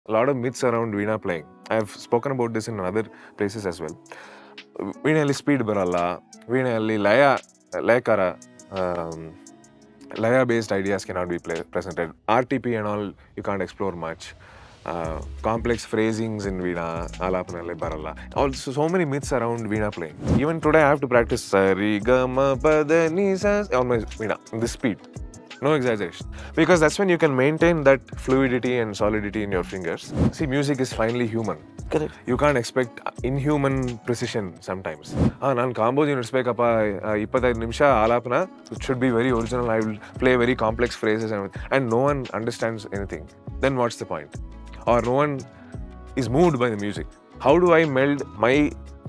a lot of myths around Veena playing. I've spoken about this in other places as well. Veenalli speed baralla, Veenalli layakara, laya based ideas cannot be presented. RTP and all you can't explore much. Complex phrasings in Veena, Alapanale Barala. Also, so many myths around Veena playing. Even today, I have to practice Sari Gama Pada Ni Sa on my Veena, this speed. No exaggeration. Because that's when you can maintain that fluidity and solidity in your fingers. See, music is finally human. Correct. You can't expect inhuman precision sometimes. ನಾನು ಕಾಂಬೋಜ್ ಇಡಿಸ್ಬೇಕಪ್ಪ 25 ನಿಮಿಷ ಆಲಾಪನ it should be very original. I will play very complex phrases and no one understands anything. Then what's the point? Or no one is moved by the music. How do I meld my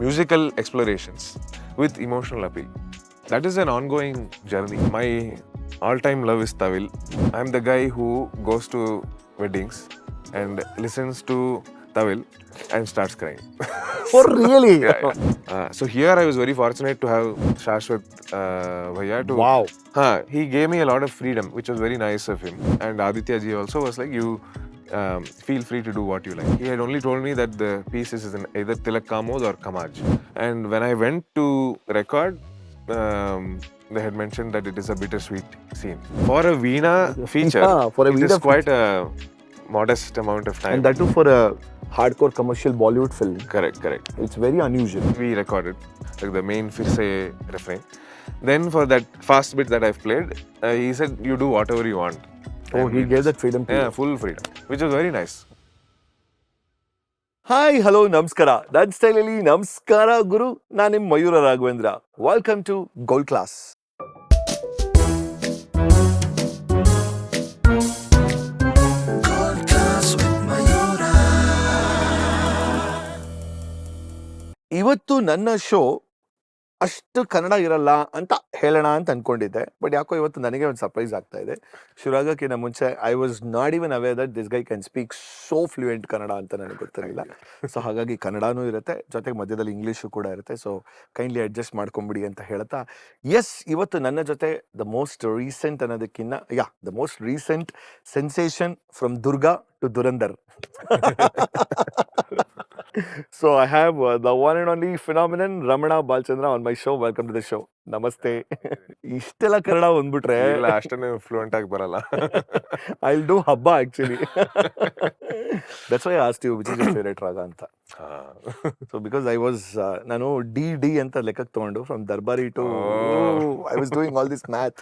musical explorations with emotional appeal? That is an ongoing journey. My all-time love is Tamil. I'm the guy who goes to weddings and listens to Tamil and starts crying. Oh, really? So here I was very fortunate to have Shashwat Bhaiya to... Wow. He gave me a lot of freedom, which was very nice of him. And Aditya ji also was like, you feel free to do what you like. He had only told me that the piece is in either Tilak Kamod or Kamaj. And when I went to record, they had mentioned that it is a bittersweet scene. For a Veena feature, it is quite a modest amount of time. And that too for a hardcore commercial Bollywood film. Correct. It's very unusual. We recorded like the main Firse refrain. Then for that fast bit that I've played, he said, you do whatever you want. Oh, he gave that freedom to you. Yeah, full freedom, which was very nice. Hi, hello, namaskara. That style ali namaskara guru. Nanim Mayuurra Raghavendraa. Welcome to Gold Class. Gold Class with Mayuurra. ಇವತ್ತು ನನ್ನ show ಅಷ್ಟು ಕನ್ನಡ ಇರಲ್ಲ ಅಂತ ಹೇಳೋಣ ಅಂತ ಅನ್ಕೊಂಡಿದ್ದೆ. But ಯಾಕೋ ಇವತ್ತು ನನಗೆ ಒಂದು ಸರ್ಪ್ರೈಸ್ ಆಗ್ತಾ ಇದೆ. ಶುರುವಾಗಕ್ಕಿಂತ ಮುಂಚೆ I was not even aware that this guy can speak so fluent Kannada ಅಂತ ನನಗೆ ಗೊತ್ತಿರಲಿಲ್ಲ. ಸೊ ಹಾಗಾಗಿ ಕನ್ನಡನೂ ಇರುತ್ತೆ, ಜೊತೆಗೆ ಮಧ್ಯದಲ್ಲಿ ಇಂಗ್ಲೀಷು ಕೂಡ ಇರುತ್ತೆ. ಸೊ ಕೈಂಡ್ಲಿ ಅಡ್ಜಸ್ಟ್ ಮಾಡ್ಕೊಂಬಿಡಿ ಅಂತ ಹೇಳ್ತಾ, ಎಸ್, ಇವತ್ತು ನನ್ನ ಜೊತೆ ದ ಮೋಸ್ಟ್ ರೀಸೆಂಟ್ ಅನ್ನೋದಕ್ಕಿಂತ the most recent sensation from Durga to Dhurandhar. So I have the one and only phenomenon Ramana Balachandran on my show. Welcome to the show. Namaste. ಇಷ್ಟೆಲ್ಲ ಕನ್ನಡ ಬಂದ್ಬಿಟ್ರೆ ಇಲ್ಲ ಅಷ್ಟೇ ಫ್ಲೂಯೆಂಟ್ ಆಗಿ ಬರಲ್ಲ. I'll do habba actually. That's why I asked you which is your favorite raga ಅಂತ. So because I was ನಾನು D ಅಂತ ಲೆಕ್ಕಕ್ಕೆ ತಗೊಂಡು from Darbari to I was doing all this math.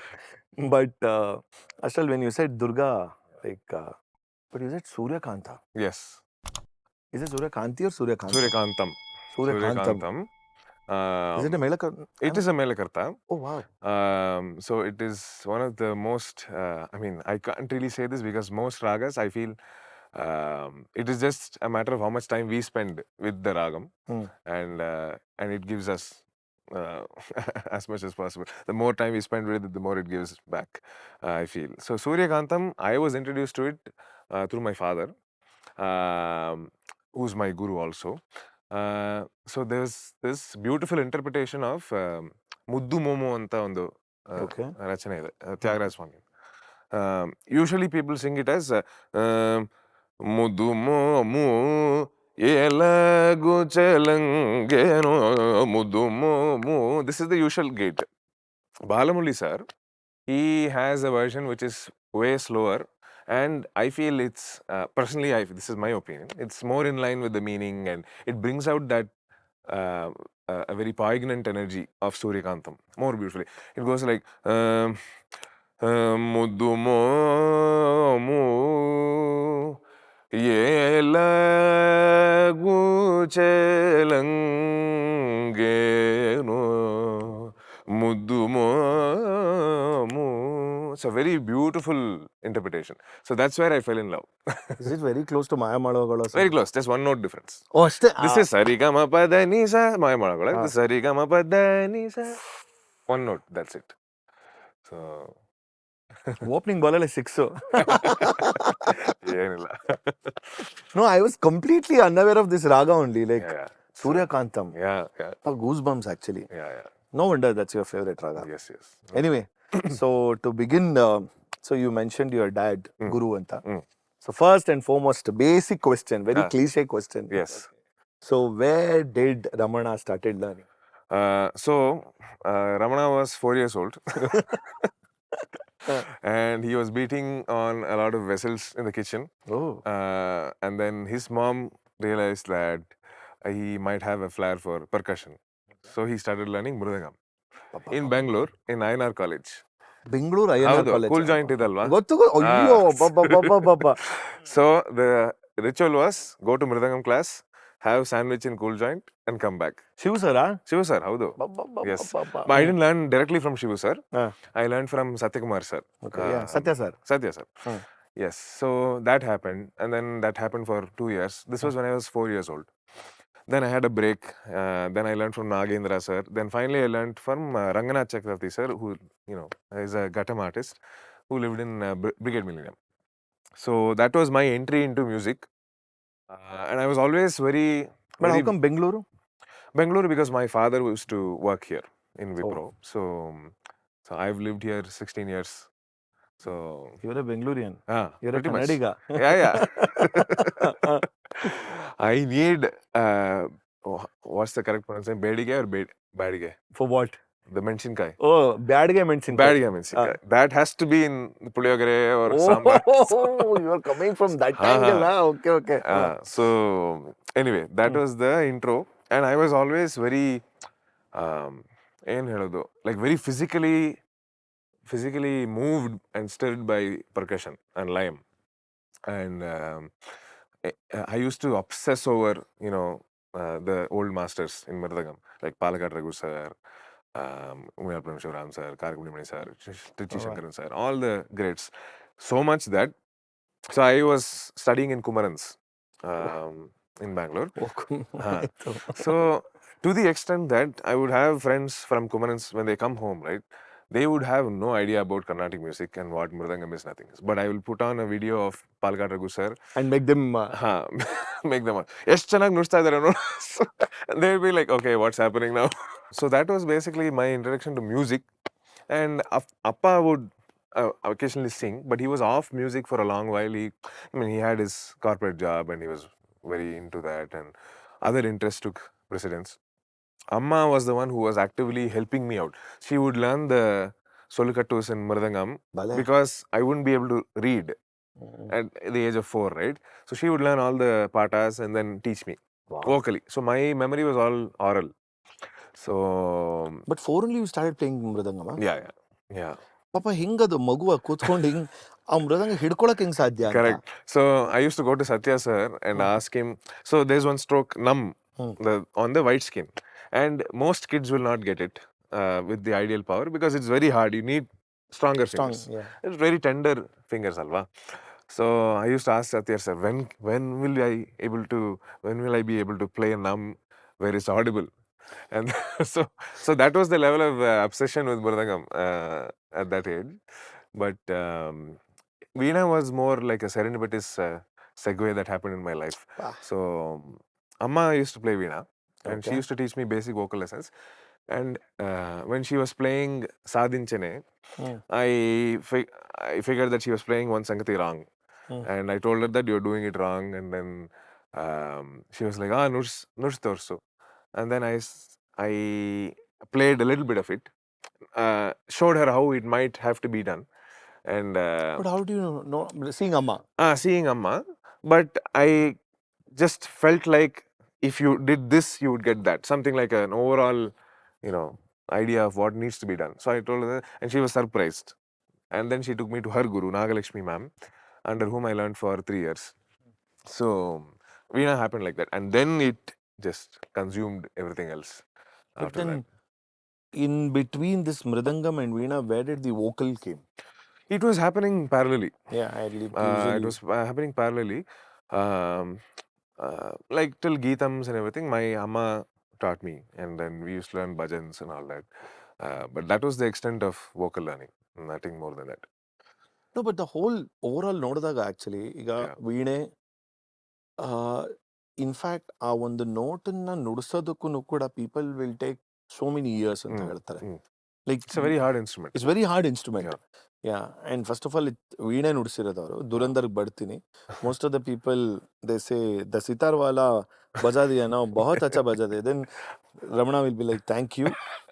But Ashal, when you said Durga, like but you said Suryakanta. Yes. Is it Suryakanti or Suryakantam? Suryakantam. Suryakantam. Is it a Melakarta? It is a Melakarta. Oh, wow. So it is one of the most, I mean, I can't really say this because most ragas, I feel, it is just a matter of how much time we spend with the ragam. And it gives us as much as possible. The more time we spend with it, the more it gives back, I feel. So Suryakantam, I was introduced to it through my father. Who's my guru also. So there's this beautiful interpretation of Muddu Momo anta ondu rachane ide, Tyagaraja Swami. Usually people sing it as Muddu Momo Elagu Chelangeno Muddu Momo. This is the usual gait. Balamulli sir, he has a version which is way slower. And I feel it's, personally, this is my opinion, it's more in line with the meaning and it brings out that a very poignant energy of Suryakantam more beautifully. It goes like, Muddu Momu Yelagu Chelangeno Muddu Momu. It's a very beautiful interpretation. So that's where I fell in love. Is it very close to Maya Malagala? Very close. Just one note difference. Oh, this is Sarigama Pada Ni Sa, Maya Malagala. This is Sarigama Pada Ni Sa. One note. That's it. So opening ball is 6. No, I was completely unaware of this raga only. Like Suryakantam. Yeah. Goosebumps actually. Yeah. No wonder that's your favorite raga. Yes. Anyway, so to begin, so you mentioned your dad, Guru Anta. So first and foremost, basic question, very Ah. cliche question. Yes. So where did Ramana started learning? So Ramana was 4 years old. And he was beating on a lot of vessels in the kitchen. Oh. And then his mom realized that he might have a flair for percussion. So he started learning mridangam in Bangalore in INR College. Bengaluru I N R ಹೌದು, college cool joint ಇದಲ್ವಾ? ಗೊತ್ತು ಅಯ್ಯೋ ಅಬ್ಬಬ್ಬಬ್ಬಬ್ಬ. So the ritual was go to mridangam class, have sandwich in cool joint and come back. Shiva sir? Shivu sir, howdo? Yes. But I didn't learn directly from Shivu sir. I learned from Kumar sir. Okay, yeah. Satya sir. Satya sir. Yes. So that happened, and then that happened for 2 years. This was when I was 4 years old. Then I had a break. Then I learned from Nagendra sir. Then finally I learned from Ranganath Chakravarti sir, who is a Ghatam artist who lived in Brigade Millennium. So that was my entry into music, and I was always very. But how come Bengaluru? Bangalore, because my father used to work here in Wipro. So I've lived here 16 years. So You're a Bengalorean. You're a pretty much. Kannadiga. Yeah. I need what's the correct pronunciation? Bedige or badige? For what? The menshinkai. Oh, Byadgi ಮೆಣಸಿನಕಾಯಿ. Badige menshinkai. That has to be in puliyogare or sambar. Oh, you are coming from that angle, huh? Okay. So anyway, that was the intro, and I was always very ಏನ್ ಹೇಳೋದು, like very physically moved and stirred by percussion and lime. And I used to obsess over the old masters in Mridangam, like Palakkad Raghu sir, Umayappuram Shivaram sir, Karagudimani sir, Trichy Shankaran sir, all the greats. So much that I was studying in Kumarans in Bangalore. So to the extent that I would have friends from Kumarans, when they come home, right, they would have no idea about Carnatic music and what mridangam is, nothing. But I will put on a video of Palakkad Raghu sir and make them make them ಎಷ್ಟು ಚೆನ್ನಾಗಿ ನುಡಿಸ್ತಾ ಇದ್ದಾರೆ ನೋಡು. They will be like, okay, what's happening now? So that was basically my introduction to music. And Appa would occasionally sing, but he was off music for a long while. He had his corporate job and he was very into that, and other interests took precedence. Amma was the one who was actively helping me out. She would learn the solukattus in mridangam because I wouldn't be able to read at the age of 4, right? So she would learn all the patas and then teach me vocally. So my memory was all oral. So but 4 only you started playing mridangam? Yeah. ಪಾಪ ಹೆಂಗದು ಮಗುವ ಕೂತ್ಕೊಂಡು ಹಿಂಗ್ ಆ ಮೃದಂಗ ಹಿಡ್ಕೊಳಕ್ ಹೆಂಗ್ ಸಾಧ್ಯ? Correct. So I used to go to Satya sir and ask him. So there's one stroke num on the white skin, and most kids will not get it with the ideal power because it's very hard. You need stronger fingers. It's very tender fingers, alva. So I used to ask Satya sir, when will I be able to play a num where it's audible? And so that was the level of obsession with mridangam at that age. But Veena was more like a serendipitous segue that happened in my life. So Amma used to play Veena, and she used to teach me basic vocal lessons. And when she was playing Sadinchane, I figured that she was playing one Sangati wrong. And I told her that you're doing it wrong. And then she was like, nush torso. And then I played a little bit of it, showed her how it might have to be done. And but how do you know seeing Amma? Seeing Amma, but I just felt like if you did this, you would get that. Something like an overall, idea of what needs to be done. So I told her, and she was surprised. And then she took me to her guru, Nagalakshmi ma'am, under whom I learned for 3 years. So Veena happened like that. And then it just consumed everything else. But then, in between this mridangam and Veena, where did the vocal came? It was happening parallelly. It was happening parallelly. Like till Geetams and everything, my Amma taught me, and then we used to learn bhajans and all that. But that was the extent of vocal learning, nothing more than that. No, but the whole overall ನೋಡಿದಾಗ actually ಈಗ ವೀಣೆ in fact ಆ ಒಂದು ನೋಟನ್ನ ನುಡಿಸೋದಕ್ಕೂ ಕೂಡ people will take so many years ಅಂತ ಹೇಳ್ತಾರೆ. Like It's a very hard instrument. it's very hard instrument. Yeah. Yeah, and first of all, Veena ನುಡಿಸಿರೋದವರು Durandhar ಬರ್ತೀನಿ. Most of the people they say the sitar wala baja diya na, bahut acha baja de. Then Ramana will be like, thank you.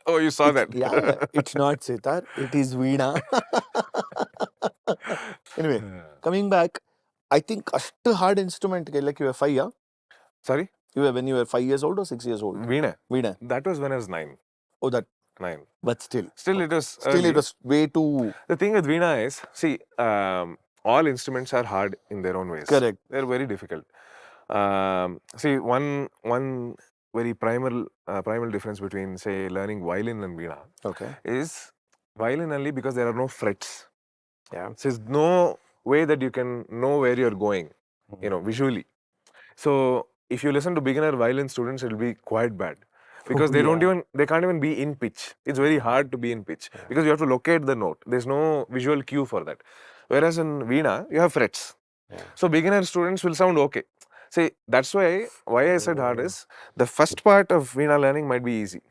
Oh, you saw that. Yeah, it's not sitar, it is Veena. Anyway, coming back, I think ಅಷ್ಟು hard instrument like you were 5, yeah? Sorry? When you were 5 years old or 6 years old? Veena. Veena. That was when I was 9. Oh, that. 9. But still. Still, it was. Still, early. it was way too. The thing with Veena is, see, all instruments are hard in their own ways. Correct. They're very difficult. See, one very primal difference between, say, learning violin and Veena Okay. is violin only because there are no frets. Yeah. So there's no way that you can know where you're going, visually. So if you listen to beginner violin students, it'll be quite bad. Because they can't even be in pitch. It's very hard to be in pitch because you have to locate the note. There's no visual cue for that. Whereas in Veena, you have frets. Yeah. So beginner students will sound okay. See, that's why I said hard is the first part of Veena learning might be easy.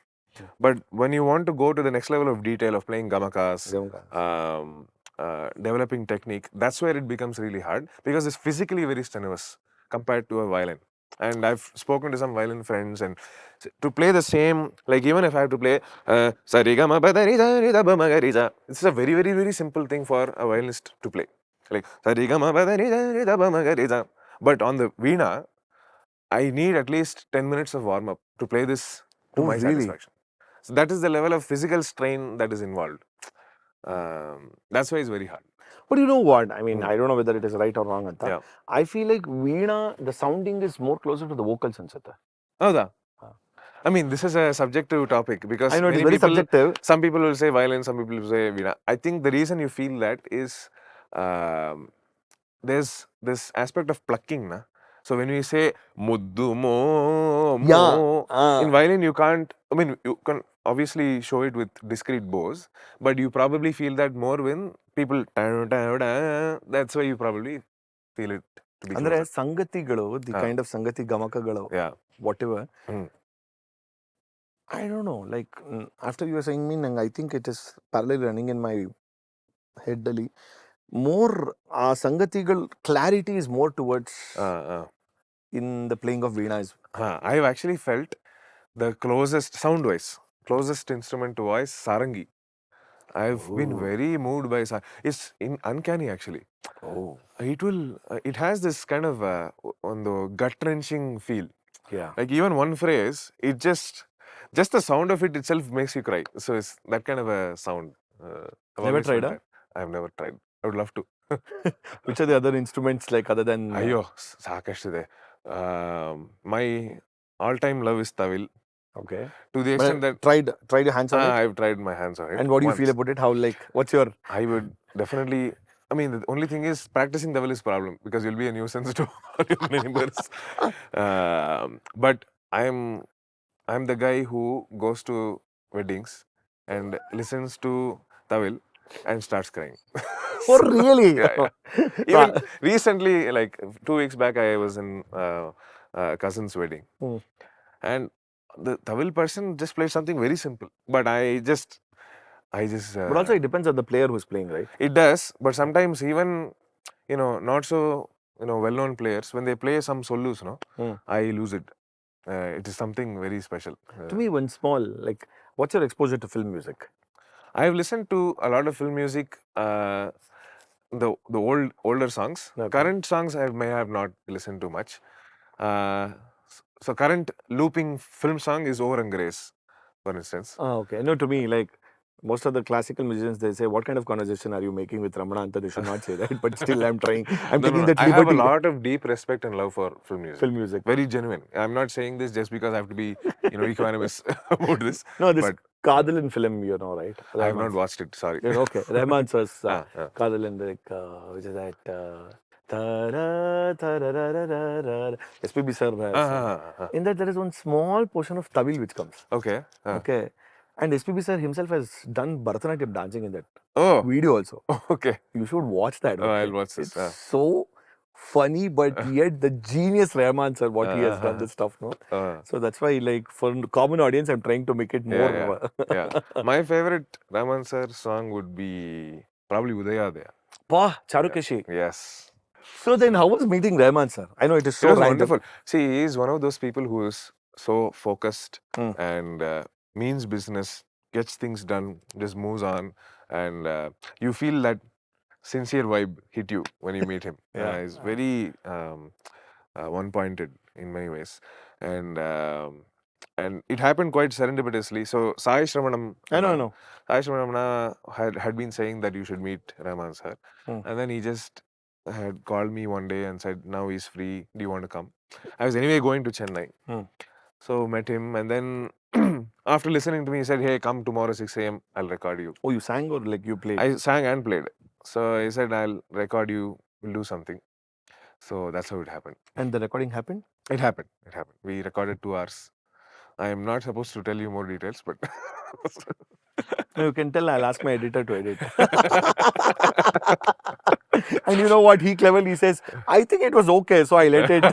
But when you want to go to the next level of detail of playing gamakas, developing technique, that's where it becomes really hard because it's physically very strenuous compared to a violin. And I've spoken to some violin friends, and to play the same, like even if I have to play sarigama padarija ridabamagariza, it's a very, very, very simple thing for a violinist to play. Like sarigama padarija ridabamagariza. But on the Veena, I need at least 10 minutes of warm up to play this to my satisfaction. So that is the level of physical strain that is involved. That's why it's very hard. But you know what? I mean, I don't know whether it is right or wrong. Anta. Yeah. I feel like Veena, the sounding is more closer to the vocals. Howda? I mean, this is a subjective topic because I know it is very subjective. Some people will say violin, some people will say Veena. I think the reason you feel that is there's this aspect of plucking, na? So when we say muddu mo, in violin you can't. I mean, you can obviously show it with discrete bows, but you probably feel that more when people. That's why you probably feel it to be. Andre sangatigalu, the kind of sangati gamakagalu, whatever. I don't know. Like after you were saying me, I think it is parallel running in my head. More sangatigal clarity is more towards in the playing of Veena. I've actually felt the closest sound-wise, closest instrument to voice, sarangi. I've been very moved by it's uncanny actually. It has this kind of on the gut-wrenching feel. Yeah. Like even one phrase, it just the sound of it itself makes you cry. So it's that kind of a sound. Never tried, I've never tried. I would love to. Which are the other instruments like other than? Ayyo, sakashide. My all-time love is Tawil. Okay. To the extent that tried your hands on it? I've tried my hands on it. And what do you feel about it? How what's your? I would definitely. I mean, the only thing is practicing Tawil is problem because you'll be a nuisance to all your neighbors. But I'm the guy who goes to weddings and listens to Tawil and starts crying. Oh, really? Yeah. Even recently, like 2 weeks back, I was in a cousin's wedding. And the Tawil person just played something very simple. But I just but also it depends on the player who's playing, right? It does. But sometimes even, not so, well-known players, when they play some solos, I lose it. It is something very special. To me, one small, like, what's your exposure to film music? I've listened to a lot of film music, the older songs. Okay. Current songs I may have not listened to much. So current looping film song is Over and Grace, for instance. Okay. No, to me, like, most of the classical musicians, they say, what kind of conversation are you making with Ramana? They should not say that, but still I'm trying. I'm taking that liberty. I have a lot of deep respect and love for film music. Film music. Very genuine. I'm not saying this just because I have to be, equanimous about this. No, this Kadalin film, right? I have not watched it, sorry. Okay. Rahman's was Kadalin, which is that... SPB sir. In that there is one small portion of Tawil which comes. Okay. Okay. And SPB sir himself has done Bharatanatyam dancing in that video also. Okay. You should watch that. Okay? I'll watch this. It's so funny, but yet the genius Rahman sir, what he has done this stuff, no? So that's why, like, for common audience, I'm trying to make it more. Yeah. My favorite Rahman sir song would be probably Udayadaya. Pah, Charukeshi. Yes. So then, how was meeting Rahman sir? I know it is so It was random. wonderful. See, he is one of those people who is so focused and means business, gets things done, just moves on, and you feel that sincere vibe hit you when you meet him. He's very one-pointed in many ways, and it happened quite serendipitously. So Sai Shravanam, I know. Sai Shravanam had been saying that you should meet Rahman sir, and then he just had called me one day and said, now he's free, do you want to come? I was anyway going to Chennai. So met him, and then after listening to me, he said, hey, come tomorrow 6 a.m. I'll record you. Oh, you sang or like you played? I sang and played. So he said, I'll record you, we'll do something. So that's how it happened. And the recording happened? It happened. We recorded 2 hours. I am not supposed to tell you more details, but No, you can tell. I'll ask my editor to edit. And you know what? He cleverly says, I think it was okay, so I let it.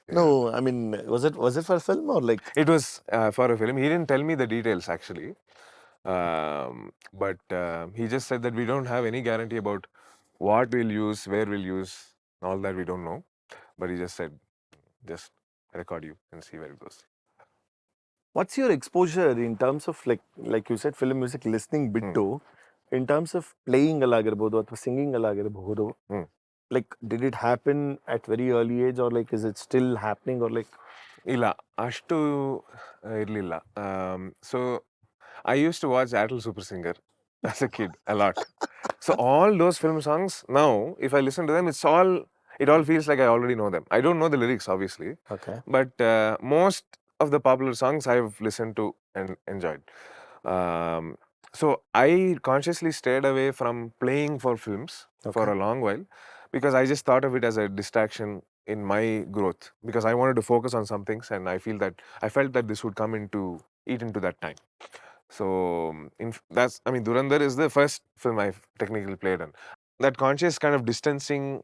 No, I mean, was it for a film or like? It was for a film. He didn't tell me the details actually, but he just said that we don't have any guarantee about what we'll use, where we'll use, all that we don't know. But he just said, just record you and see where it goes. What's your exposure in terms of like you said, film music listening bittu, in terms of playing alagirbodu or singing alagirbodu? Like, did it happen at very early age, or like is it still happening, or like? ಇಲ್ಲ ಅಷ್ಟು ಇರಲಿಲ್ಲ. So I used to watch Atal Super Singer as a kid a lot. So all those film songs now, if I listen to them, it all feels like I already know them. I don't know the lyrics obviously, but most of the popular songs I've listened to and enjoyed. So I consciously stayed away from playing for films for a long while, because I just thought of it as a distraction in my growth, because I wanted to focus on some things, and I felt that this would eat into that time. So Durandhar is the first film I've technically played on. That conscious kind of distancing,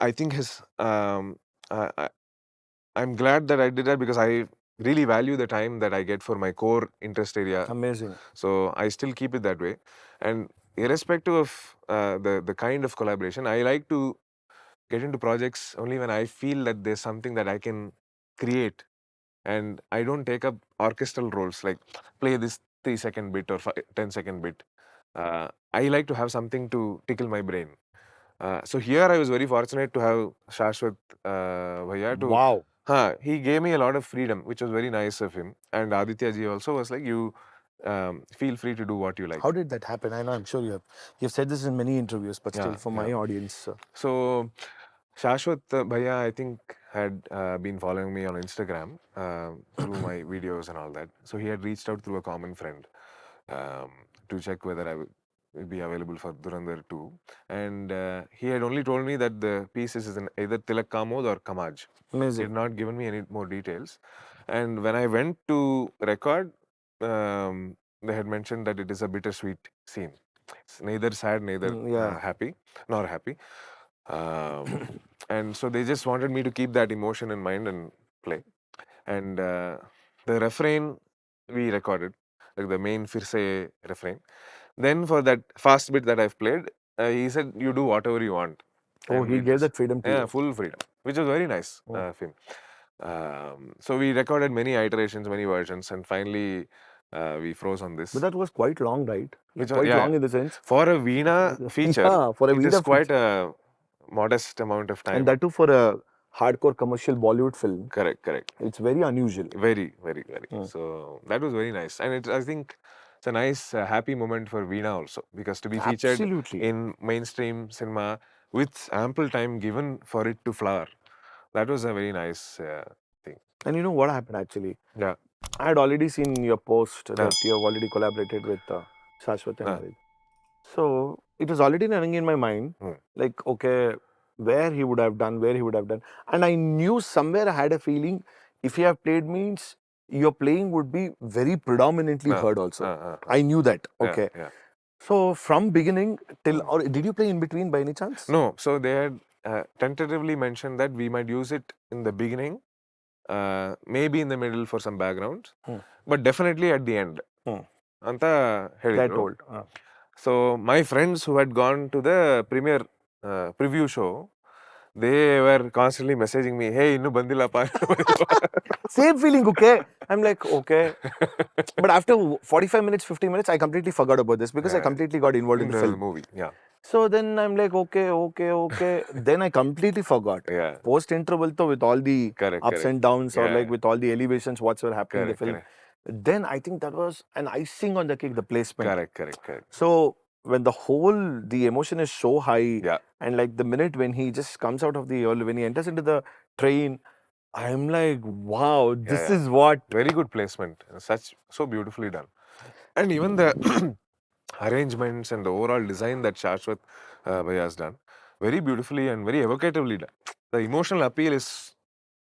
I think I'm glad that I did that, because I really value the time that I get for my core interest area. Amazing. So I still keep it that way. And irrespective of the kind of collaboration, I like to get into projects only when I feel that there's something that I can create. And I don't take up orchestral roles like play this 3-second bit or 10-second bit. I like to have something to tickle my brain. So here I was very fortunate to have Shashwat Bhaiya to... Wow. He gave me a lot of freedom, which was very nice of him. And Aditya ji also was like, you feel free to do what you like. How did that happen? I know, I'm sure you've said this in many interviews, but still for my audience. So Shashwat Bhaiya, I think, had been following me on Instagram through my videos and all that. So he had reached out through a common friend to check whether I would be available for Durandhar 2. And he had only told me that the piece is in either Tilak Kamod or Kamaj. Amazing. He had not given me any more details. And when I went to record, they had mentioned that it is a bittersweet scene. It's neither sad, neither happy, nor happy. And so they just wanted me to keep that emotion in mind and play. And the refrain we recorded, like the main Firse refrain. Then for that fast bit that I've played, he said, you do whatever you want. Oh, he gave that freedom to you. Yeah, full freedom, which was very nice film. So we recorded many iterations, many versions, and finally we froze on this. But that was quite long, right? Which quite long in the sense. For a Veena feature, for a it Veena is quite a modest amount of time. And that too for a hardcore commercial Bollywood film. Correct. It's very unusual. Very. So that was very nice. And I think it's a nice, happy moment for Veena also, because to be featured in mainstream cinema with ample time given for it to flower, that was a very nice thing. And you know what happened actually? Yeah. I had already seen your post that you have already collaborated with Shashwat and Arohy. So it was already running in my mind, like, okay, where he would have done. And I knew somewhere, I had a feeling, if you have played means your playing would be very predominantly heard also. I knew that. Okay. So from beginning till, or did you play in between by any chance? No, so they had tentatively mentioned that we might use it in the beginning, maybe in the middle for some backgrounds, but definitely at the end. ಅಂತ They're ಹೇಳಿದ್ರು. told. So my friends who had gone to the premiere preview show, they were constantly messaging me, hey, innu bandilappa. Same feeling, okay? I'm like, okay. But after 45 minutes, 50 minutes, I completely forgot about this because I completely got involved in the film. Movie, yeah. So then I'm like, okay. Then I completely forgot. Yeah. Post interval though, with all the ups and downs, or Yeah. like with all the elevations, what's were happening in the film. Then I think that was an icing on the cake, the placement. Correct. So when the emotion is so high, and like the minute when he just comes out of when he enters into the train, I'm like, wow, this is what. Very good placement. So beautifully done. And even the arrangements and the overall design that Shashwat Bhaiya has done, very beautifully and very evocatively done. The emotional appeal is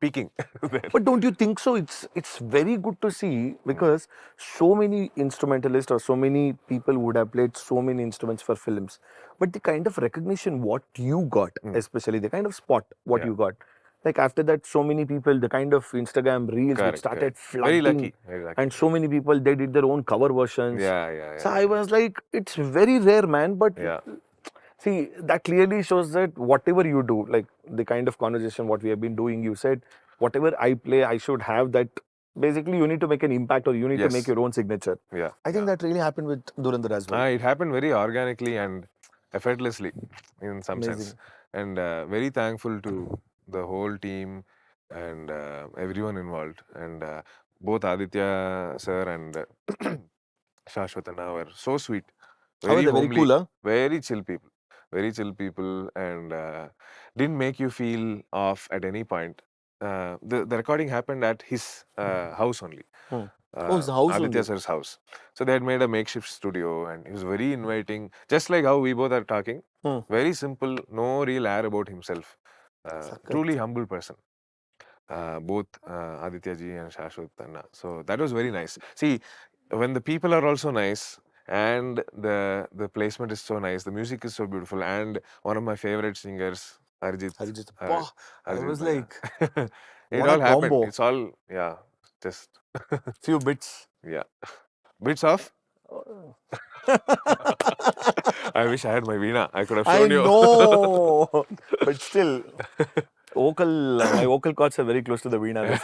peaking. But don't you think so? It's very good to see, because so many instrumentalists or so many people would have played so many instruments for films, but the kind of recognition what you got, especially the kind of spot what you got, like after that, so many people, the kind of Instagram reels which started flooding. Very lucky. And so many people, they did their own cover versions. So I was like, it's very rare, man. But see, that clearly shows that whatever you do, like the kind of conversation what we have been doing, you said, whatever I play, I should have that. Basically, you need to make an impact, or you need to make your own signature. I think that really happened with Durandhar as well. It happened very organically and effortlessly in some sense. And very thankful to the whole team and everyone involved. And both Aditya sir and Shashwatana were so sweet. Very Very homely, cool, huh? very chill people. Very chill people, and didn't make you feel off at any point. The recording happened at his house only. His house Aditya only. sir's house. So they had made a makeshift studio, and he was very inviting, just like how we both are talking. Very simple, no real air about himself. Truly humble person. Both Aditya ji and Shashwat Anna. So that was very nice. See, when the people are also nice, and the placement is so nice, the music is so beautiful, and one of my favorite singers, Arjun. I was like, it what all a happened. combo. It's all, just Few bits. Bits of. I wish I had my Veena. I could have shown you. I know, but still, my vocal cords are very close to the Veena.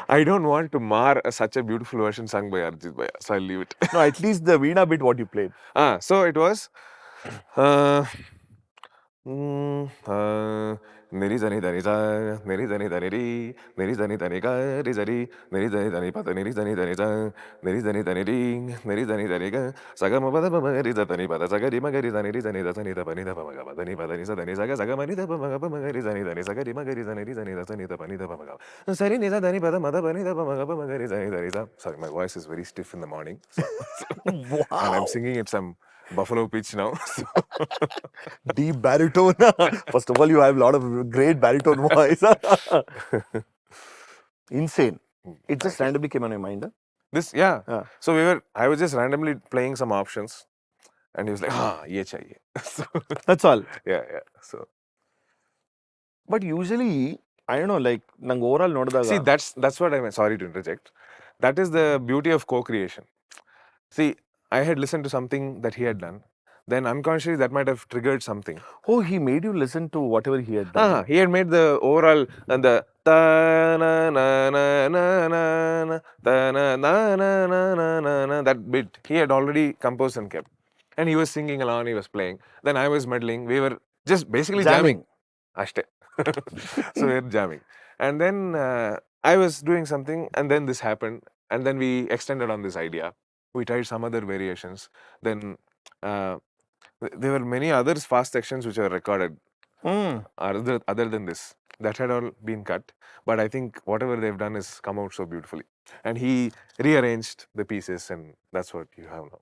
I don't want to mar such a beautiful version sung by Arjun Bhaiya, so I'll leave it. No, at least the Veena bit what you played. So it was niri zani dani za, niri zani dani ri, niri zani dani ga, ri zari, niri zani dani pa, niri zani dani za, niri zani dani ri, niri zani dani ga, saga ma pa da pa ma ri za dani pa da, saga ri ma ga ri zani da zani da pa ni da pa ma ga pa dani pa dani sa dani saga saga ma ni da pa ma ga pa ma ga ri zani saga ri ma ga ri zani da zani da pa ni da pa ma ga pa sari ni za dani pa da ma da pa ni da pa ma ga pa ma ga ri zani sa. Sorry, my voice is very stiff in the morning, so Wow. and I'm singing at some buffalo pitch now. Deep baritone. First of all, you have a lot of great baritone voice. Insane. It just randomly came on your mind. Huh? This, so I was just randomly playing some options, and he was like, ye chahiye. So, that's all. Yeah. So, but usually, I don't know, like, nang overall nodadaga. See, that's what I meant. Sorry to interject. That is the beauty of co-creation. See, I had listened to something that he had done. Then unconsciously that might have triggered something. Oh, he made you listen to whatever he had done. He had made the overall and the ta na na na na na na ta na na na na na na that bit he had already composed and kept, and he was singing along. He was playing. Then I was meddling. We were just basically jamming. Ashte. So we were jamming, and then I was doing something, and then this happened, and then we extended on this idea. We tried some other variations. Then there were many other fast sections which were recorded other than this that had all been cut, but I think whatever they've done has come out so beautifully, and he rearranged the pieces, and that's what you have now.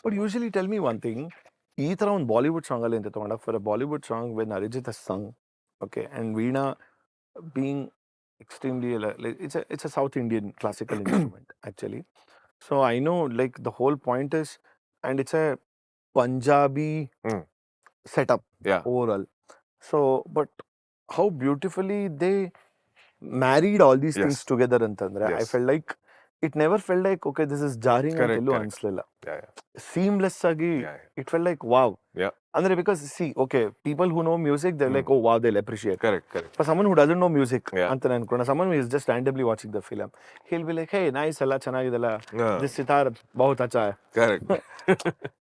But usually, tell me one thing, ee thara one Bollywood song alle ante tagona, for a Bollywood song when Arijit has sung, okay, and Veena being extremely, like, it's a South Indian classical instrument actually. So I know like the whole point is, and it's a Punjabi Mm. setup Yeah. overall. So, but how beautifully they married all these things Yes. together ಅಂತಂದ್ರೆ I Yes. felt like it never felt like okay this is jarring ಅಂತ Correct. ಎಲ್ಲೂ Correct. ಅನ್ಸ್ಲಿಲ್ಲ. Yeah. Yeah. Seamless ಆಗಿ Yeah. it felt like wow. Yeah. Andre because see okay people who know music they're like oh wow they'll appreciate. Correct. Correct. For someone who doesn't know music Yeah. ಅಂತ ನಾನು ಅನ್ಕೊಂಡೆ, someone who is just randomly watching the film he'll be like hey nice ಎಲ್ಲ ಚೆನ್ನಾಗಿದೆಲ್ಲ Yeah. this sitar बहुत अच्छा है. Correct.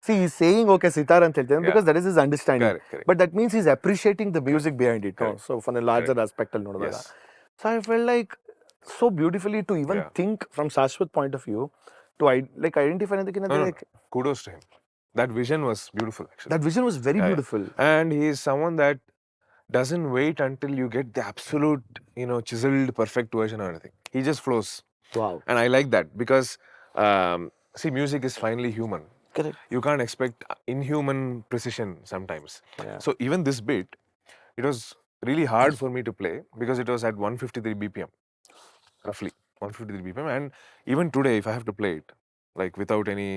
See he's saying okay sitar ಅಂತ ಹೇಳ್ತಾನೆ Yeah. because that is his understanding. Correct. Correct. But that means he's appreciating the music behind it. No? Correct. So from a larger aspect ಅಲ್ಲಿ ನೋಡಿದಾಗ. Yes. So I felt like so beautifully to even Yeah. think from Shashwat point of view to like identify anything No, no, like no. Kudos to him. That vision was beautiful, actually. that vision was very Yeah, yeah. beautiful. And he is someone that doesn't wait until you get the absolute, chiseled, perfect version or anything. He just flows. Wow. And I like that because, see, music is finally human. Correct. You can't expect inhuman precision sometimes. Yeah. So even this bit, it was really hard for me to play because it was at 153 BPM, roughly 153 BPM. And even today, if I have to play it, like without any,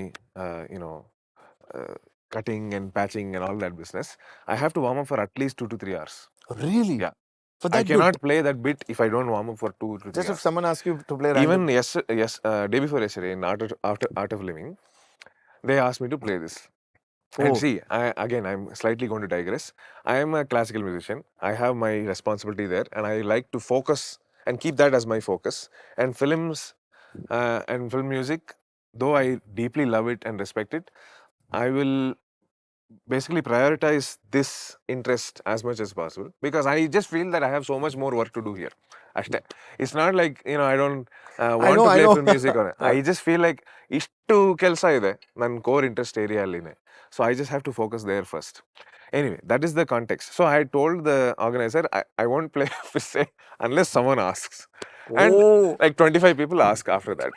cutting and patching and all that business, I have to warm up for at least 2 to 3 hours. Really? Yeah. For I that cannot play that bit if I don't warm up for 2 to 3 just if hours. someone asks you to play random. Even day before yesterday in Art of Living, they asked me to play this. And Oh. see, I'm slightly going to digress. I am a classical musician. I have my responsibility there, and I like to focus and keep that as my focus. And films and film music, though I deeply love it and respect it, I will basically prioritize this interest as much as possible because I just feel that I have so much more work to do here. Ashte. It's not like, I don't want know, to I play know. film music or I just feel like ishtu kelsa ide ನನ್ನ core interest area alline. So I just have to focus there first. Anyway, that is the context. So I told the organizer I won't play Fisse unless someone asks. And Oh. like 25 people ask after that.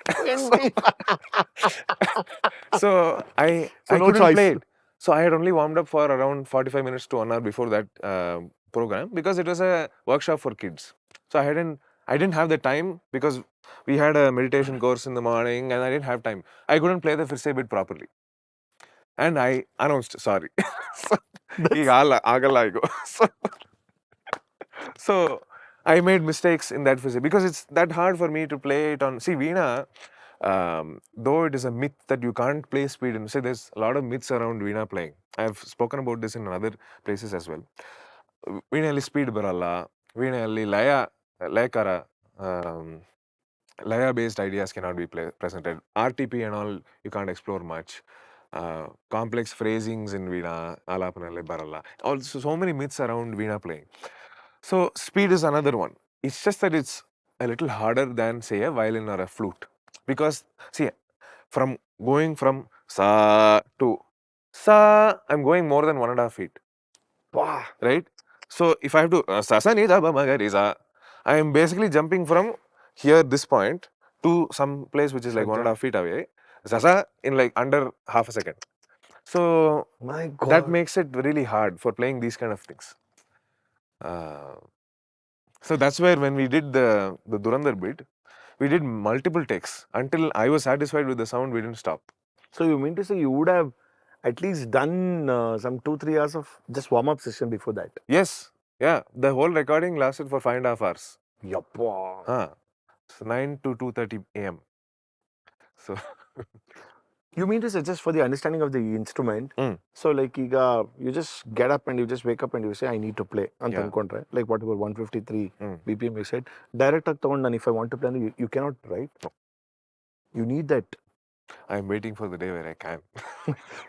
So I So no couldn't choice. play it. So I had only warmed up for around 45 minutes to 1 hour before that program because it was a workshop for kids. So I didn't have the time because we had a meditation course in the morning and I didn't have time. I couldn't play the Firse bit properly. And I announced, sorry. ಈಗ ಆಗಲ್ಲ ಈಗ. So I made mistakes in that Firse because it's that hard for me to play it on. See, Veena, though it is a myth that you can't play speed, and say there's a lot of myths around Veena playing. I've spoken about this in other places as well. ವೀಣೆಯಲ್ಲಿ speed ಬರಲ್ಲ, ವೀಣೆಯಲ್ಲಿ ಲಯಕಾರ laya based ideas cannot be presented. RTP and all you can't explore much. Complex phrasings in Veena alapanale baralla. Also so many myths around Veena playing. So speed is another one. It's just that it's a little harder than say a violin or a flute because see going from sa to sa, I'm going more than 1.5 feet. Wow. Right? So if I have to sa sa ni da ba ma ga re sa, I am basically jumping from here this point to some place which is like 1.5 feet away. Sa sa in like under half a second. So My God. that makes it really hard for playing these kind of things. So that's where when we did the Durandhar bit, we did multiple takes until I was satisfied with the sound. We didn't stop. So you mean to say you would have at least done some 2-3 hours of just warm up session before that? Yes, yeah. The whole recording lasted for 5.5 hours. Yappa. So 9 to 2:30 a.m. So You mean to say just for the understanding of the instrument, so like you just get up and you just wake up and you say I need to play ಅಂತ Yeah. ಅನ್ಕೊಂಡ್ರೆ like whatever 153 BPM you said direct ಆಗಿ ತಗೊಂಡು ನಾನು if I want to play you cannot, right? No. You need that. I'm waiting for the day where I can.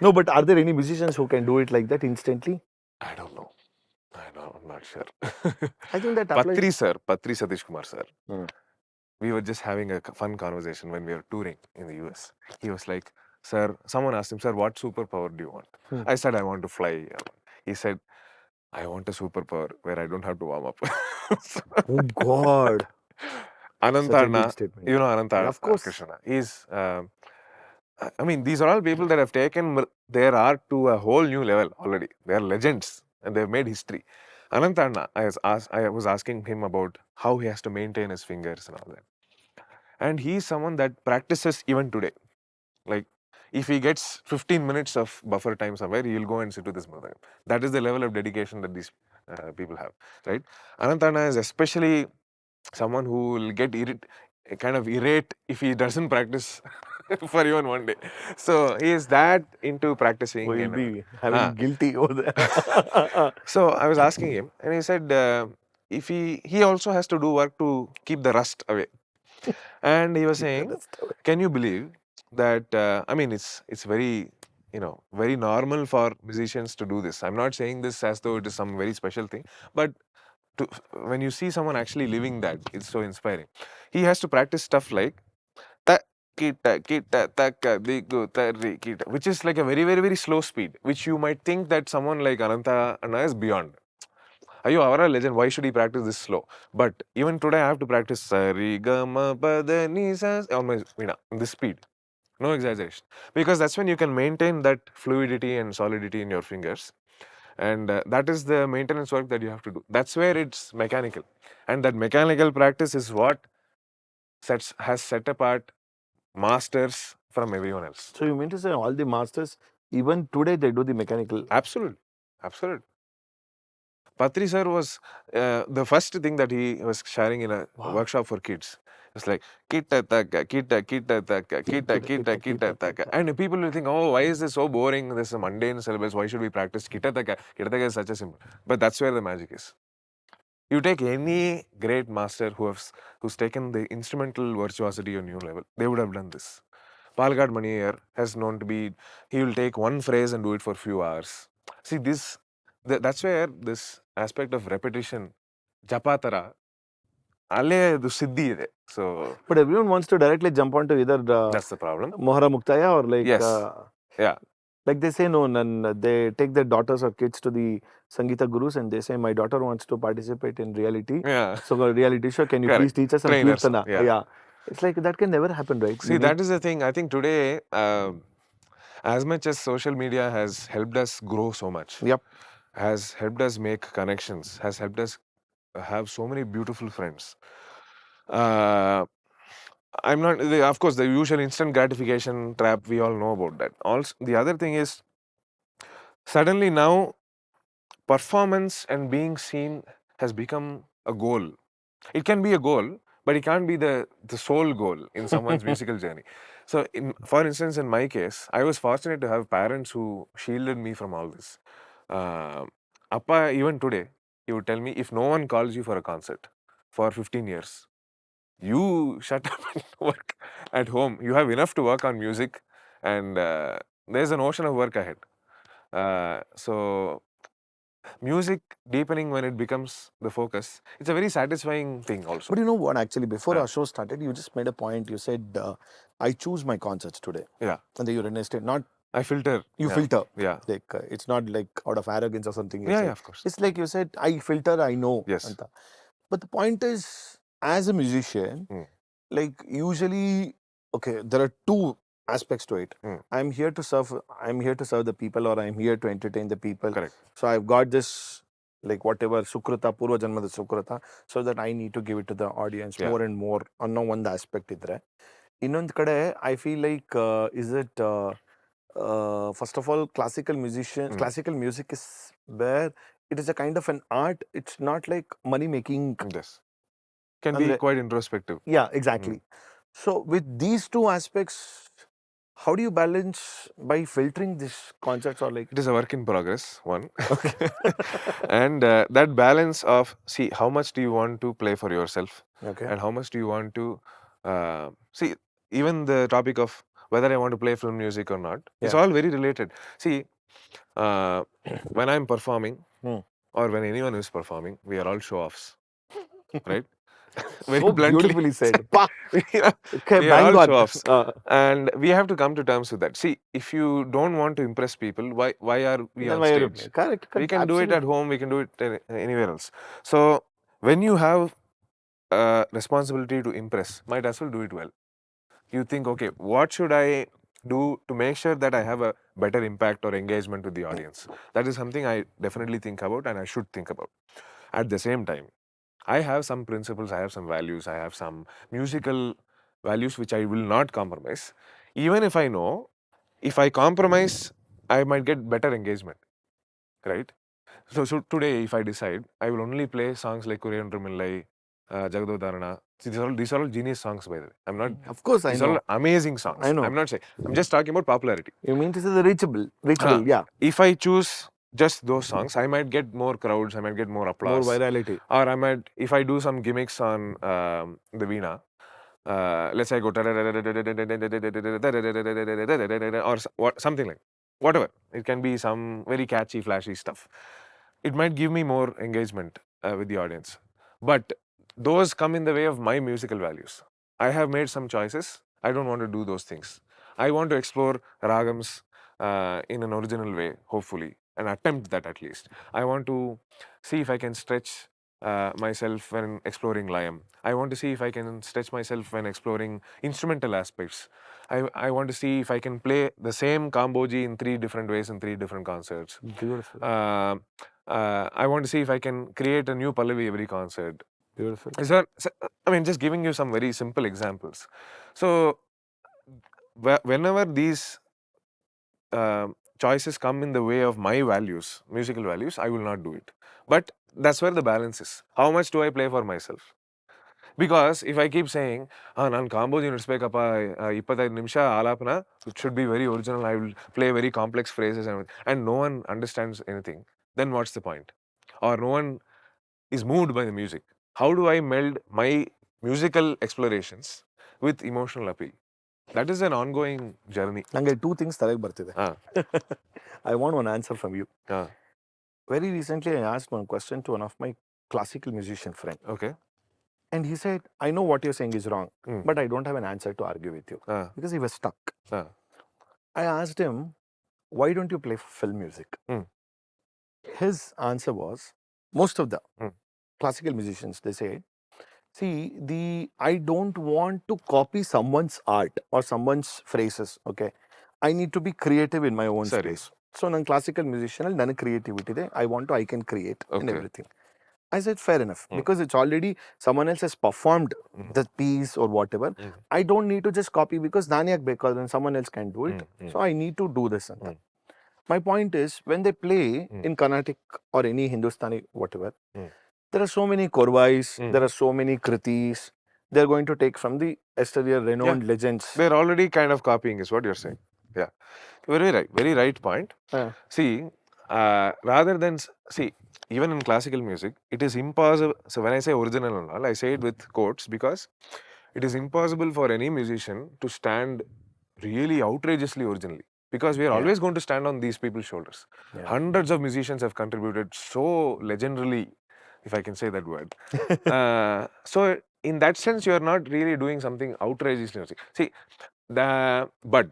No, but are there any musicians who can do it like that instantly? I don't know. I'm not sure. I think that applies. Patri Satish Kumar sir. We were just having a fun conversation when we were touring in the US. He was like, sir, someone asked him, sir, what superpower do you want? I said, I want to fly. He said, I want a superpower where I don't have to warm up. Oh God. Ananta Such a Anna, good statement. you know Ananta Of course. Krishna. He's, I mean, these are all people that have taken their art to a whole new level already. They are legends and they've made history. Ananta Anna, I was asking him about how he has to maintain his fingers and all that. And he is someone that practices even today. Like, if he gets 15 minutes of buffer time somewhere, he'll go and sit with his mother. That is the level of dedication that these people have, right? Anantana is especially someone who will get kind of irate if he doesn't practice for even one day. So he is that into practicing. We'll and, be having guilty over there. so I was asking him, and he said if he also has to do work to keep the rust away. And he was saying, can you believe that? I mean, it's very very normal for musicians to do this. I'm not saying this as though it is some very special thing, but when you see someone actually living that, it's so inspiring. He has to practice stuff like ta kita kita taka digu tari kita, which is like a very very very slow speed, which you might think that someone like Ananta Anna is beyond. Ayo, Avara legend, why should he practice this slow? But even today I have to practice Sari Gama Pada Ni Sa on my Veena, this speed. No exaggeration. Because that's when you can maintain that fluidity and solidity in your fingers. And that is the maintenance work that you have to do. That's where it's mechanical. And that mechanical practice is what has set apart masters from everyone else. So you mean to say all the masters, even today they do the mechanical? Absolutely. Absolutely. Patri sir was the first thing that he was sharing in a workshop for kids. It's like kita taka, kita taka, kita taka. And people will think, oh, why is this so boring? This is a mundane syllabus. Why should we practice kita taka? Kita taka is such a simple. But that's where the magic is. You take any great master who's taken the instrumental virtuosity to a new level, they would have done this. Palgad Maniyer has known to be, he will take one phrase and do it for a few hours. See, that's where this aspect of repetition, japatara, alle the siddhi ide. So, but everyone wants to directly jump onto either that's the problem. Mohara Muktaya or like yes. Yeah. Like they say no, and they take their daughters or kids to the Sangeeta gurus and they say, my daughter wants to participate in reality. Yeah. So a reality show, can you please teach us some Kirtana? Yeah. It's like that can never happen, right? See, that is the thing. I think today, as much as social media has helped us grow so much, has helped us make connections, has helped us have so many beautiful friends. I'm not, of course, the usual instant gratification trap, we all know about that. Also, the other thing is, suddenly now, performance and being seen has become a goal. It can be a goal, but it can't be the sole goal in someone's musical journey. So, for instance, in my case, I was fortunate to have parents who shielded me from all this. Appa, even today, he would tell me, if no one calls you for a concert for 15 years, you shut up and work at home. You have enough to work on music, and there's an ocean of work ahead. So, music deepening when it becomes the focus, it's a very satisfying thing also. But you know what, actually, before our show started, you just made a point. You said, I choose my concerts today. Yeah. And then you realized it, not... I filter. You filter. Yeah. Like, it's not like out of arrogance or something. Yeah, of course. It's like you said, I filter, I know. Yes. Anta. But the point is, as a musician, like usually, okay, there are two aspects to it. I'm here to serve the people, or I'm here to entertain the people. Correct. So I've got this, like whatever, Sukrata, Purva Janmada Sukrata, so that I need to give it to the audience more and more. Anno one aspect idre. Innond kade, I feel like, is it, first of all, classical music is where it is a kind of an art. It's not like money making. Yes. Can be quite introspective. Yeah, exactly. So with these two aspects, how do you balance by filtering these concerts, or like? It is a work in progress, one. Okay. And that balance of, see, how much do you want to play for yourself? Okay. And how much do you want to, see, even the topic of whether I want to play film music or not, it's all very related. See, when I'm performing, or when anyone is performing, we are all show-offs, right? Very so bluntly beautifully said. Okay, we are all show-offs. And we have to come to terms with that. See, if you don't want to impress people, why are we on stage? Correct. We can do it at home, we can do it anywhere else. So, when you have responsibility to impress, might as well do it well. You think, okay, what should I do to make sure that I have a better impact or engagement with the audience? That is something I definitely think about, and I should think about. At the same time, I have some principles, I have some values, I have some musical values which I will not compromise. even if I know, if I compromise, I might get better engagement, right? So today, if I decide, I will only play songs like Korean Rumillai, Jagadodarana. See, these are all genius songs, by the way. I'm not. Of course, I These are know. all amazing songs. I know. I'm not saying. I'm just talking about popularity. You mean to say the reachable, yeah. If I choose just those songs, I might get more crowds. I might get more applause. More virality. Or I might, if I do some gimmicks on the Veena, let's say I go or something like whatever. It can be some very catchy, flashy stuff. It might give me more engagement with the audience. But those come in the way of my musical values. I have made some choices. I don't want to do those things. I want to explore ragams in an original way, hopefully, and attempt that at least. I want to see if I can stretch myself when exploring Layam. I want to see if I can stretch myself when exploring instrumental aspects. I want to see if I can play the same Kamboji in 3 different ways in 3 different concerts. Beautiful. I want to see if I can create a new Pallavi every concert. Beautiful. I mean, just giving you some very simple examples. So, whenever these choices come in the way of my values, musical values, I will not do it. But that's where the balance is. How much do I play for myself? Because if I keep saying, ನಾನು ಕಾಂಬೋಜಿ ನುಡಿಸ್ಬೇಕಪ್ಪ 25 ನಿಮಿಷ ಆಲಾಪನ, it should be very original, I will play very complex phrases and no one understands anything, then what's the point? Or no one is moved by the music. How do I meld my musical explorations with emotional appeal? That is an ongoing journey. ನಂಗೆ 2 things ತಲೆಗೆ ಬರ್ತಿದೆ. I want one answer from you. Very recently, I asked one question to one of my classical musician friend. Okay. And he said, I know what you're saying is wrong, but I don't have an answer to argue with you. Because he was stuck. I asked him, why don't you play film music? His answer was, most of the classical musicians, they say, see, I don't want to copy someone's art or someone's phrases, okay? I need to be creative in my own space. So, I'm a classical musician, and creativity, I can create and everything. I said, fair enough, because it's already someone else has performed the piece or whatever. I don't need to just copy because because someone else can do it. So I need to do this. My point is, when they play in Carnatic or any Hindustani, whatever, there are so many korvais, there are so many Kruthis. They're going to take from the yesteryear renowned legends. They're already kind of copying, is what you're saying. Yeah. Very right point. See, rather than, even in classical music, it is impossible. So when I say original and all, I say it with quotes because it is impossible for any musician to stand really outrageously originally. Because we are always going to stand on these people's shoulders. Hundreds of musicians have contributed so legendarily, if I can say that word. So in that sense, you are not really doing something outrageously. See, but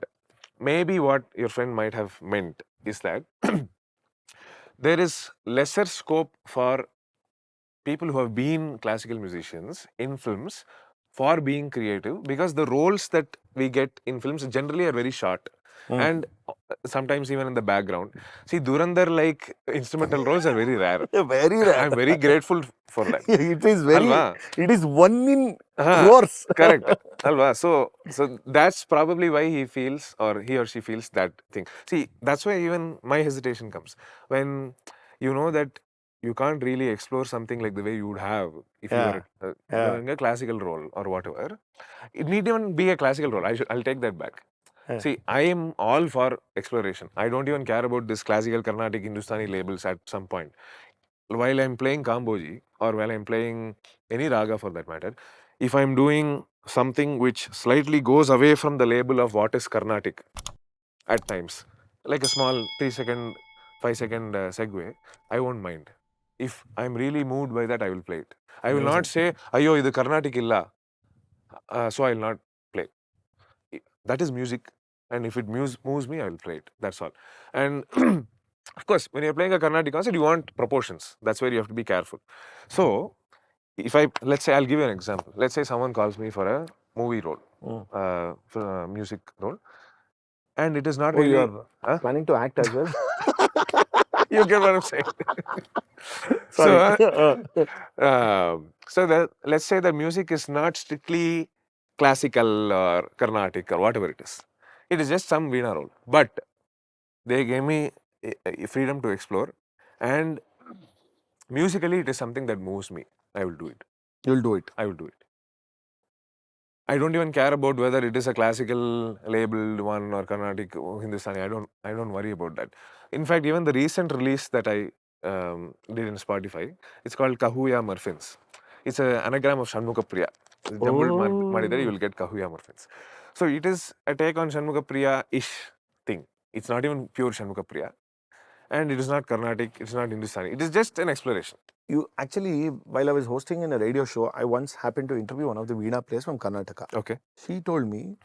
maybe what your friend might have meant is that there is lesser scope for people who have been classical musicians in films for being creative, because the roles that we get in films generally are very short and sometimes even in the background. See, Durandhar like instrumental roles are very rare. Very rare. I'm very grateful for that. It is one in crores. Correct. Alva. So that's probably why he feels, or he or she feels that thing. See, that's why even my hesitation comes when you know that you can't really explore something like the way you would have if you were doing a classical role or whatever. It need even be a classical role. I'll take that back. See, I am all for exploration. I don't even care about this classical, Carnatic, Hindustani labels at some point. While I'm playing Kamboji or while I'm playing any raga for that matter, if I'm doing something which slightly goes away from the label of what is Carnatic at times, like a small 3-second, 5-second segue, I won't mind. If I'm really moved by that, I will play it. I will not say, "Ayyo, idu Carnatic illa," so I'll not play. That is music, and if it moves me, I will play it. That's all. And of course, when you're playing a Carnatic concert, you want proportions. That's where you have to be careful. So, let's say, I'll give you an example. Let's say someone calls me for a movie role, for a music role, and it is not really. You're planning to act as well? You get what I'm saying? So let's say the music is not strictly classical or Carnatic or whatever it is. It is just some Veena roll. But they gave me a freedom to explore, and musically it is something that moves me. I will do it. You'll do it. I will do it. I don't even care about whether it is a classical labeled one or Carnatic or Hindustani. I don't worry about that. In fact, even the recent release that I did in Spotify, it's called Kahuya Murphins. It's an anagram of Shanmuga Priya. Jumbled madidare, you will get Kahuya Murphins. So it is a take on Shanmuga Priya-ish thing. It's not even pure Shanmuga Priya. And it is not Carnatic, it's not Hindustani. It is just an exploration. You actually, while I was hosting in a radio show, I once happened to interview one of the Veena players from Karnataka. Okay. She told me,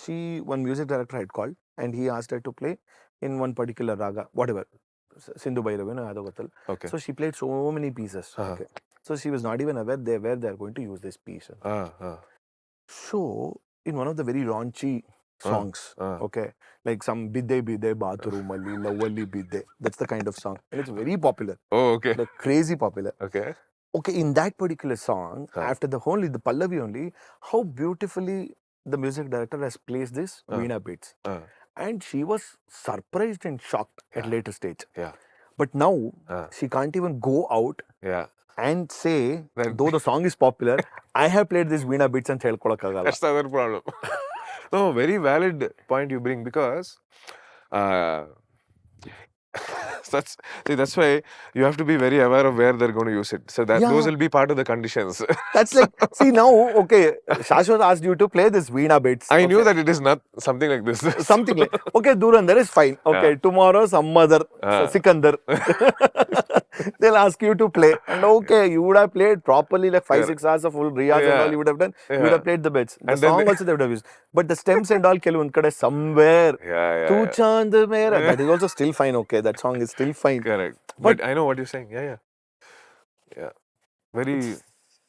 one music director had called and he asked her to play in one particular raga, whatever, Sindhu Bhairavina, Adogatal. Okay. So she played so many pieces. Okay. So she was not even aware where they are going to use this piece. So in one of the very raunchy songs, okay, like some bidde bidde bathroom alli lovely bidde, that's the kind of song, and it's very popular. Oh, okay. Like crazy popular. Okay. Okay, in that particular song, after the Pallavi only, how beautifully the music director has placed this Veena beats. And she was surprised and shocked at later stage. Yeah. But now, she can't even go out and say, though the song is popular, I have played this Veena beats and helkolakagala. That's the other problem. No, very valid point you bring, because that's why you have to be very aware of where they're going to use it. So that those will be part of the conditions. That's like, see now, okay, Shashwat asked you to play this Veena beats. I knew that it is not something like this. Something like, okay, Durandhar is fine. Okay, tomorrow some other Sikandar. They'll ask you to play. And okay, you would have played properly like 5-6 hours of full riyaz and all you would have done. You would have played the bits. The song also they would have used. But the stems and all, somewhere. Tu chand mera. That is also still fine, okay. That song is still fine. Correct. But I know what you're saying. Yeah. Very...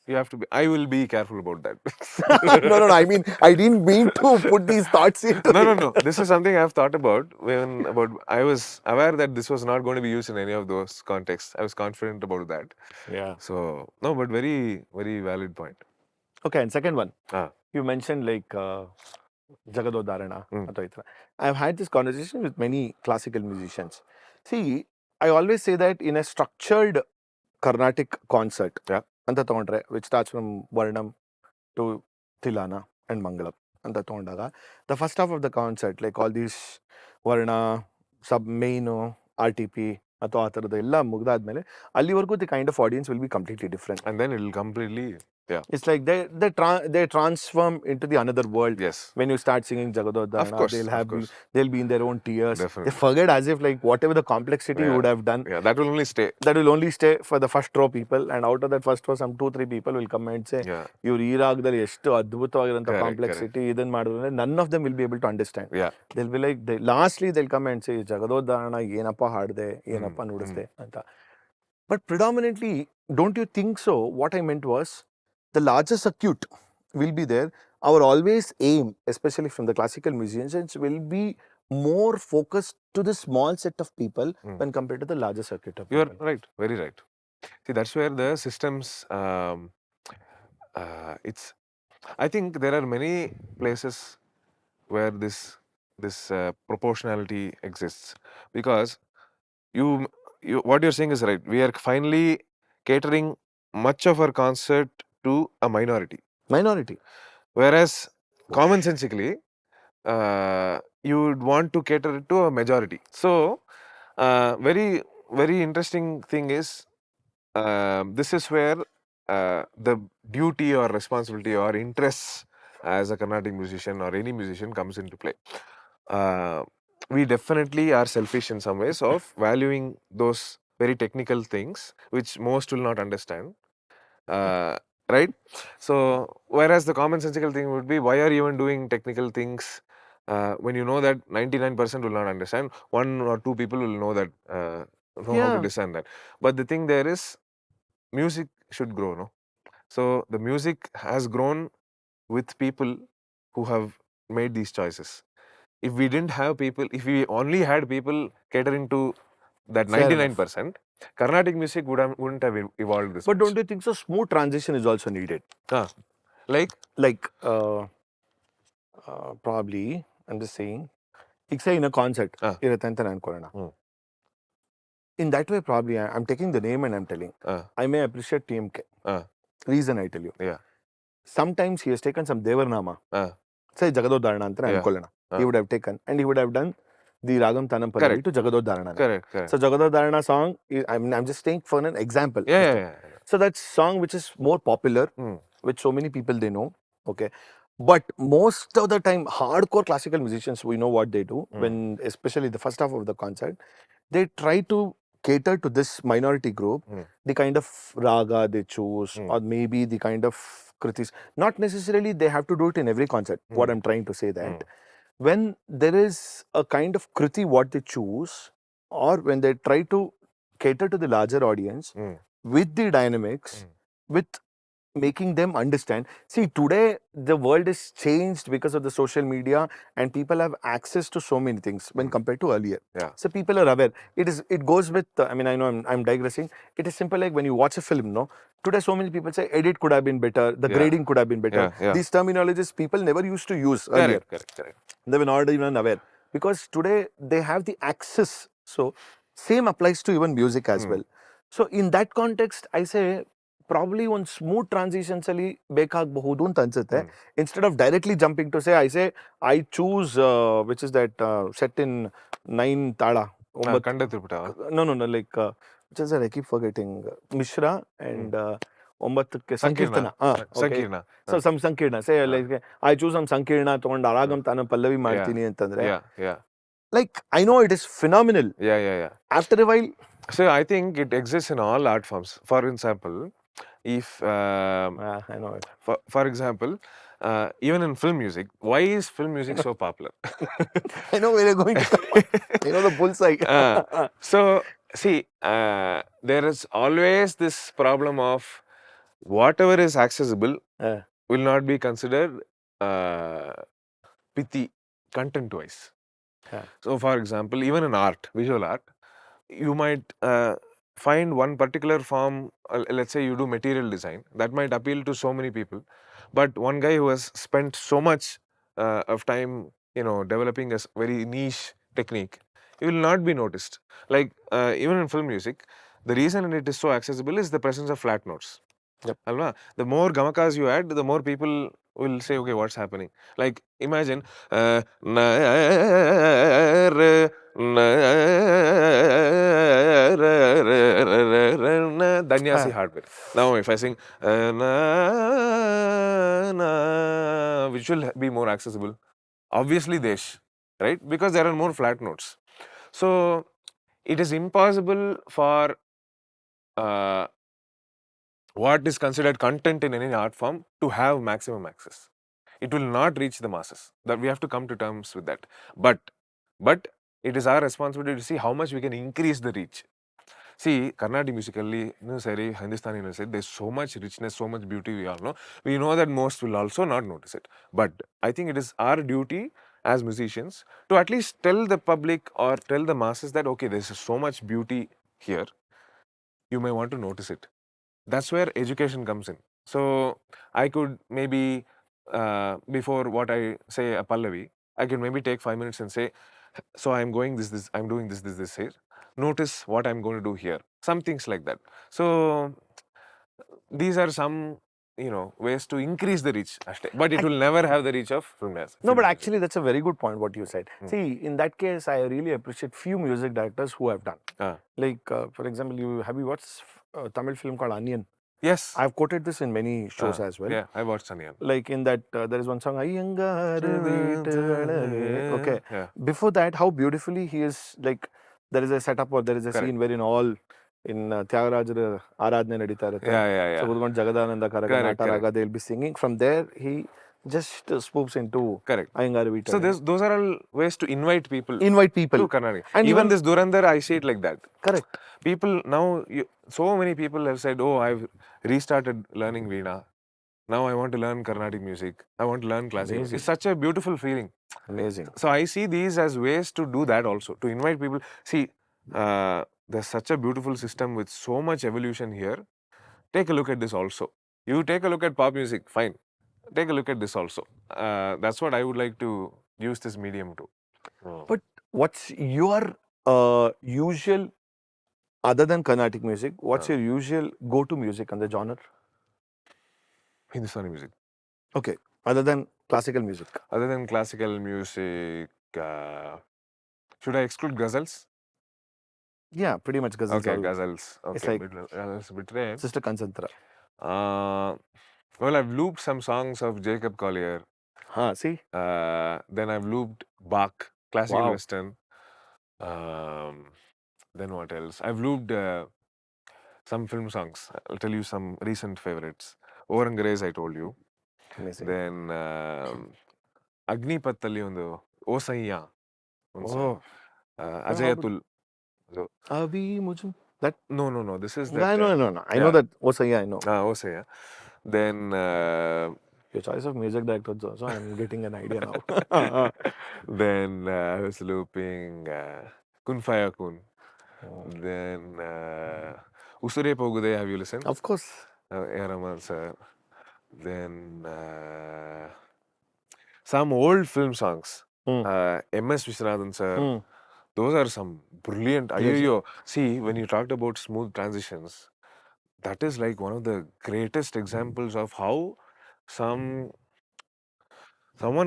You have to be... I will be careful about that. No. I mean, I didn't mean to put these thoughts into No. This is something I've thought about I was aware that this was not going to be used in any of those contexts. I was confident about that. Yeah. So, no, but very, very valid point. Okay, and second one. You mentioned like Jagadodharana. I've had this conversation with many classical musicians. See, I always say that in a structured Carnatic concert, which starts from Varnam to Tilana and Mangalam, the first half of the concert, like all these Varna, sub main, RTP, the kind of audience will be completely different. And then it will completely... It's like they transform into the another world. Yes. When you start singing Jagadodharana, they'll be in their own tears. Definitely. They forget as if like whatever the complexity you would have done. Yeah, that will only stay. That will only stay for the first row people, and out of that first row, some 2-3 people will come and say, "You reeragdali eshtu adbhutavagiranta complexity." None of them will be able to understand. Yeah. They'll be like, lastly they'll come and say, "Jagadodharana yenappa haadde, yenappa nudiste." But predominantly, don't you think so? What I meant was, the larger circuit will be there. Our always aim, especially from the classical musicians, will be more focused to the small set of people when compared to the larger circuit of people. You're right, very right. See, that's where the systems, I think there are many places where this proportionality exists, because what you're saying is right. We are finally catering much of our concert to a minority. Whereas commonsensically, you would want to cater it to a majority. So, very, very interesting thing is, this is where the duty or responsibility or interests as a Carnatic musician or any musician comes into play. We definitely are selfish in some ways of valuing those very technical things which most will not understand. Right? So, whereas the commonsensical thing would be, why are you even doing technical things when you know that 99% will not understand? 1 or 2 people will know that, know how to discern that. But the thing there is, music should grow, no? So, the music has grown with people who have made these choices. If we didn't have people, if we only had people catering to that 99%, Carnatic music wouldn't have evolved this much. But don't you think so? Smooth transition is also needed. Like Probably I'm just saying. Say in a concert, ಇರುತ್ತೆ ಅಂತ ಅನ್ಕೊಳ್ಳೋಣ. In that way, probably I'm taking the name and I'm telling. I may appreciate TMK. Reason I tell you. Yeah. Sometimes he has taken some Devarnama. Say Jagadodharana anta ಅನ್ಕೊಳ್ಳೋಣ. He would have taken and he would have done the Ragam Tanam Pallavi to Jagadodharana. Correct. So Jagadodharana song, I'm just saying for an example. Yeah. So that song which is more popular, which so many people they know. Okay. But most of the time, hardcore classical musicians, we know what they do when, especially the first half of the concert, they try to cater to this minority group, the kind of raga they choose, or maybe the kind of krutis. Not necessarily they have to do it in every concert. What I'm trying to say that when there is a kind of kruti what they choose, or when they try to cater to the larger audience with the dynamics, with making them understand. See, today the world is changed because of the social media and people have access to so many things when compared to earlier. So people are aware. It goes with, I mean, I know I'm digressing. It is simple like when you watch a film, no? Today so many people say edit could have been better, the grading could have been better. These terminologies people never used to use earlier. Correct. They were not even aware. Because today they have the access. So same applies to even music as well. So in that context, I say, probably one smooth transitions ಅಲ್ಲಿ ಬೇಕಾಗಬಹುದು ಅಂತ ಅನ್ಸುತ್ತೆ. Instead of directly jumping to say, I choose which is that set in 9 tala. No, like which is that I keep forgetting. Mishra and ಒಂಬತ್ತಕ್ಕೆ ಸಂಕೀರ್ತನ. ಸಂಕೀರ್ಣ. So some ಸಂಕೀರ್ಣ. Say like I choose some ಸಂಕೀರ್ಣ ತಗೊಂಡು ರಾಗಂ ತಾನ ಪಲ್ಲವಿ ಮಾಡ್ತೀನಿ ಅಂತಂದ್ರೆ. Like I know it is phenomenal. Yeah. After a while. So I think it exists in all art forms. For example, if I know it. For example, even in film music, why is film music so popular? I know where you're going to come. You know the bullseye. So see, there is always this problem of whatever is accessible will not be considered piti content wise. So for example, even in art, visual art, you might find one particular form, let's say you do material design, that might appeal to so many people, but one guy who has spent so much of time, developing a very niche technique, it will not be noticed. Like even in film music, the reason it is so accessible is the presence of flat notes. Alva? The more gamakas you add, the more people will say, okay, what's happening? Like imagine Danyasi hardware. Now if I sing which will be more accessible? Obviously Desh, right? Because there are more flat notes. So it is impossible for what is considered content in any art form to have maximum access. It will not reach the masses. That we have to come to terms with that. But it is our responsibility to see how much we can increase the reach. See, Carnatic musically, Hindustani, there's so much richness, so much beauty we all know. We know that most will also not notice it. But I think it is our duty as musicians to at least tell the public or tell the masses that, okay, there's so much beauty here. You may want to notice it. That's where education comes in. So I could maybe, before what I say a Pallavi, I could maybe take 5 minutes and say, so I'm going this, I'm doing this here. Notice what I'm going to do here. Some things like that. So these are some, ways to increase the reach. But it will never have the reach of film music. No, but actually that's a very good point what you said. See, in that case, I really appreciate few music directors who have done. Like, for example, have you watched a Tamil film called Onion? Yes. I've quoted this in many shows as well. Yeah, I watched Onion. Like in that, there is one song, okay. Before that, how beautifully he is, like, there is a setup or there is a scene wherein all in Tyagaraja Aradhane nadita irutte. Yeah. So Udgon Jagadananda Karaka Nata Raga, they'll be singing. From there, he just spooks into Ayangaru Veeta. So those are all ways to invite people to Carnatic. And even this Durandhar, I see it like that. Correct. People now, so many people have said, oh, I've restarted learning Veena. Now I want to learn Carnatic music. I want to learn classical. It's such a beautiful feeling. Amazing. So I see these as ways to do that also, to invite people. See, there's such a beautiful system with so much evolution here. Take a look at this also. You take a look at pop music, fine. Take a look at this also. That's what I would like to use this medium to. But what's your usual, other than Carnatic music, what's your usual go-to music and the genre? Hindustani music. Okay, other than classical music. Other than classical music, should I exclude ghazals? Yeah, pretty much ghazals. Okay, all. ghazals. Okay, It's like ghazals a bit rare. Sister Concentra. Well, I've looped some songs of Jacob Collier. See? Then I've looped Bach, classical Wow. western. Then what else? I've looped some film songs. I'll tell you some recent favorites. Orangarez, I told you. Amazing. Then Agnipathali ಒಂದು ಓಸಯ್ಯ Oh. Ajayatul. So, Abhi mujhe. That? no. This is that. No. I know that. Osaya, I know. Osaya. Then Your choice of music director, so I'm getting an idea now. then I was looping Kun Faya Kun. Then Usure Pogude, have you listened? Of course. A R Rahaman sir. Then some old film songs. M.S. Viswanathan sir. Those are some brilliant. See, when you talked about smooth transitions, that is like one of the greatest examples of how someone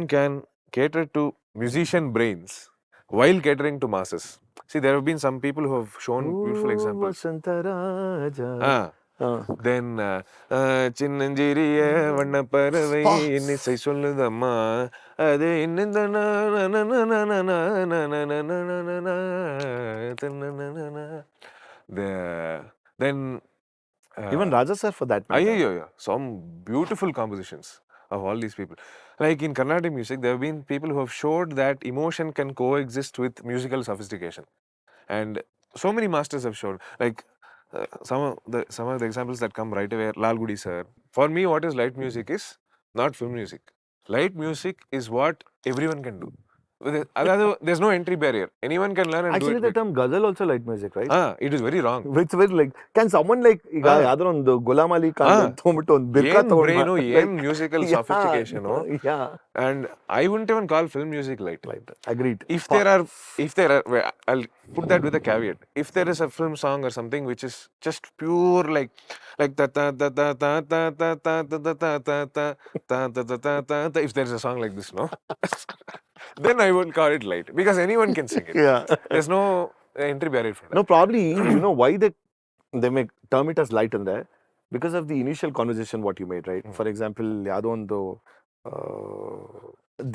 can cater to musician brains while catering to masses. See, there have been some people who have shown beautiful examples. Then சின்னஞ்சிறிய வண்ண பறவை இன்னிசை சொல்லுதம்மா அது இன்னிந்த then even Raja sir for that matter. Yeah. Some beautiful compositions of all these people. Like in Carnatic music, there have been people who have showed that emotion can coexist with musical sophistication. And so many masters have shown. Like some of the examples that come right away, Lal Gudi sir. For me, what is light music is not film music. Light music is what everyone can do. There's no entry barrier. Anyone can learn and do it. Actually, the term ghazal also light music, right? It is very wrong. It's very like, can someone like ಯಾವ್ದಾರ ಒಂದು ಗುಲಾಮ್ ಅಲಿ ಖಾನ್ ತಗೊಂಡ್ಬಿಟ್ಟು ಒಂದು ಬಿರ್ಕಾ ತಗೊಂಡು ಏನ್ musical sophistication. Yeah. And I wouldn't even call film music light. Agreed. If there are, I'll put that with a caveat. If there is a film song or something which is just pure like ta ta ta ta ta ta ta ta ta ta ta ta ta ta ta, if there's a song like this, no, then I won't call it light because anyone can sing it. Yeah. There's no entry barrier for that. No, probably you know why they make term it as light in there because of the initial conversation what you made, right? For example, ಯಾವ್ದೋ ಒಂದು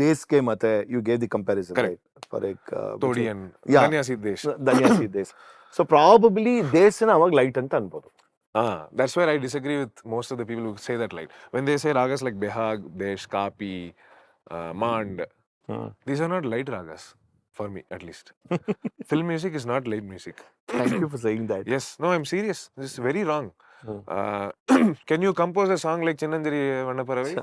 ದೇಶ್ಗೆ ಮತ್ತೆ you gave the comparison. Correct. Right? For like Todi and Danyasi Desh. Danyasi Desh. So probably ದೇಶ್ನ ಅವಾಗ light ಅಂತ ಅನ್ಬೋದು. That's where I disagree with most of the people who say that light. When they say ragas like Behag, Desh, Kapi, Mand, these are not light ragas, for me at least. Film music is not light music. Thank you for saying that. Yes, no, I'm serious. This is very wrong. Can you compose a song like Chinnanjiri Vannaparavi?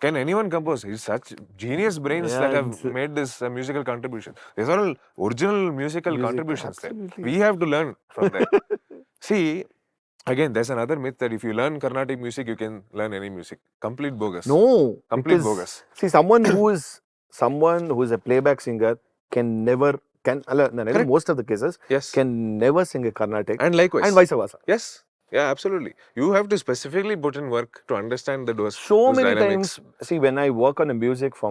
Can anyone compose? It's such genius brains that have made this musical contribution. These are all original musical contributions there. We have to learn from that. See, again, there's another myth that if you learn Carnatic music, you can learn any music. Complete bogus. No. Complete bogus. See, someone who is a playback singer most of the cases, can never sing a Carnatic. And likewise. And vice versa. Yes. Yeah, absolutely. You have to specifically put in work to understand those so many dynamics. times. See, when I work on a music for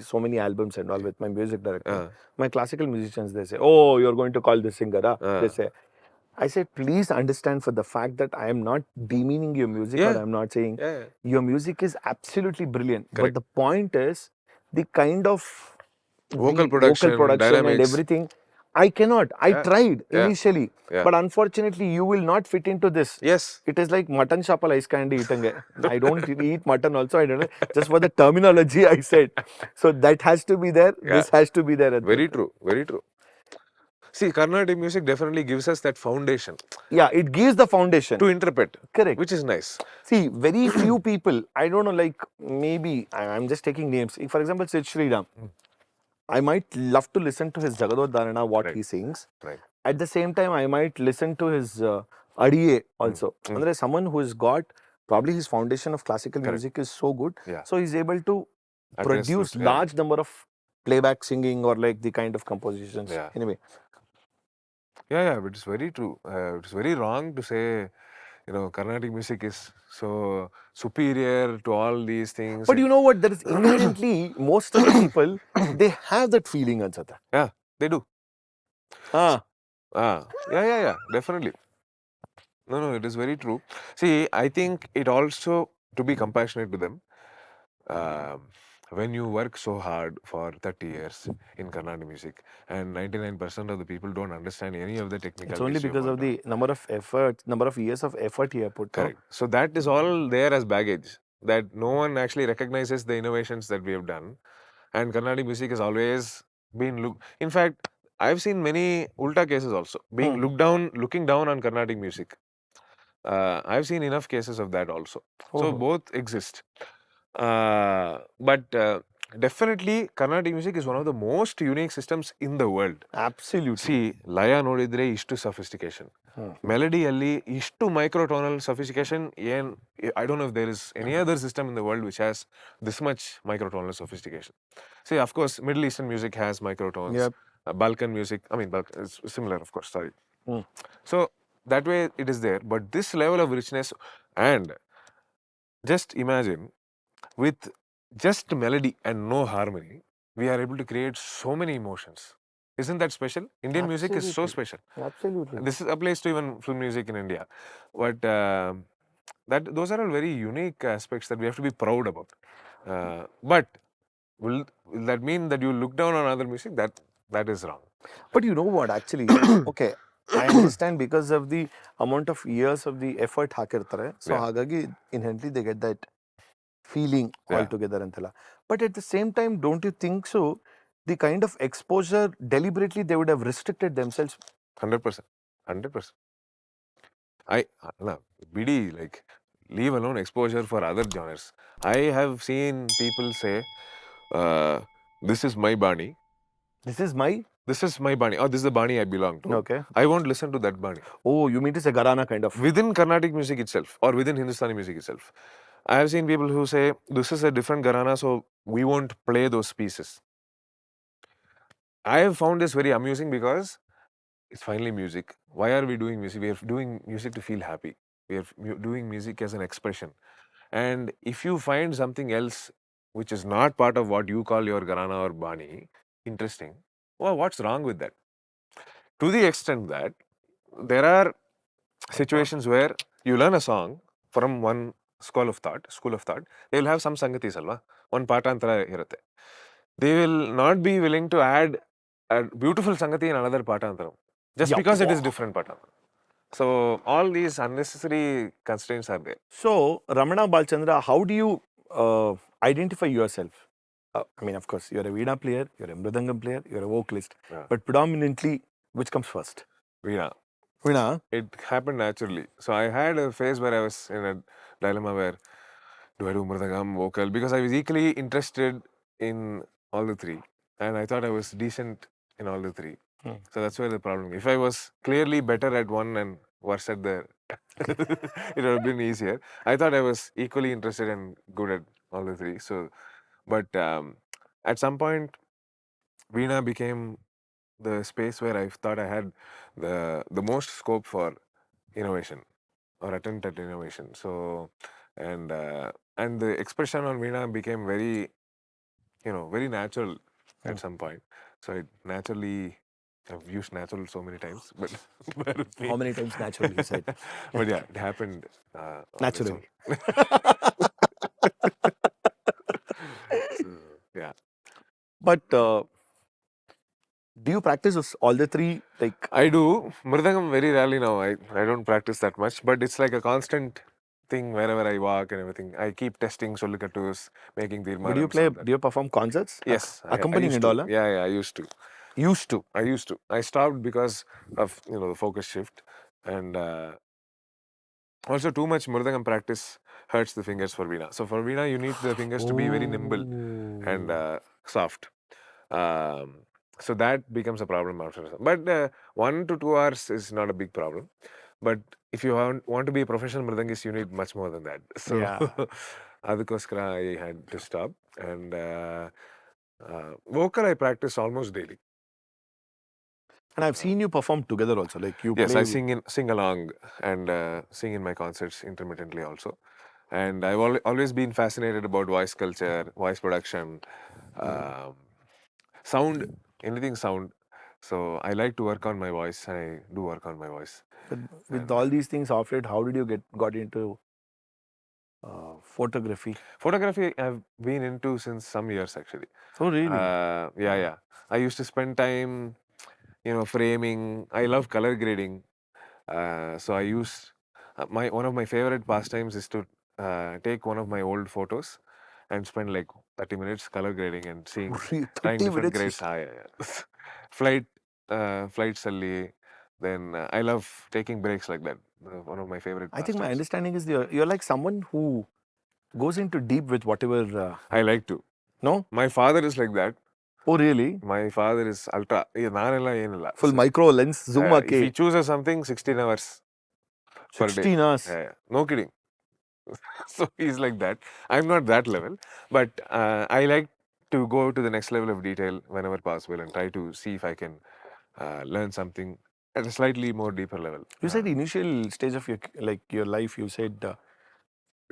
so many albums and all with my music director, my classical musicians, they say, "Oh, you're going to call this singer." They say, I said, please understand for the fact that I am not demeaning your music or I'm not saying your music is absolutely brilliant. Correct. But the point is the kind of vocal production and everything. I cannot. I tried initially. But unfortunately, you will not fit into this. Yes. It is like mutton shapal ice candy eating. I don't eat mutton also. I don't know. Just for the terminology I said. So that has to be there. This has to be there. Very true. Very true. See, Carnatic music definitely gives us that foundation. Yeah, it gives the foundation. To interpret. Correct. Which is nice. See, very few people, I don't know, like maybe, I'm just taking names. For example, Sid Sriram. I might love to listen to his Jagadot Dharana, what he sings. Right. At the same time, I might listen to his Adiye also. And there is someone who has got, probably his foundation of classical music is so good. So he's able to produce large number of playback singing or like the kind of compositions. Yeah. Anyway, Yeah, but it's very true. It's very wrong to say, Carnatic music is so superior to all these things. but you know what? There is inherently most of the people they have that feeling, ansata. Yeah, they do. Ah, Yeah, definitely. No, it is very true. See, I think it also, to be compassionate to them, um, when you work so hard for 30 years in Carnatic music and 99% of the people don't understand any of the technicalities. it's only you have because of worked on. the number of years of effort he have put. No? Correct. So that is all there as baggage, that no one actually recognizes the innovations that we have done. And Carnatic music has always been looked. In fact, I've seen many ulta cases also being looking down on Carnatic music. I've seen enough cases of that also. So both exist. But definitely, Carnatic music is one of the most unique systems in the world. Absolutely. See, laya nodidre ishtu sophistication. Melody alli ishtu microtonal sophistication. I don't know if there is any other system in the world which has this much microtonal sophistication. See, of course, Middle Eastern music has microtones. Yep. Balkan music, Balkan is similar, of course. Sorry. So that way it is there. But this level of richness, and just imagine, with just melody and no harmony, we are able to create so many emotions. Isn't that special? Indian music is so special. Absolutely. This applies to even film music in India. But those are all very unique aspects that we have to be proud about. But will that mean that you look down on other music? That is wrong. But you know what, actually, okay, I understand because of the amount of years of the effort hakirtare. So Yeah. hagagi inherently they get that feeling Yeah. altogether antala. But at the same time, don't you think so? The kind of exposure deliberately they would have restricted themselves. 100%. 100%. BD, like, leave alone exposure for other genres. I have seen people say, this is my Bani. This is my. This is my Bani. Oh, this is the Bani I belong to. Okay. I won't listen to that Bani. Oh, you mean to say Gharana kind of. Within Carnatic music itself or within Hindustani music itself, I have seen people who say, this is a different Gharana, so we won't play those pieces. I have found this very amusing because it's finally music. Why are we doing music? We are doing music to feel happy. We are doing music as an expression. And if you find something else which is not part of what you call your Gharana or Bani interesting, well, what's wrong with that? To the extent that there are situations where you learn a song from one school of thought, they will have some sangatis, alva, one patantara irutte. They will not be willing to add a beautiful sangati in another patantaram just because it is different patantaram. So all these unnecessary constraints are there. So, Ramana Balachandran, how do you identify yourself? I mean, of course, you're a Veena player, you're a Mridangam player, you're a vocalist. Yeah. But predominantly, which comes first? Veena. Veena? It happened naturally. So I had a phase where I was in a dilemma where, do I do Mridangam, vocal? Because I was equally interested in all the three. And I thought I was decent in all the three. So that's where the problem. If I was clearly better at one and worse at the it would have been easier. I thought I was equally interested and good at all the three. So, but at some point, Veena became the space where I thought I had the most scope for innovation or attempt at innovation. So, and the expression on Veena became very, very natural at some point. So it naturally, I've used natural so many times, but bear with me. How many times naturally you said? But yeah, it happened on its Naturally. own. So, yeah. But do you practice all the three? Like I do. Mridangam very rarely now. I don't practice that much, but it's like a constant thing wherever I walk and everything. I keep testing solikatus, making the do you play? Do you perform concerts? Yes. Accompanying I and used all? to. Yeah, I used to. Used to. I used to. I stopped because of the focus shift, and also too much Mridangam practice hurts the fingers for Veena. So for Veena, you need the fingers to be very nimble and soft. So that becomes a problem after some. But 1 to 2 hours is not a big problem. But if you want to be a professional Mridangist, you need much more than that. So Yeah. Adhikoskara I had to stop. And Vocal I practice almost daily. And I've seen you perform together also. Like you Yes, play. I sing along and sing in my concerts intermittently also. And I've always been fascinated about voice culture, voice production, um, sound, anything sound. So I like to work on my voice, and I do work on my voice. But with And, all these things off it, how did you got into photography? photography I've been into since some years actually. Oh really? Yeah. I used to spend time, framing. I love color grading. So I use one of my favorite pastimes is to take one of my old photos and spend like 30 minutes color grading and trying 30 different minutes. grades. Yeah. Flight, flights only. Then I love taking breaks like that. One of my favorite I think my pastimes. understanding is you're like someone who goes into deep with whatever. I like to. No? My father is like that. Oh really? My father is ultra. Full micro lens zoom If he chooses something, 16 hours per day. 16 hours. Yeah. No kidding. So he's like that. I'm not that level, but I like to go to the next level of detail whenever possible and try to see if I can learn something at a slightly more deeper level. You said the initial stage of your life, you said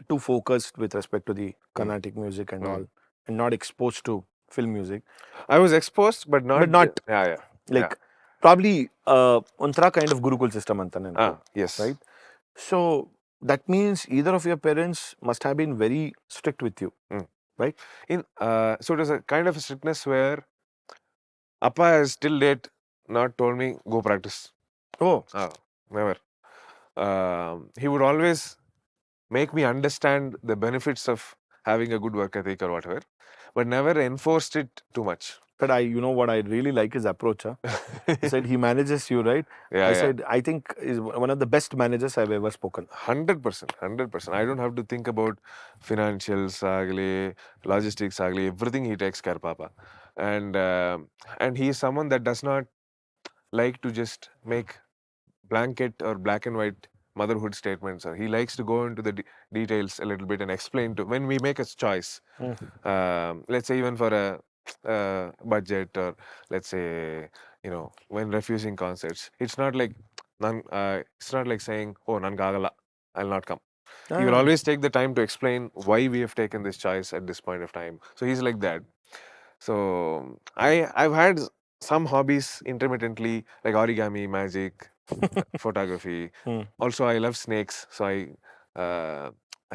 too focused with respect to the Carnatic music and all, and not exposed to film music. I was exposed, but not. Yeah. Like probably ontra kind of Gurukul system anta Yes. right? So that means either of your parents must have been very strict with you, right? So it was a kind of a strictness where Appa has till date not told me go practice. Oh, never. He would always make me understand the benefits of having a good work ethic or whatever, but never enforced it too much. but what I really like his approach. He said he manages you, right? I said I think is one of the best managers I've ever spoken. 100%. I don't have to think about financials, agli, logistics, agli, everything he takes care, Papa. And he is someone that does not like to just make blanket or black and white motherhood statements. Or he likes to go into the details a little bit and explain to when we make a choice. Let's say even for a budget, or let's say when refusing concerts, it's not like saying, oh, Nangagala, I'll not come. He will always take the time to explain why we have taken this choice at this point of time. So he's like that. So I've had some hobbies intermittently, like origami, magic, photography. Also, I love snakes, so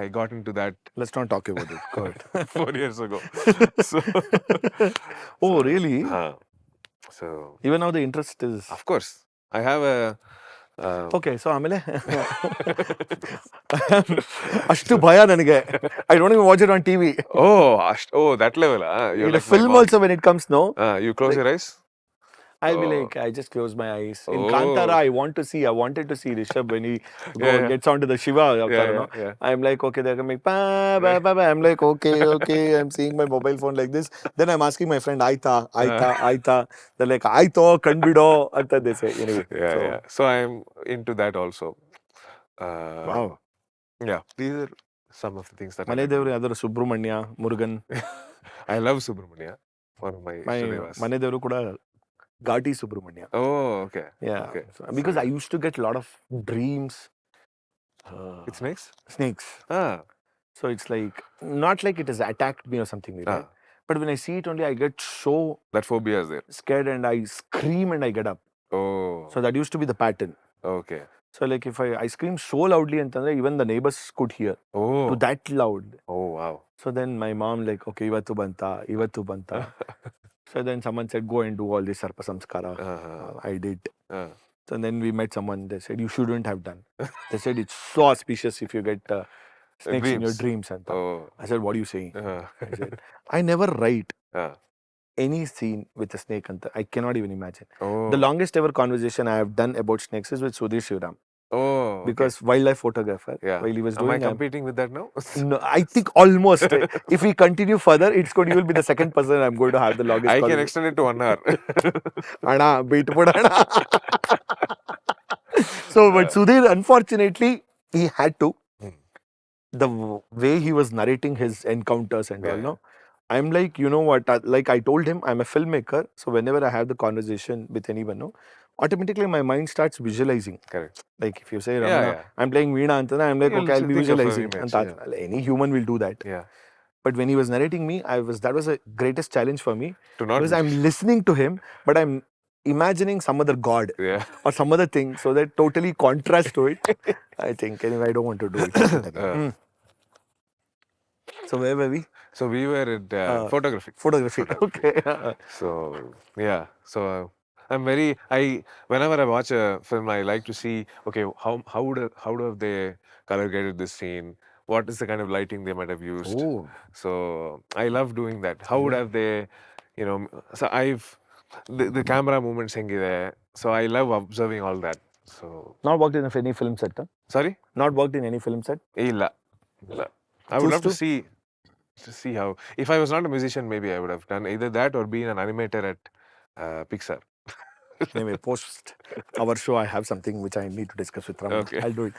I got into that. Let's not talk about it. Go ahead. 4 years ago. Really? So even now the interest is. Of course, I have a. Okay, so ಆಮೇಲೆ ಅಷ್ಟು ಭಯ ನನಗೆ. I don't even watch it on TV. Oh, that level. In a film also when it comes, no. You close your eyes. I'll be like, I just close my eyes. In Kantara, I wanted to see Rishabh when he gets onto the Shiva avatar, no? I'm like, okay, they're going ba, ba, ba, ba. I'm like, okay, I'm seeing my mobile phone like this. Then I'm asking my friend, Aita. They're like, Aito, kanbido, anta they say. Anyway. So I'm into that also. Wow. Yeah, these are some of the things that Mane Devru yadaru Subramanya, Murugan. I love Subramanya. One of my Shreyas. Mane Devru kuda Gati Subramanya. Oh, okay. Yeah. Okay. So, because I used to get a lot of dreams. With snakes? Snakes. So it's like, not like it has attacked me or something like that. But when I see it only, I get so. That phobia is there. Scared and I scream and I get up. Oh. So that used to be the pattern. Okay. So like if I scream so loudly, and even the neighbors could hear. To that loud. Oh, wow. So then my mom like, okay, ivattu banta. So then someone said, go and do all this sarpa samskara. I did. So then we met someone. They said, you shouldn't have done. They said, it's so auspicious if you get snakes in your dreams. I said, what are you saying? I said, I never write any scene with a snake. I cannot even imagine. The longest ever conversation I have done about snakes is with Sudhir Shivram. Because wildlife photographer, while he was doing. Am I competing with that now? No, I think almost. If we continue further, you will be the second person I'm going to have the longest. I can extend it to 1 hour. Ana, beat put ana. So, but Sudhir, unfortunately, he had to. The way he was narrating his encounters and all, no, I'm like, you know what? Like I told him, I'm a filmmaker. So whenever I have the conversation with anyone, no, automatically my mind starts visualizing. Correct. Like if you say Yeah, Ramana, yeah. I'm playing Veena, and I'm like, You'll okay, I'll be think of a visualizing. image. And any human will do that. Yeah. But when he was narrating me, that was the greatest challenge for me To not because I'm listening to him, but I'm imagining some other god Yeah. or some other thing, so that totally contrast to it. I think anyway, I don't want to do it. So where were we? So we were at photography. Photography. Okay. So yeah. So whenever I watch a film, I like to see, okay, how do have they color graded this scene? What is the kind of lighting they might have used? Oh. So I love doing that. How would have they, so the camera movements there. So I love observing all that. So Not worked in any film set. Huh? sorry? Not worked in any film set. Illa. I would love to see how. If I was not a musician, maybe I would have done either that or been an animator at Pixar. Anyway, post our show, I have something which I need to discuss with Ramana. Okay. I'll do it.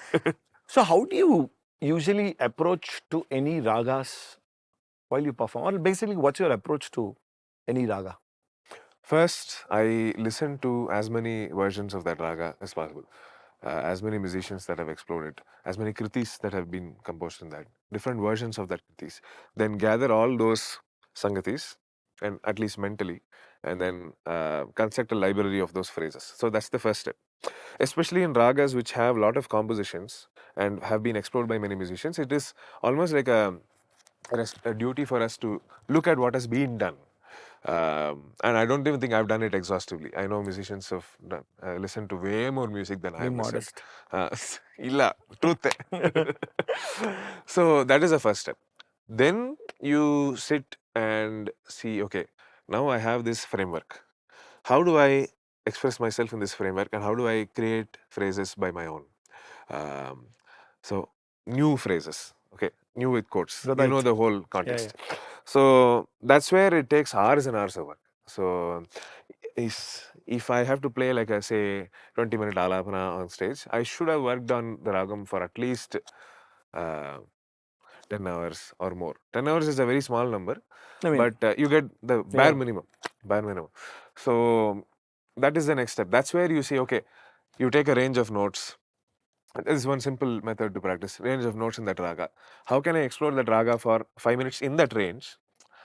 So, how do you usually approach to any ragas while you perform? Or basically, what's your approach to any raga? First, I listen to as many versions of that raga as possible. As many musicians that have explored it, as many kritis that have been composed in that, different versions of that kritis. Then gather all those sangatis, and at least mentally, and then construct a library of those phrases. So that's the first step. Especially in ragas which have a lot of compositions and have been explored by many musicians, it is almost like a duty for us to look at what has been done. And I don't even think I've done it exhaustively. I know musicians have listened to way more music than I have modest. Illa, truth. So that is the first step. Then you sit and see, okay, now I have this framework. How do I express myself in this framework, and how do I create phrases by my own? So new phrases, okay, new with quotes. Right. You know the whole context. So that's where it takes hours and hours of work. So if I have to play like a say 20-minute alapana on stage, I should have worked on the ragam for at least 10 hours or more. 10 hours is a very small number, but you get the bare minimum. Bare minimum. So that is the next step. That's where you see, okay, you take a range of notes. This is one simple method to practice. Range of notes in that raga. How can I explore that raga for 5 minutes in that range?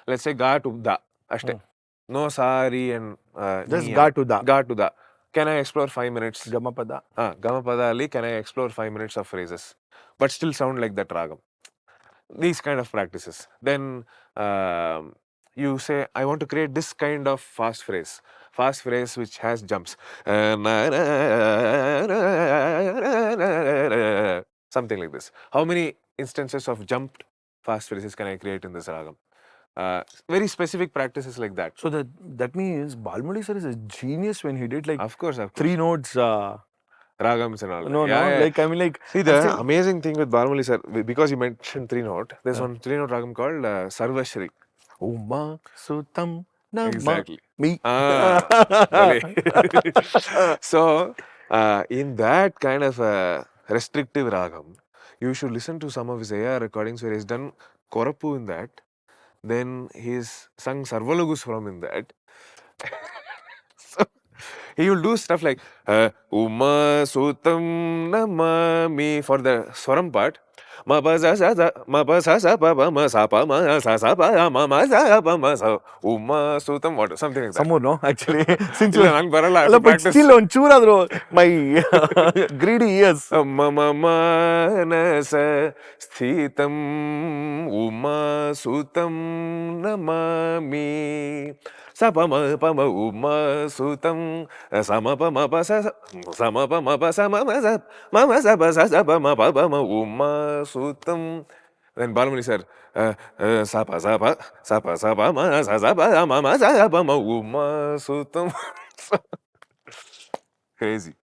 Let's say ga to da. Ashte. No sari and just ga to da. Ga to da. Can I explore 5 minutes? Gamapada. Gamapada ali, can I explore 5 minutes of phrases? But still sound like that ragam. These kind of practices. Then you say, I want to create this kind of fast phrase which has jumps. Something like this. How many instances of jumped fast phrases can I create in this ragam? Very specific practices like that. So that means Balmudi sir is a genius when he did like of course. 3 notes. Ragams and all that. No, like I mean like. See, the amazing thing with Balmudi sir, because you mentioned 3 note, there's one 3 note ragam called Sarvashri. Uma Sutam Nama Exactly. Me. So, in that kind of restrictive ragam, you should listen to some of his AR recordings where he's done Korapu in that. Then he's sung Sarvalogus from in that. So, he will do stuff like Uma Sutam Namami for the Swaram part. Ma pa sa sa sa ma pa sa sa pa pa ma sa pa ma sa sa pa ma sa pa ma sa Uma Sutam, what, something like that. Some more, no? Actually, since but still on chura, my greedy ears. Mama manasa sthitam Uma Sutam namami. Sama pa ma Uma Sutam sama pa ma pa sa sama pa ma pa sa ma sa pa ma pa ma Uma Sutam. Then Balamani sir, sa pa ma sa pa ma sa pa ma Uma Sutam. Crazy.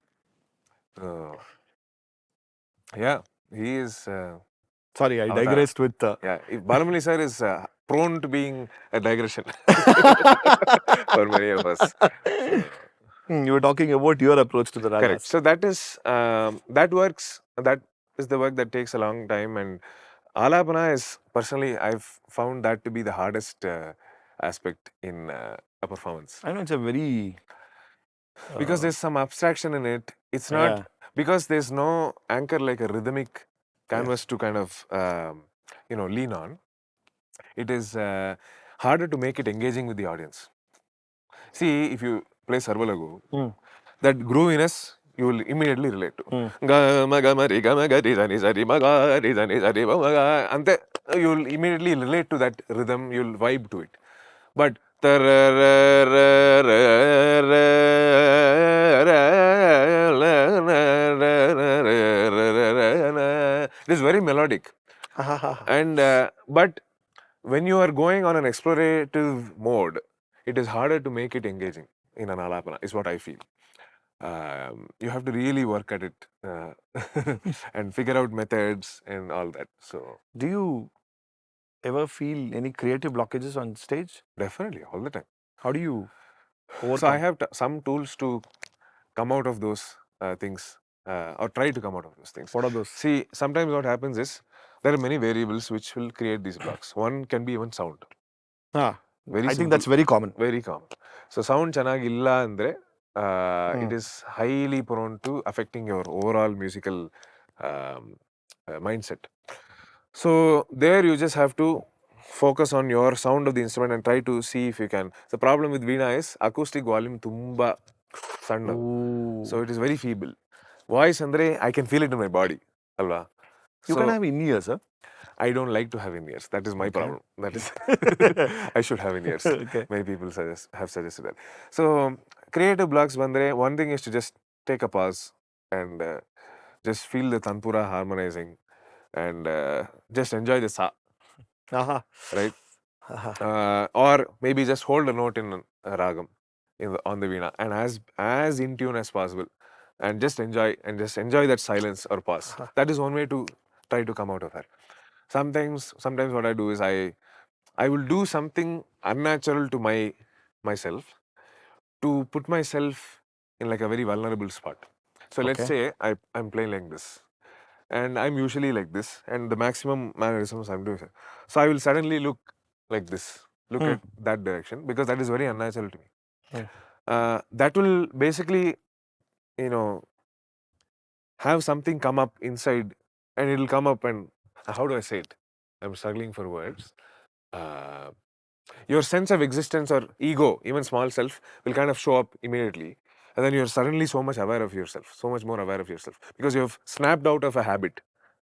Yeah, he is. Sorry, I digressed with. Yeah, Balamani sir is prone to being a digression for many of us. You were talking about your approach to the ragas. Correct. So that is that works. That is the work that takes a long time, and Alapana is, personally, I've found that to be the hardest aspect in a performance. I know it's a very Because there's some abstraction in it. It's not, yeah. because there's no anchor like a rhythmic canvas Yes. to kind of, lean on. It is harder to make it engaging with the audience. See, if you play Sarvalagu, Mm. that grooviness you will immediately relate to. Mm. Ga ma ga ma ri ga ni sa ri ma ga ri sa ma ga. Ante you will immediately relate to that rhythm. You will vibe to it. But it is very melodic. And but when you are going on an explorative mode, it is harder to make it engaging in an alapana, is what I feel. You have to really work at it and figure out methods and all that. So Do you ever feel any creative blockages on stage? definitely, all the time. How do you So overcome? I have some tools to come out of those things, or try to come out of those things. What are those? See, sometimes what happens is there are many variables which will create these blocks. One can be even sound. Very I simple. think that's very common. Very common. So sound ಚೆನ್ನಾಗಿಲ್ಲ ಅಂದ್ರೆ it is highly prone to affecting your overall musical mindset. So there you just have to focus on your sound of the instrument and try to see if you can. The problem with Veena is acoustic volume ತುಂಬಾ ಸಣ್ಣ. Ooh. So it is very feeble. Voice andre I can feel it in my body. ಅಲ್ವಾ? You can have in-ears, huh? I don't like to have in-ears. That is my problem. That is, I should have in-ears. Okay. Many people have suggested that. So, creative blocks bandre, one thing is to just take a pause and just feel the tanpura harmonizing and just enjoy the sa, right? Or maybe just hold a note in a ragam on the veena and as in tune as possible, and just enjoy that silence or pause. That is one way to try to come out of that. Sometimes what I do is I will do something unnatural to myself to put myself in like a very vulnerable spot. So let's Okay. say I'm playing like this and I'm usually like this and the maximum mannerisms I'm doing. So I will suddenly look like this, look at that direction, because that is very unnatural to me. That will basically, have something come up inside, and it'll come up and how do I say it? I'm struggling for words. Your sense of existence or ego, even small self, will kind of show up immediately. And then you're suddenly so much aware of yourself, so much more aware of yourself, because you have snapped out of a habit,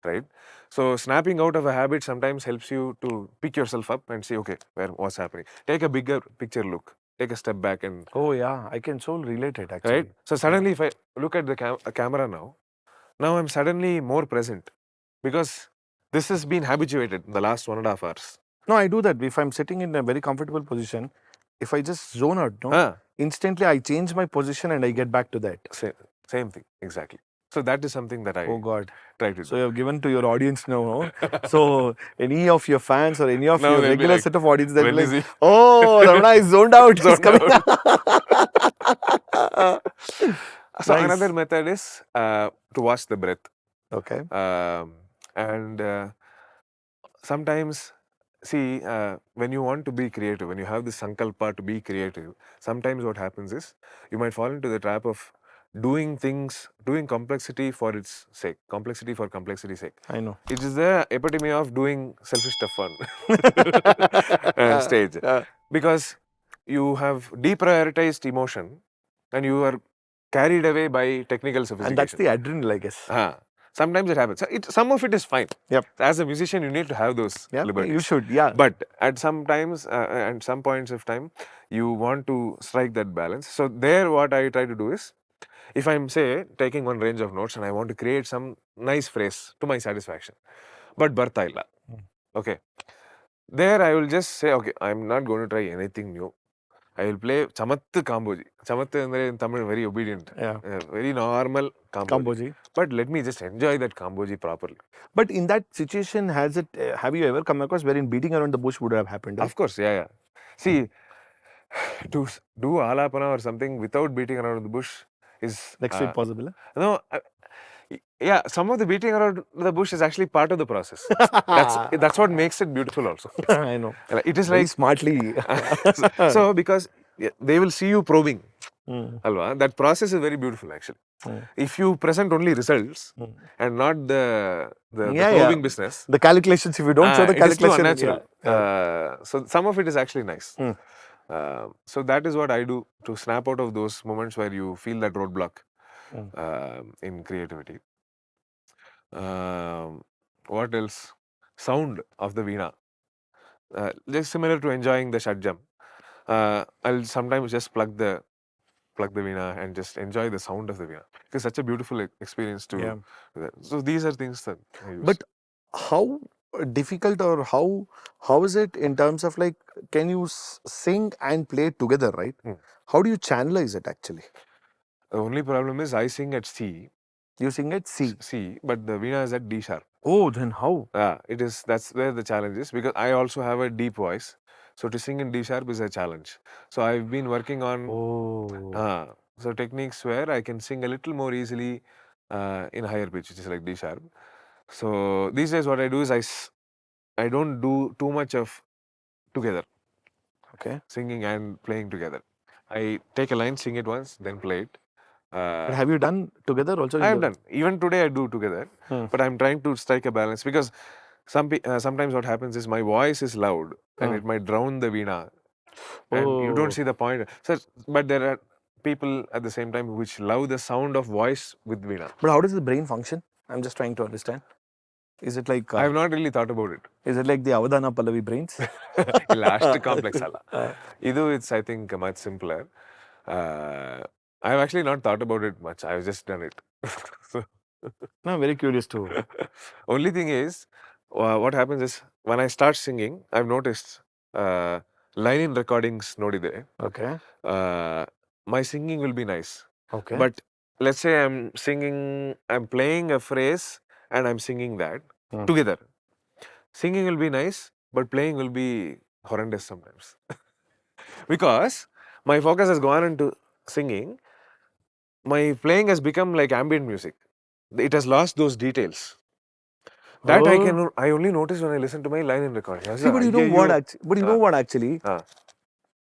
right? So snapping out of a habit sometimes helps you to pick yourself up and see, okay, what's happening? Take a bigger picture look. Take a step back and... Oh yeah, I can so relate it actually. Right? So suddenly if I look at the camera now I'm suddenly more present, because this has been habituated in the last 1.5 hours. No, I do that. If I'm sitting in a very comfortable position, if I just zone out, instantly I change my position and I get back to that. Same thing, exactly. So that is something that I try to do. So you have given to your audience now, no? So any of your fans or any of Now your they'll be regular like, set of audience, they'll when be is like, he? oh, Ramana is zoned out. He's coming. So Nice. another method is to watch the breath. Okay. And sometimes, see, when you want to be creative, when you have this sankalpa to be creative, sometimes what happens is you might fall into the trap of doing complexity for its sake, complexity for complexity's sake. I know. It is the epitome of doing selfish stuff on stage. Because you have deprioritized emotion and you are carried away by technical sophistication. And that's the adrenaline, I guess. Sometimes it happens. Some of it is fine. Yep. As a musician, you need to have those liberties. You should, yeah. But at some times, and some points of time, you want to strike that balance. So there, what I try to do is, if I'm, say, taking one range of notes and I want to create some nice phrase to my satisfaction, but bartha illa. Okay. There I will just say, okay, I'm not going to try anything new. I will play Chamattu Kamboji. Chamattu in Tamil, very obedient. Very normal Kamboji. But let me just enjoy that Kamboji properly. But in that situation, have you ever come across wherein beating around the bush would have happened? Of course, yeah. See, to do alapana or something without beating around the bush is... Next to impossible. No, Yeah, some of the beating around the bush is actually part of the process. That's what makes it beautiful also. I know. It is Very like smartly. so because they will see you probing. Mm. Alva, that process is very beautiful actually. If you present only results and not the probing business, The calculations, if you don't show the it is too calculation, unnatural. So some of it is actually nice. So that is what I do to snap out of those moments where you feel that roadblock in creativity. What else? Sound of the Veena. Just similar to enjoying the Shadjam. I'll sometimes just plug the Veena and just enjoy the sound of the Veena. It's such a beautiful experience to do that. So these are things that I use. But how difficult or how is it in terms of like, can you sing and play together, right? How do you channelize it actually? The only problem is I sing at C. You sing at C. C, but the Veena is at D sharp. Oh, then how? It is. That's where the challenge is because I also have a deep voice. So to sing in D sharp is a challenge. So I've been working on so techniques where I can sing a little more easily in higher pitch, which is like D sharp. So these days what I do is I don't do too much of together. Okay. Singing and playing together. I take a line, sing it once, then play it. But have you done together also? I have done. Even today I do together. But I'm trying to strike a balance because sometimes what happens is my voice is loud and it might drown the Veena. And you don't see the point. So, but there are people at the same time which love the sound of voice with Veena. But how does the brain function? I'm just trying to understand. Is it like... I have not really thought about it. Is it like the Avadana Pallavi brains? Last complex. It's, I think, much simpler. I've actually not thought about it much. I've just done it. No, I'm very curious too. Only thing is, what happens is when I start singing, I've noticed line in recordings nodide. Okay. My singing will be nice. Okay. But let's say I'm playing a phrase and I'm singing that together. Singing will be nice, but playing will be horrendous sometimes. Because my focus has gone into singing, my playing has become like ambient music. It has lost those details. That I only notice when I listen to my line in recording. See, but you know what actually?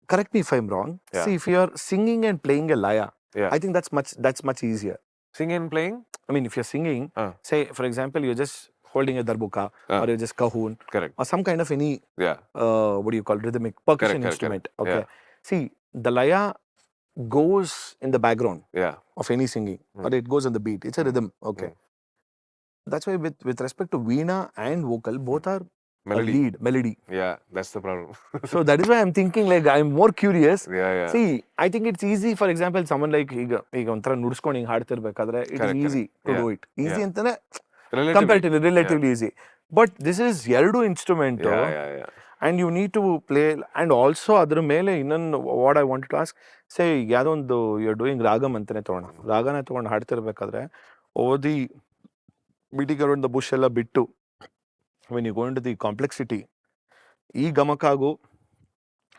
Correct me if I'm wrong. Yeah. See, if you're singing and playing a laya, I think that's much easier. Singing and playing? I mean, if you're singing, say for example, you're just holding a darbuka or you're just cahoon, correct, or some kind of any what do you call rhythmic percussion instrument. Correct. Okay. See, the laya goes in the background of any singing, or it goes on the beat. It's a rhythm. Okay. That's why with respect to Veena and vocal, both are melody. Yeah, that's the problem. So that is why I'm thinking, like, I'm more curious. Yeah. See, I think it's easy. For example, someone like it is easy to do it. Easy antane comparatively, relatively easy. But this is Yardu instrument. And you need to play. And also, what I wanted to ask, say, you're doing Raga mantane tona. Raga na tona haadtirಬೇಕಾದ್ರೆ over the beating around the bush ella bittu. When you go into the complexity, ಈ ಗಮಕಾಗೋ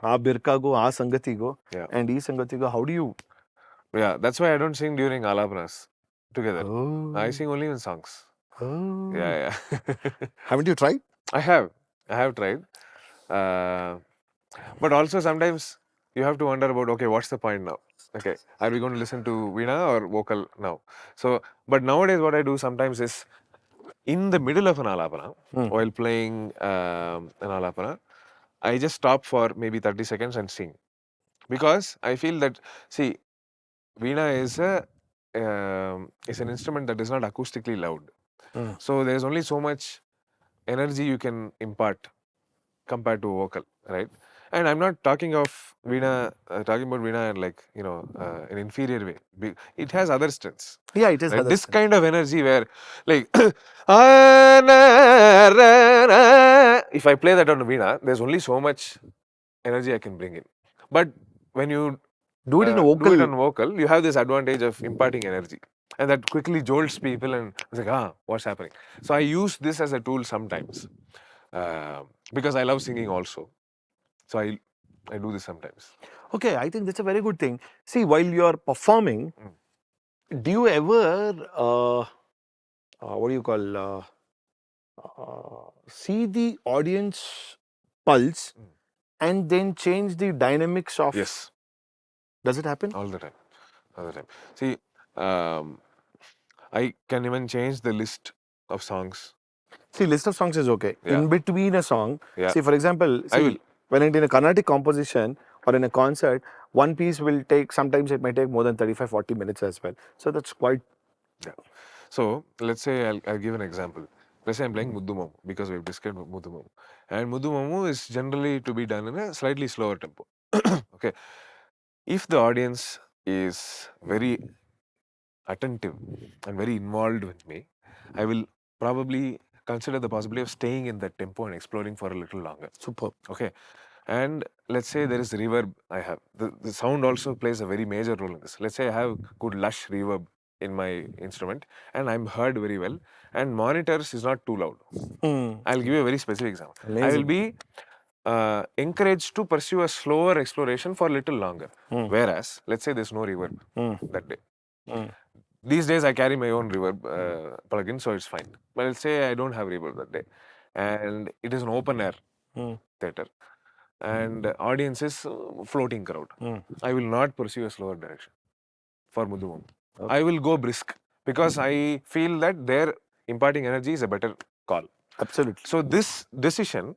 ಆ ಬಿರ್ಕಾಗೋ ಆ ಸಂಗತಿಗೋ and ಈ ಸಂಗತಿಗೋ, how do you? Yeah, that's why I don't sing during alapanas together. I sing only in songs. Yeah. Haven't you tried? I have tried. But also sometimes you have to wonder about, okay, what's the point now? Okay, are we going to listen to Veena or vocal now? So, but nowadays what I do sometimes is, in the middle of an alapana, while playing an alapana, I just stop for maybe 30 seconds and sing. Because I feel that, see, Veena is an instrument that is not acoustically loud. So there is only so much energy you can impart compared to vocal, right? And I'm not talking of Veena, talking about Veena in like, an inferior way. It has other strengths. Yeah, it has right? other This strengths. kind of energy where, like, if I play that on Veena, there's only so much energy I can bring in. But when you do it in a vocal, on vocal, you have this advantage of imparting energy. And that quickly jolts people and it's like, what's happening? So I use this as a tool sometimes. Because I love singing also. So I do this sometimes. Okay, I think that's a very good thing. See, while you're performing, do you ever what do you call, see the audience pulse and then change the dynamics of. Yes, Does it happen? all the time. All the time. See, I can even change the list of songs. See, list of songs is okay. Yeah. In between a song, Yeah. see, for example, I will. when in a Carnatic composition or in a concert, one piece will take, sometimes it may take more than 35-40 minutes as well. So that's quite. Yeah. So let's say I'll give an example. Let's say I'm playing Muddu Mamu because we've described Muddu Mamu. And Muddu Mamu is generally to be done in a slightly slower tempo. Okay. If the audience is very attentive and very involved with me, I will probably consider the possibility of staying in that tempo and exploring for a little longer. Superb. Okay. And let's say there is reverb I have. The sound also plays a very major role in this. Let's say I have good lush reverb in my instrument and I'm heard very well and monitors is not too loud. I'll give you a very specific example. Amazing. I will be encouraged to pursue a slower exploration for a little longer. Whereas, let's say there's no reverb that day. These days I carry my own reverb plugin, so it's fine. But let's say I don't have reverb that day and it is an open air theatre and audience is floating crowd. I will not pursue a slower direction for Muddu Mamu. Okay. I will go brisk because I feel that their imparting energy is a better call. Absolutely. So this decision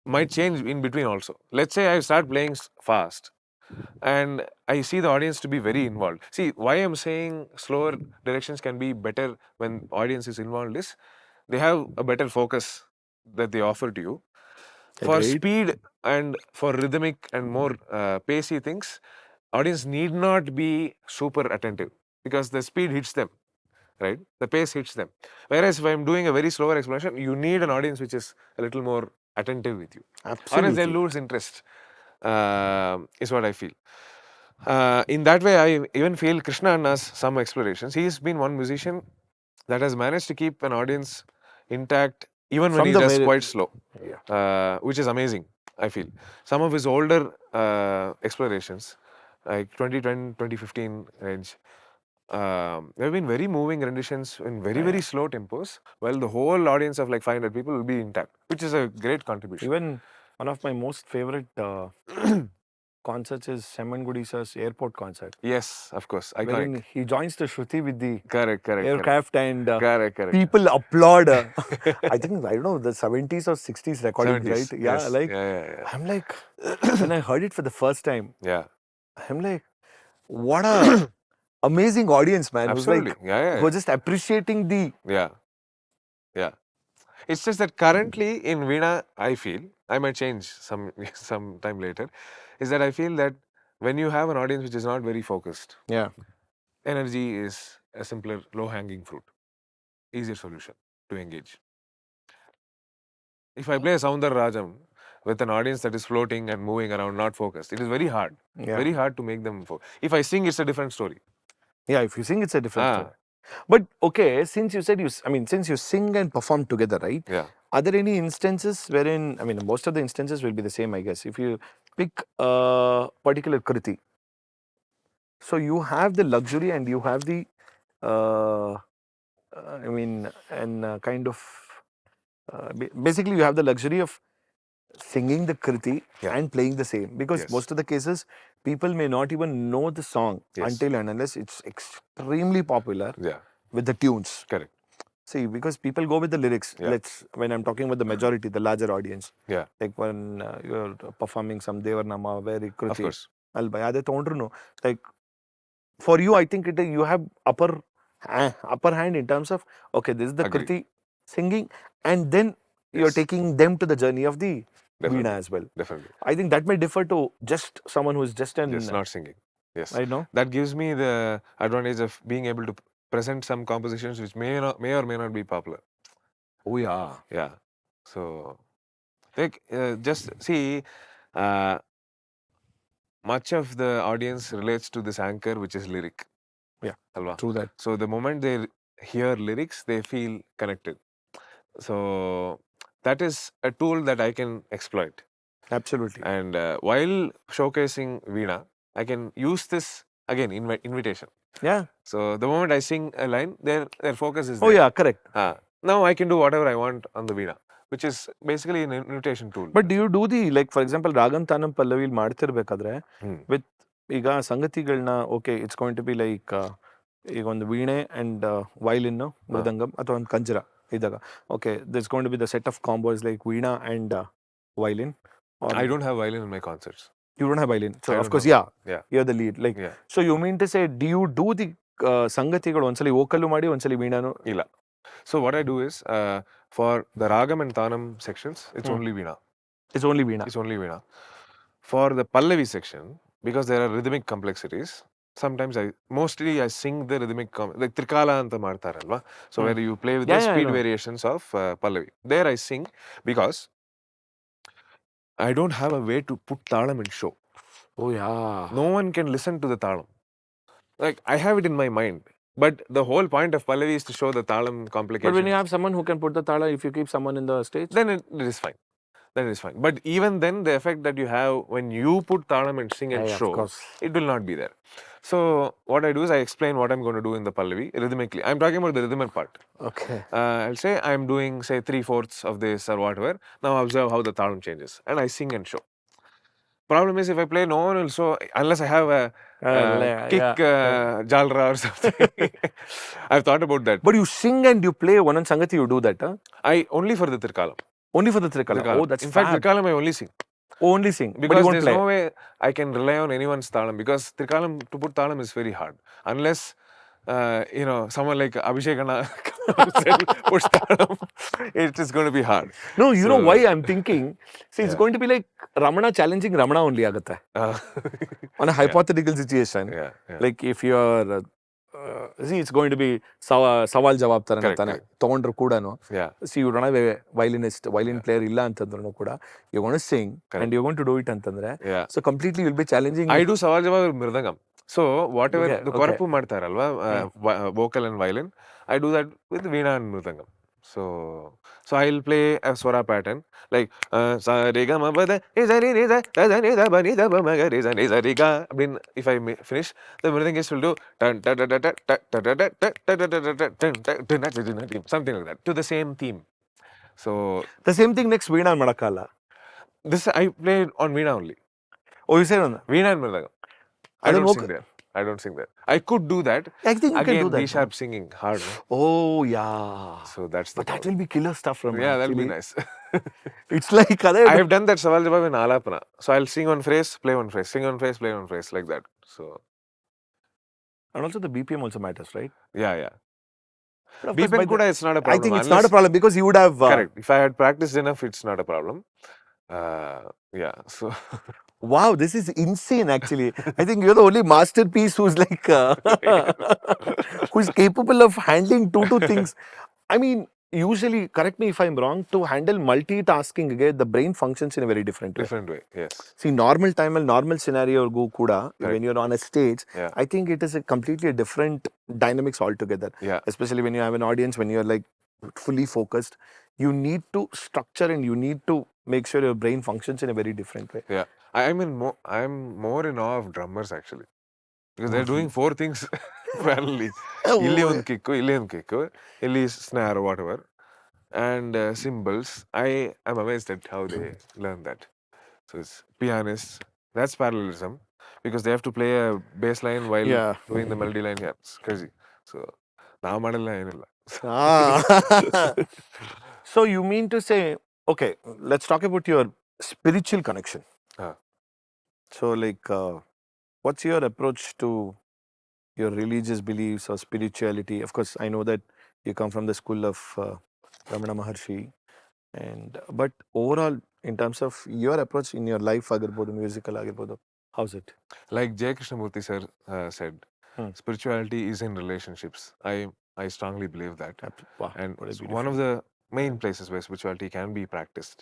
might change in between also. Let's say I start playing fast and I see the audience to be very involved. See, why I'm saying slower directions can be better when audience is involved is they have a better focus that they offer to you. For Agreed. speed and for rhythmic and more pacey things, audience need not be super attentive because the speed hits them, right? The pace hits them. Whereas if I'm doing a very slower explanation, you need an audience which is a little more attentive with you. Or else Absolutely. they'll lose interest, is what I feel. In that way, I even feel Krishna Anna's some explorations. He's been one musician that has managed to keep an audience intact even when From he the does very- quite slow, which is amazing, I feel. Some of his older explorations, like 2010, 2015 range, there have been very moving renditions in very, very slow tempos, while the whole audience of like 500 people will be intact, which is a great contribution. Even one of my most favorite concerts is Semangudi sir's airport concert. Yes, of course, iconic. Wherein he joins the Shruti with the Correct. aircraft and Correct. people applaud. I think, I don't know, the 70s or 60s recordings, 70s, right? Yeah, yes. like, Yeah. I'm like, when I heard it for the first time, Yeah. I'm like, what a amazing audience, man. Absolutely. Who's like, who are just appreciating the. Yeah. It's just that currently in Veena, I feel, I might change some time later, is that I feel that when you have an audience which is not very focused, Yeah. energy is a simpler, low-hanging fruit, easier solution to engage. If I play a Soundar Rajam with an audience that is floating and moving around, not focused, it is very hard. Yeah. Very hard to make them focus. If I sing, it's a different story. Yeah, if you sing, it's a different Ah. story. But okay, since you said since you sing and perform together, right? Yeah. Are there any instances wherein, most of the instances will be the same, I guess. If you pick a particular Kruthi, so you have the luxury and you have the, kind of, basically you have the luxury of singing the Kruthi Yeah. and playing the same. Because Yes. most of the cases, people may not even know the song Yes. until and unless it's extremely popular Yeah. with the tunes. Correct. See, because people go with the lyrics. Yeah. When I'm talking about the majority, the larger audience, Yeah. like when you're performing some Devarnama, very Of Kruthi, course. they don't know. Like, for you, I think you have upper hand in terms of, okay, this is the Agreed. Kruthi singing, and then you're Yes. taking them to the journey of the Definitely. Veena as well. Definitely. I think that may differ to just someone who's just an. Yes, not singing. Yes. I know. That gives me the advantage of being able to present some compositions which may or may not be popular. Oh yeah. Yeah. So, like, just see, much of the audience relates to this anchor, which is lyric. Yeah. Alva. True that. So the moment they hear lyrics, they feel connected. So that is a tool that I can exploit. Absolutely. And while showcasing Veena, I can use this again, invitation. Yeah. So the moment I sing a line, their focus is Oh there. yeah, correct. Now I can do whatever I want on the Veena, which is basically an notation tool. But do you do the, like, for example, ragam tanam ಪಲ್ಲವಿಲ್ ಮಾಡ್ತಿರ್ಬೇಕಾದ್ರೆ with ಈಗ ಸಂಗತಿಗಳನ್ನ okay it's going to be like ಈಗ ಒಂದು ವೀಣೆ and violin mridangam ಅಥವಾ ಒಂದು ಕಂಜರ ಇದ್ದಾಗ okay this going to be the set of combos like veena and violin. I don't have violin in my concerts. You don't have violin. So, I of don't course, have- yeah. you're the lead. Like, Yeah. so you mean to say, do you do the ಸಂಗತಿಗಳು ಒಂದ್ಸಲಿ ವೋಕಲ್ಲು ಮಾಡಿ ಒಂದ್ಸಲಿ ವೀಣಾನು? ಇಲ್ಲ. So what I do is, for the Ragam and Tanam sections, it's only Veena. It's only Veena. It's only Veena. For the Pallavi section, because there are rhythmic complexities, sometimes mostly I sing the rhythmic, like Trikala anta ಮಾಡ್ತಾರಲ್ವಾ? So where you play with the speed variations of Pallavi. There I sing because I don't have a way to put talam in show. Oh yeah. No one can listen to the talam. Like, I have it in my mind. But the whole point of Pallavi is to show the talam complications. But when you have someone who can put the tala, if you keep someone in the stage, then it is fine. Then it is fine. But even then, the effect that you have when you put talam and sing and show, it will not be there. So what I do is I explain what I'm going to do in the Pallavi rhythmically. I'm talking about the rhythmic part. okay. I'll say I'm doing, say, 3/4 of this or whatever. Now observe how the talam changes. And I sing and show. Problem is, if I play, no one will show unless I have a kick jalra or something. I've thought about that. But you sing and you play one sangati, you do that, huh? Only for the Trikalam. Only for the Trikala. Oh, that's in fact, Trikalam I only sing. Only sing. Because but you won't there's play. no way I can rely on anyone's talam, because Trikalam, to put talam is very hard. Unless, someone like Abhishek puts talam, it is going to be hard. No, you know why I'm thinking? See, it's going to be like Ramana challenging Ramana only agata. On a hypothetical situation. Like if you're... see, it's going to be ಸವಾಲ್ ಜವಾಬ್ ತರ ತಾನೆ ತಗೊಂಡ್ರು ಕೂಡ. See you don't have a violin player ಇಲ್ಲ ಅಂತಂದ್ರೂ ಕೂಡ you gonna sing and you gonna do it ಅಂತಂದ್ರೆ so completely will be challenging. I do sawal jawab mridangam. So whatever ಕೊರಪು ಮಾಡ್ತಾರಲ್ವಾ, vocal and violin, I do that with Veena and mridangam. So I'll play a swara pattern like sa re ga ma pa da za ni ni da ni da ba ni da ba ma ga re za ni za re ga. I mean, if I finish, the mridangist will do something like that to the same theme. So the same thing next Veena madakala. This I play on Veena only. Oh, you said on Veena and mridangam. I don't sing there. I don't sing that. I could do that. I think you again, can do that. D sharp singing hard. No? Oh yeah. So that's the. But that will be killer stuff from. Yeah, that'll be nice. It's like I have done that Saval Jawab in Alapana. So I'll sing one phrase, play one phrase, sing one phrase, play one phrase, like that. So. And also the BPM also matters, right? Yeah. BPM kuda it's not a problem. I think it's not a problem because you would have. Correct. If I had practiced enough, it's not a problem. So. Wow, this is insane actually. I think you're the only masterpiece who's like who's capable of handling two things. I mean, usually, correct me if I'm wrong, to handle multitasking again, the brain functions in a very different way. Different way, yes. See, normal time and normal scenario go kuda, when you're on a stage, I think it is a completely different dynamics altogether. Yeah. Especially when you have an audience, when you're like fully focused, you need to structure and you need to make sure your brain functions in a very different way. Yeah. I'm more in awe of drummers actually, because they're doing 4 things parallelly. Illi on kick, illi snare or whatever, and cymbals. I am amazed at how they learn that. So it's pianists. That's parallelism, because they have to play a bass line while doing the melody line. Yeah, it's crazy. So now madalla enilla. So you mean to say, okay, let's talk about your spiritual connection. So like, what's your approach to your religious beliefs or spirituality? Of course, I know that you come from the school of Ramana Maharshi, but overall, in terms of your approach in your life, agirbodu, musical agirbodu, how's it? Like J. Krishnamurti sir said, spirituality is in relationships. I strongly believe that. Wow, and it's one of the main places where spirituality can be practiced.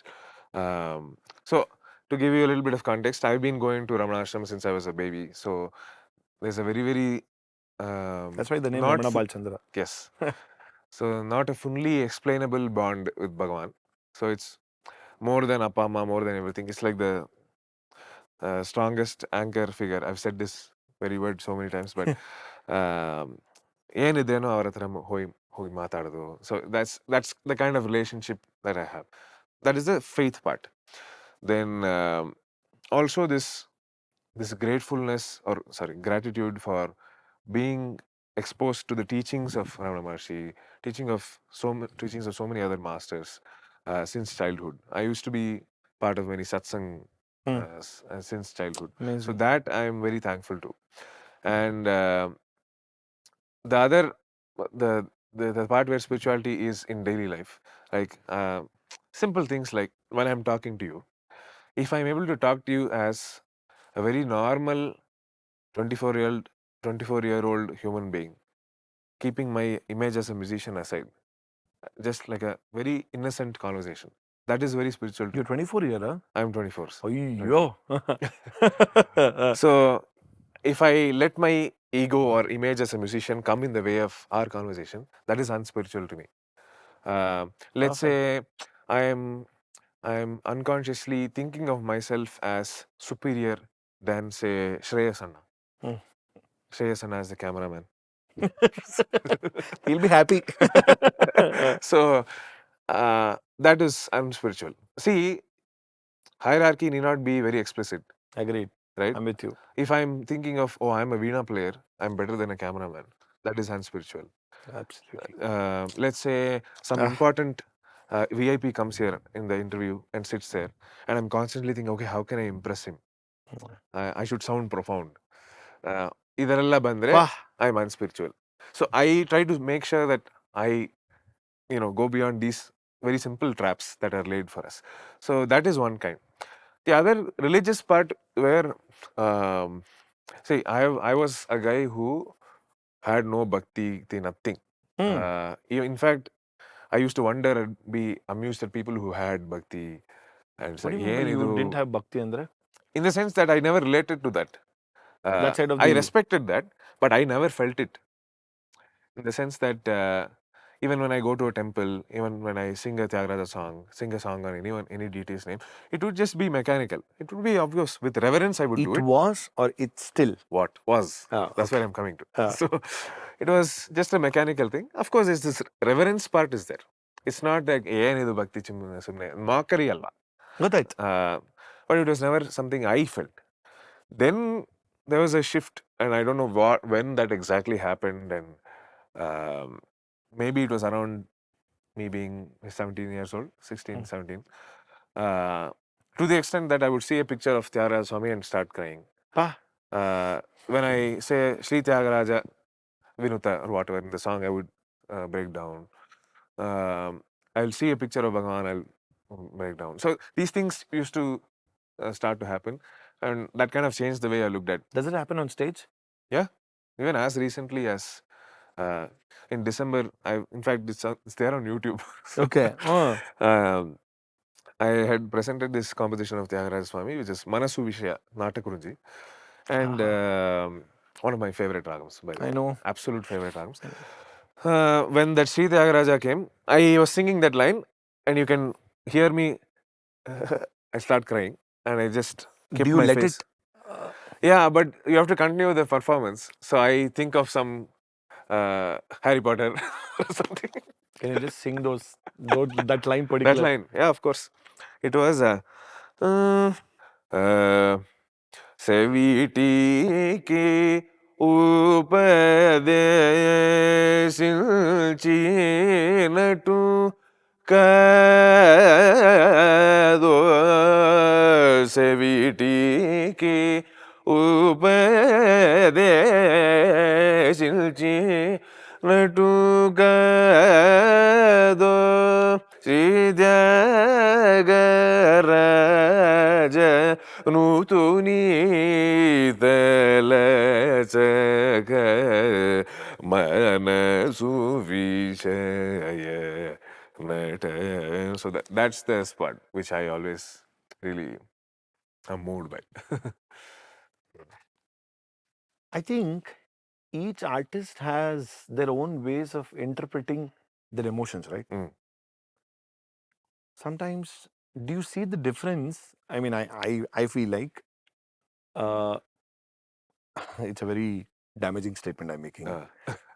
So to give you a little bit of context, I've been going to Ramana Ashram since I was a baby. So there's a very, very... that's why the name Ramana Balachandran. Yes. So not a fully explainable bond with Bhagavan. So it's more than Appa Amma, more than everything. It's like the strongest anchor figure. I've said this very word so many times, but ಏನಿದೇನೋ ಅವ್ರ ಹತ್ರ ಹೋಗಿ ಹೋಗಿ ಮಾತಾಡೋದು. So that's the kind of relationship that I have. That is the faith part. Then also this gratefulness, or sorry, gratitude for being exposed to the teachings of Ramana Maharshi, teachings of so many other masters since childhood. I used to be part of many satsang since childhood. So Amazing. that I am very thankful to. And the other the part where spirituality is in daily life, like simple things like when I'm talking to you, if I'm able to talk to you as a very normal 24-year-old human being, keeping my image as a musician aside, just like a very innocent conversation, that is very spiritual to me. You're 24 year, huh? I'm 24. Ayyo. So if I let my ego or image as a musician come in the way of our conversation, that is unspiritual to me. Let's say I am unconsciously thinking of myself as superior than, say, Shreyas Anna. Shreyas Anna is the cameraman. He'll be happy. So that is unspiritual. See, hierarchy need not be very explicit, Agreed. right? I'm with you. If I'm thinking of, oh, I'm a Veena player, I'm better than a cameraman, that is unspiritual. Absolutely. Let's say some important VIP comes here in the interview and sits there, and I'm constantly thinking, okay, how can I impress him? I should sound profound. Idarella bandre, Wah. I'm unspiritual. So I try to make sure that I, go beyond these very simple traps that are laid for us. So that is one kind. The other religious part where, see, I was a guy who had no bhakti, nothing. In fact, I used to wonder and be amused at people who had bhakti. And What say, do you mean by you didn't have bhakti, Andre? in the sense that I never related to that. That side of I the- respected that, but I never felt it. In the sense that even when I go to a temple, even when I sing a Tyagaraja song, sing a song on any deity's name, it would just be mechanical. It would be obvious. With reverence, I would do It it. was or it's still? What was? That's where I'm coming to. So it was just a mechanical thing. Of course, it's this reverence part is there. It's not like ಏನಿದು ಭಕ್ತಿ ಸುಮ್ಮನೆ mockery ಅಲ್ಲ. ಗೊತ್ತಾಯ್ತು. But it was never something I felt. Then there was a shift, and I don't know when that exactly happened, and maybe it was around me being 17 years old, 16, 17. To the extent that I would see a picture of Tyagaraja Swami and start crying. When I say Sri Tyagaraja Vinuta or whatever in the song, I would break down. I'll see a picture of Bhagavan, I'll break down. So these things used to start to happen, and that kind of changed the way I looked at. Does it happen on stage? Yeah, even as recently as in December. In fact, it's there on YouTube. Okay. I had presented this composition of Tyagaraja Swami, which is Manasu Vishaya Natakurunji, and one of my favorite ragams, by the way. I know. Absolute favorite ragams. When that Sri Tyagaraja came, I was singing that line, and you can hear me. I start crying, and I just kept Do you my let face. it? Yeah, but you have to continue the performance. So I think of some Harry Potter or something. Can you just sing that line particular? That line, yeah, of course. It was సెవిటికి ఉపదేశించినటు కాదో సెవిటికి ఉపదేశించినటు కాదో శ్రీత్యాగరాజ నూతుని తలచక మనసు విషయ నట. So that's the spot which I always really am moved by. I think each artist has their own ways of interpreting their emotions, right? Sometimes, do you see the difference? I mean, I feel like it's a very damaging statement I'm making. Uh,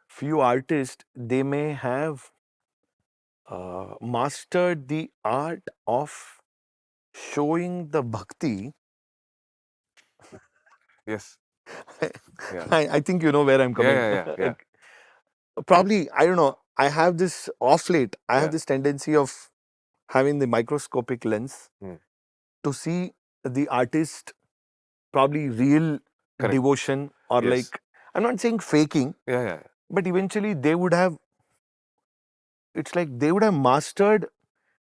Few artists, they may have mastered the art of showing the bhakti. yes. Yeah. I think you know where I'm coming. Yeah. Probably, I don't know. I have this off late. I have Yeah. this tendency of having the microscopic lens Hmm. to see the artist probably real Correct. devotion or Yes. like, I'm not saying faking, Yeah. but eventually they would have, it's like they would have mastered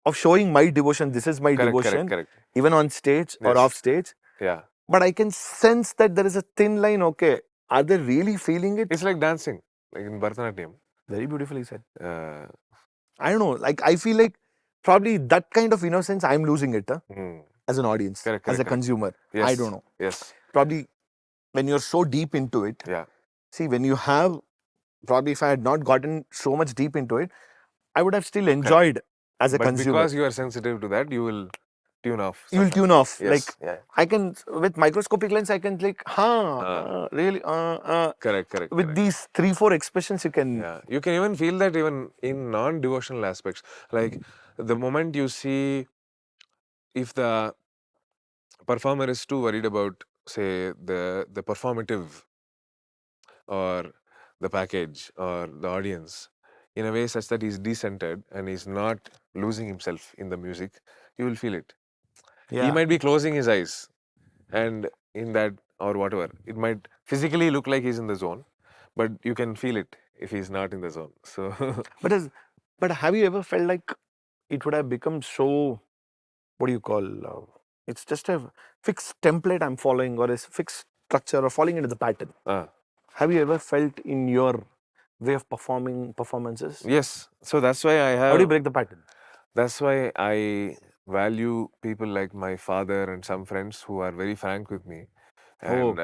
of showing my devotion. This is my devotion, Correct. even on stage or Yes. off stage. Yeah. But I can sense that there is a thin line. Okay, are they really feeling it? It's like dancing, like in Bharatanatyam. Very beautifully said. Uh, I don't know. Like, I feel like probably that kind of innocence, I'm losing it hmm. as an audience, Correct, as a correct. consumer. Yes. I don't know. Yes. Probably when you're so deep into it. Yeah. See, when you have, probably if I had not gotten so much deep into it, I would have still enjoyed as a But consumer. because you are sensitive to that, you will tune off. You will sometimes. tune off. Yes. Like, Yeah. I can, with microscopic lens, I can like, really? Correct. With these 3-4 expressions, you can. Yeah, you can even feel that even in non-devotional aspects. Like the moment you see if the performer is too worried about, say, the performative or the package or the audience in a way such that he's decentered and he's not losing himself in the music, you will feel it. He Yeah. might be closing his eyes and in that or whatever, it might physically look like he's in the zone, but you can feel it if he's not in the zone. So But have you ever felt like it would have become so, what do you call, it's just a fixed template I'm following or a fixed structure or falling into the pattern. Have you ever felt in your way of performing performances? yes, so that's why I have. How do you break the pattern? That's why I value people like my father and some friends who are very frank with me and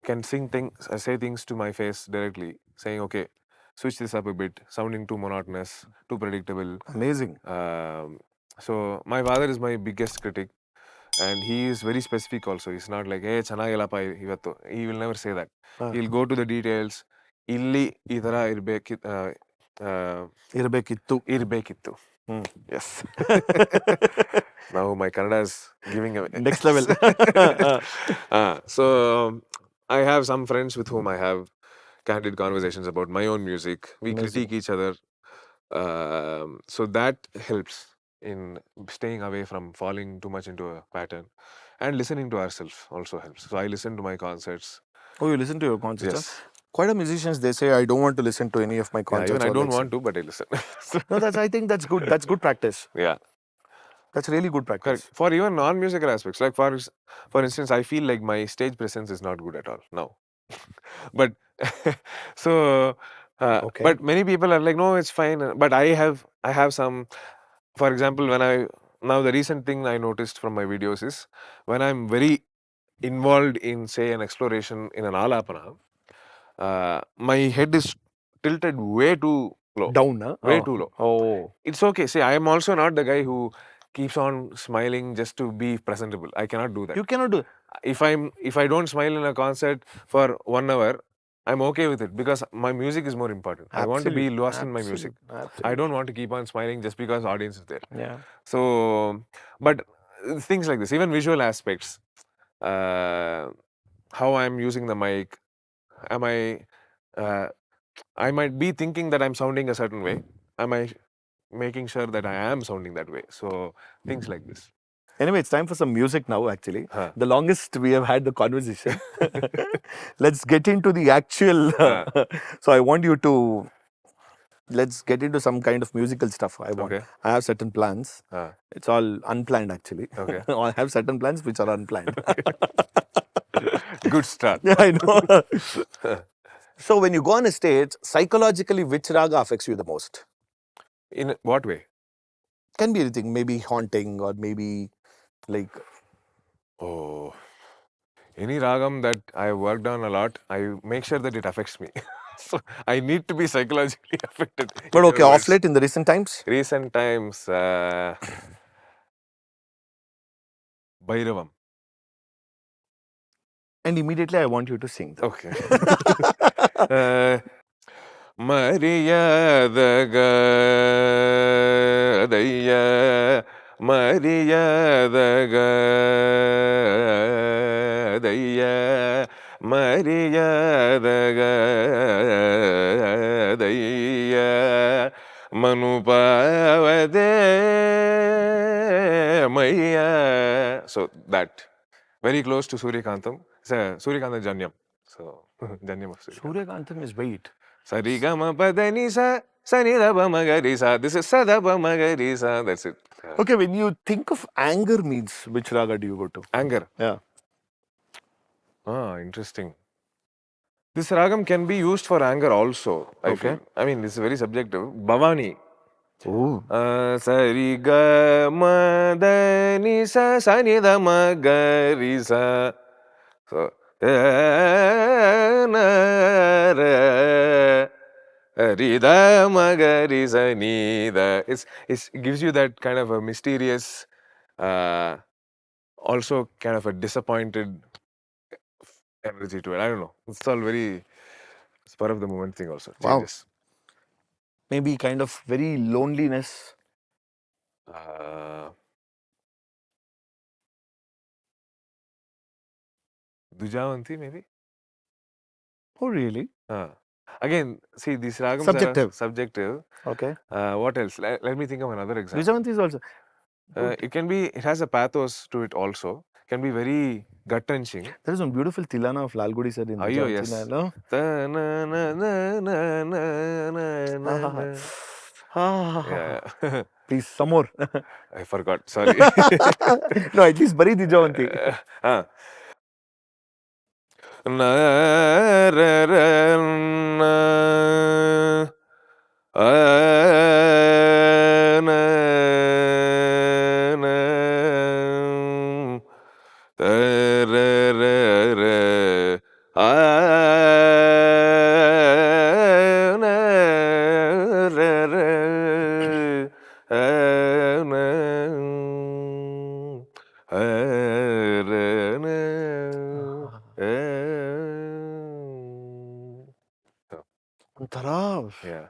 can say things to my face directly, saying, "Okay, switch this up a bit, sounding too monotonous, too predictable." Amazing. So my father is my biggest critic, and he is very specific also. He's not like, "Hey, ಚೆನ್ನಾಗಿಲ್ಲಪ್ಪ ಇವತ್ತು." He will never say that. He'll go to the details. ಇಲ್ಲಿ ಈ ಥರ ಇರಬೇಕಿತ್ತು. Yes. Now my Kannada is giving away. Next level. So I have some friends with whom I have candid conversations about my own music. We Amazing. critique each other. So that helps in staying away from falling too much into a pattern. And listening to ourselves also helps. So I listen to my concerts. Oh, you listen to your concerts? Yes. Quite a musicians, they say, I don't want to listen to any of my Yeah, concerts. even I or don't like want to, but I listen. No, I think that's good. That's good practice. Yeah. That's really good practice. Correct. For even non-musical aspects, like for instance, I feel like my stage presence is not good at all now. But so, Okay. but many people are like, no, it's fine. But I have some. For example, now the recent thing I noticed from my videos is when I'm very involved in, say, an exploration in an alapana, my head is tilted way too low. Down, huh? Way Oh. too low. Oh. It's okay. See, I am also not the guy who keeps on smiling just to be presentable. I cannot do that. You cannot do. If I don't smile in a concert for 1 hour, I'm okay with it because my music is more important. I want to be lost in my music. I don't want to keep on smiling just because audience is there. Yeah. So, but things like this, even visual aspects, how I'm using the mic, am I might be thinking that I'm sounding a certain way. Am I making sure that I am sounding that way? So things like this. Anyway, it's time for some music now, actually. Huh. The longest we have had the conversation. Let's get into the actual. So I want you to. Let's get into some kind of musical stuff. Okay. I have certain plans. It's all unplanned, actually. Okay. I have certain plans which are unplanned. Good start. Yeah, I know. So when you go on a stage, psychologically, which raga affects you the most? In what way? Can be anything. Maybe haunting or maybe like. Oh, any ragam that I have worked on a lot, I make sure that it affects me. So I need to be psychologically affected. But okay, off late in the recent times? Recent times, Bhairavam. And immediately I want you to sing. Okay. மரியாதகதைய மரியாதகதைய மரியாதகதைய மனுபாவதே மையா. So that very close to Suryakantam. It's a Suryakantam Janyam. So Janyam of Suryakantam. Suryakantam is wait. Sarigama Padanisa Sanidaba Magarisa. This is Sadaba Magarisa. That's it. Okay, when you think of anger means, which raga do you go to? Anger. Yeah. Ah, interesting. This ragam can be used for anger also. I Okay. feel. I mean, this is very subjective. Bhavani. Oh. Sarigama Danisa Sanidama Magarisa. So, Rida Magarisa Nida. It gives you that kind of a mysterious, also kind of a disappointed energy to it. I don't know. It's all very spur of the moment thing also. Wow. Changes. Maybe kind of very loneliness. Dujavanti maybe? Oh, really? Again, see, these ragams Subjective. are subjective. Okay. What else? Let me think of another example. Dujavanti is also. It can be, it has a pathos to it also. Can be very gut-wrenching. There is one beautiful tilana of Lalgudi sir in Ayyo, Dujavanti, yes. no? Yeah. Please, some more. I forgot. Sorry. No, at least bari Dujavanti. Yeah.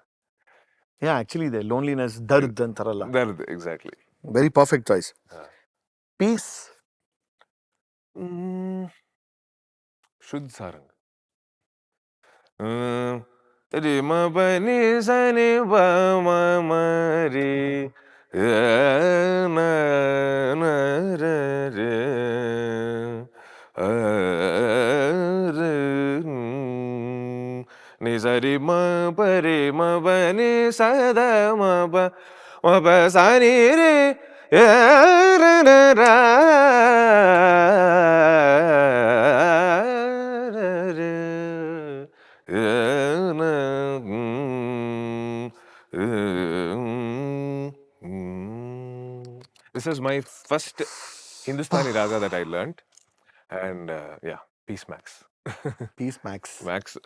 Yeah, actually, the loneliness, dard antaralla. Dard, exactly. Very perfect choice. Peace. Shuddh Sarang. Ri ma pa ni sa ni pa ma ma ri na na ra re ni sa ri ma pa ni sa da ma pa sa ni re ra ra ra This is my first Hindustani raga that I learnt, and yeah, peace max. Peace max. Max.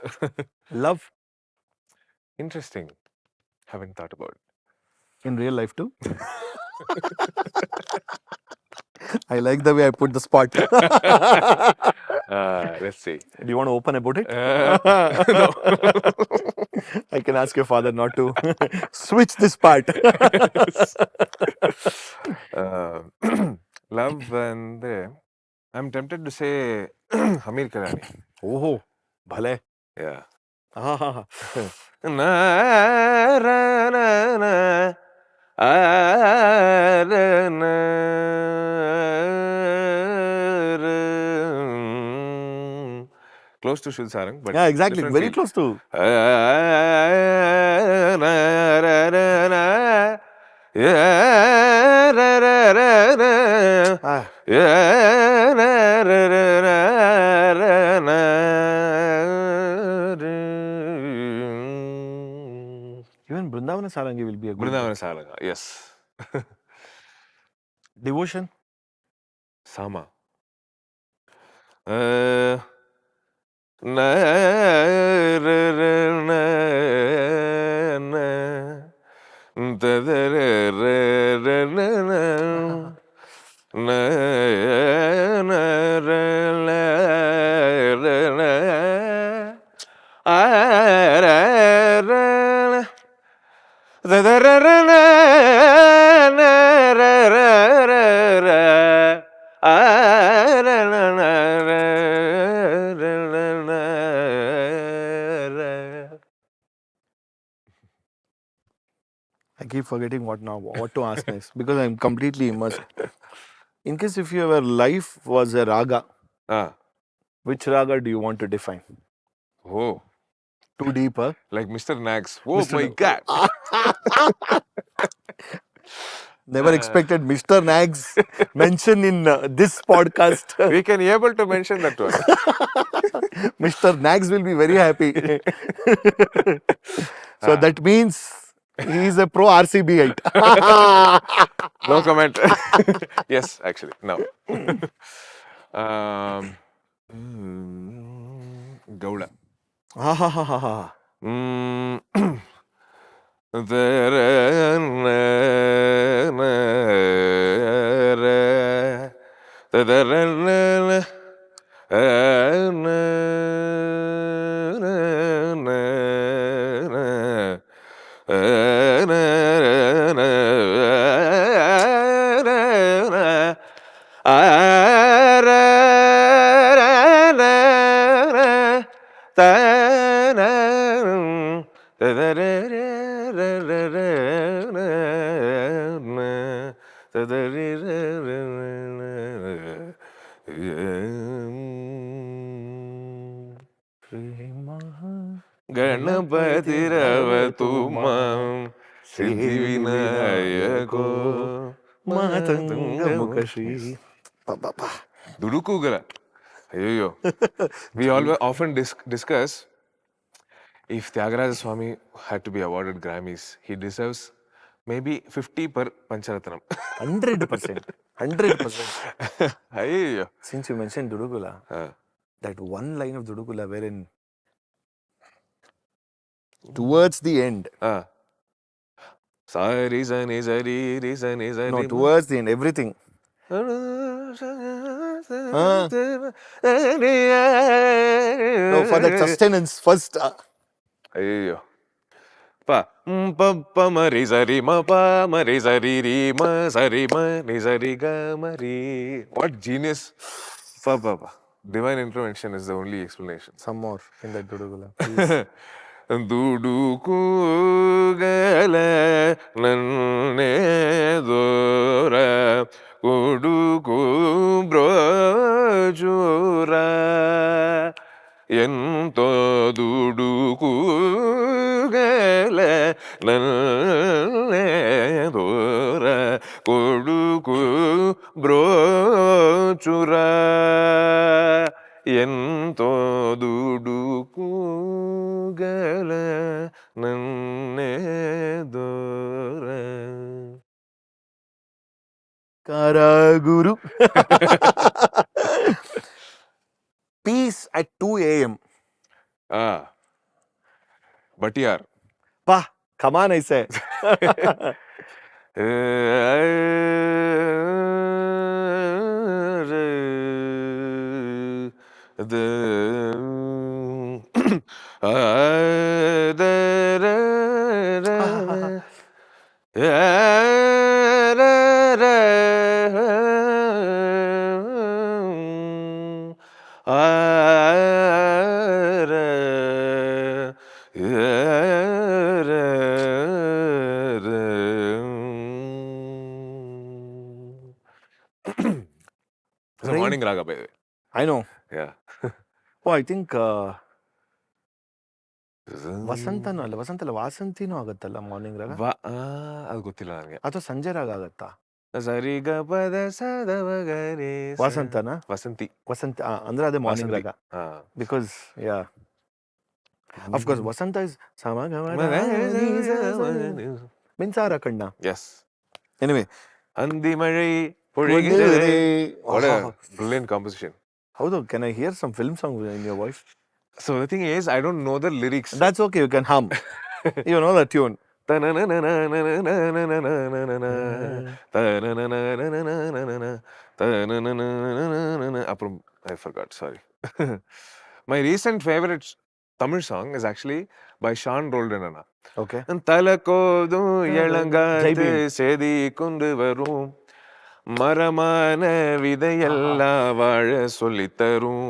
Love. Interesting. Haven't thought about it. In real life too. I like the way I put the spot. Let's see. Do you want to open about it? No. I can ask your father not to switch this part. Love and I'm tempted to say Hamir Karani. Oh, bhale. Yeah. Ah. Na ra na na ra na ra. Close to Shuddh Sarang, but Yeah, exactly. different Very feel. close to. Even Brindavana Sarangi will be a good Vrindavana Saranga, yes. devotion. Sama. forgetting what to ask next because I'm completely immersed. In case if your life was a raga, which raga do you want to define? Oh, Too deep, huh? like Mr. Nags. Oh Mr. my God. Never expected Mr. Nags mention in this podcast. We can be able to mention that one. Mr. Nags will be very happy. So that means he is a pro RCBite. No comment. Yes, actually, no. Gouda. Mm. Ganapati Ravatumam Siddhi Vinayako Matanga Mukashri. Dudukugala. Ayo. We always often discuss if Tyagaraja Swami had to be awarded Grammys, he deserves maybe 50 per Pancharatnam. 100%. 100%. Ayo. Since you mentioned Dudukula, that one line of Dudukula wherein towards the end. Sari zani zari ri zani zari. No, towards the end, everything. No, for that sustenance first. Ayyo. Pa pa ma ri zari ma pa ma ri zari ri ma zari ma ri zari ga ma ri. What genius! Pa pa pa. Divine intervention is the only explanation. Some more in that Dudukula, please. Dudukugala nanne dora kuduku brojura ento dudukugala nanne dora kuduku brojura ento dudukugala nanne dora. Karaguru. Peace at 2 a.m. But yeah. Pa, come on, I say. It's a morning raga, by the way. I know. Yeah. Oh, I think ವಸಂತನೂ ಅಲ್ಲ ವಾಸಂತಿನೂ ಆಗುತ್ತಲ್ಲ morning ರಾಗ ಅದು ಗೊತ್ತಿಲ್ಲ ನನಗೆ. ಅಥವಾ ಸಂಜೆ ರಾಗ ಆಗತ್ತಾ? ಸರಿ ಗ ಪದ ಸದವಗರೆ ವಾಸಂತನ ವಸಂತ ಅಂದ್ರೆ ಅದೇ ಮಾರ್ನಿಂಗ್ ರಾಗ. Because yeah of course Vasantha is Minsara Kanna. Yes. Anyway ಅಂದಿ ಮಳೆ பொழிகிறதே. What a brilliant composition. ಹೌದು. Can I hear some film song in your voice? So the thing is, I don't know the lyrics. That's okay, you can hum. You know the tune. I forgot, sorry. My recent favorite Tamil song is actually by Sean Roldan. Okay. தலக்கோது இளங்காத்து செதி கொண்டு வரும் மரமான விதையெல்லாம் வாழ சொல்லித்தரும்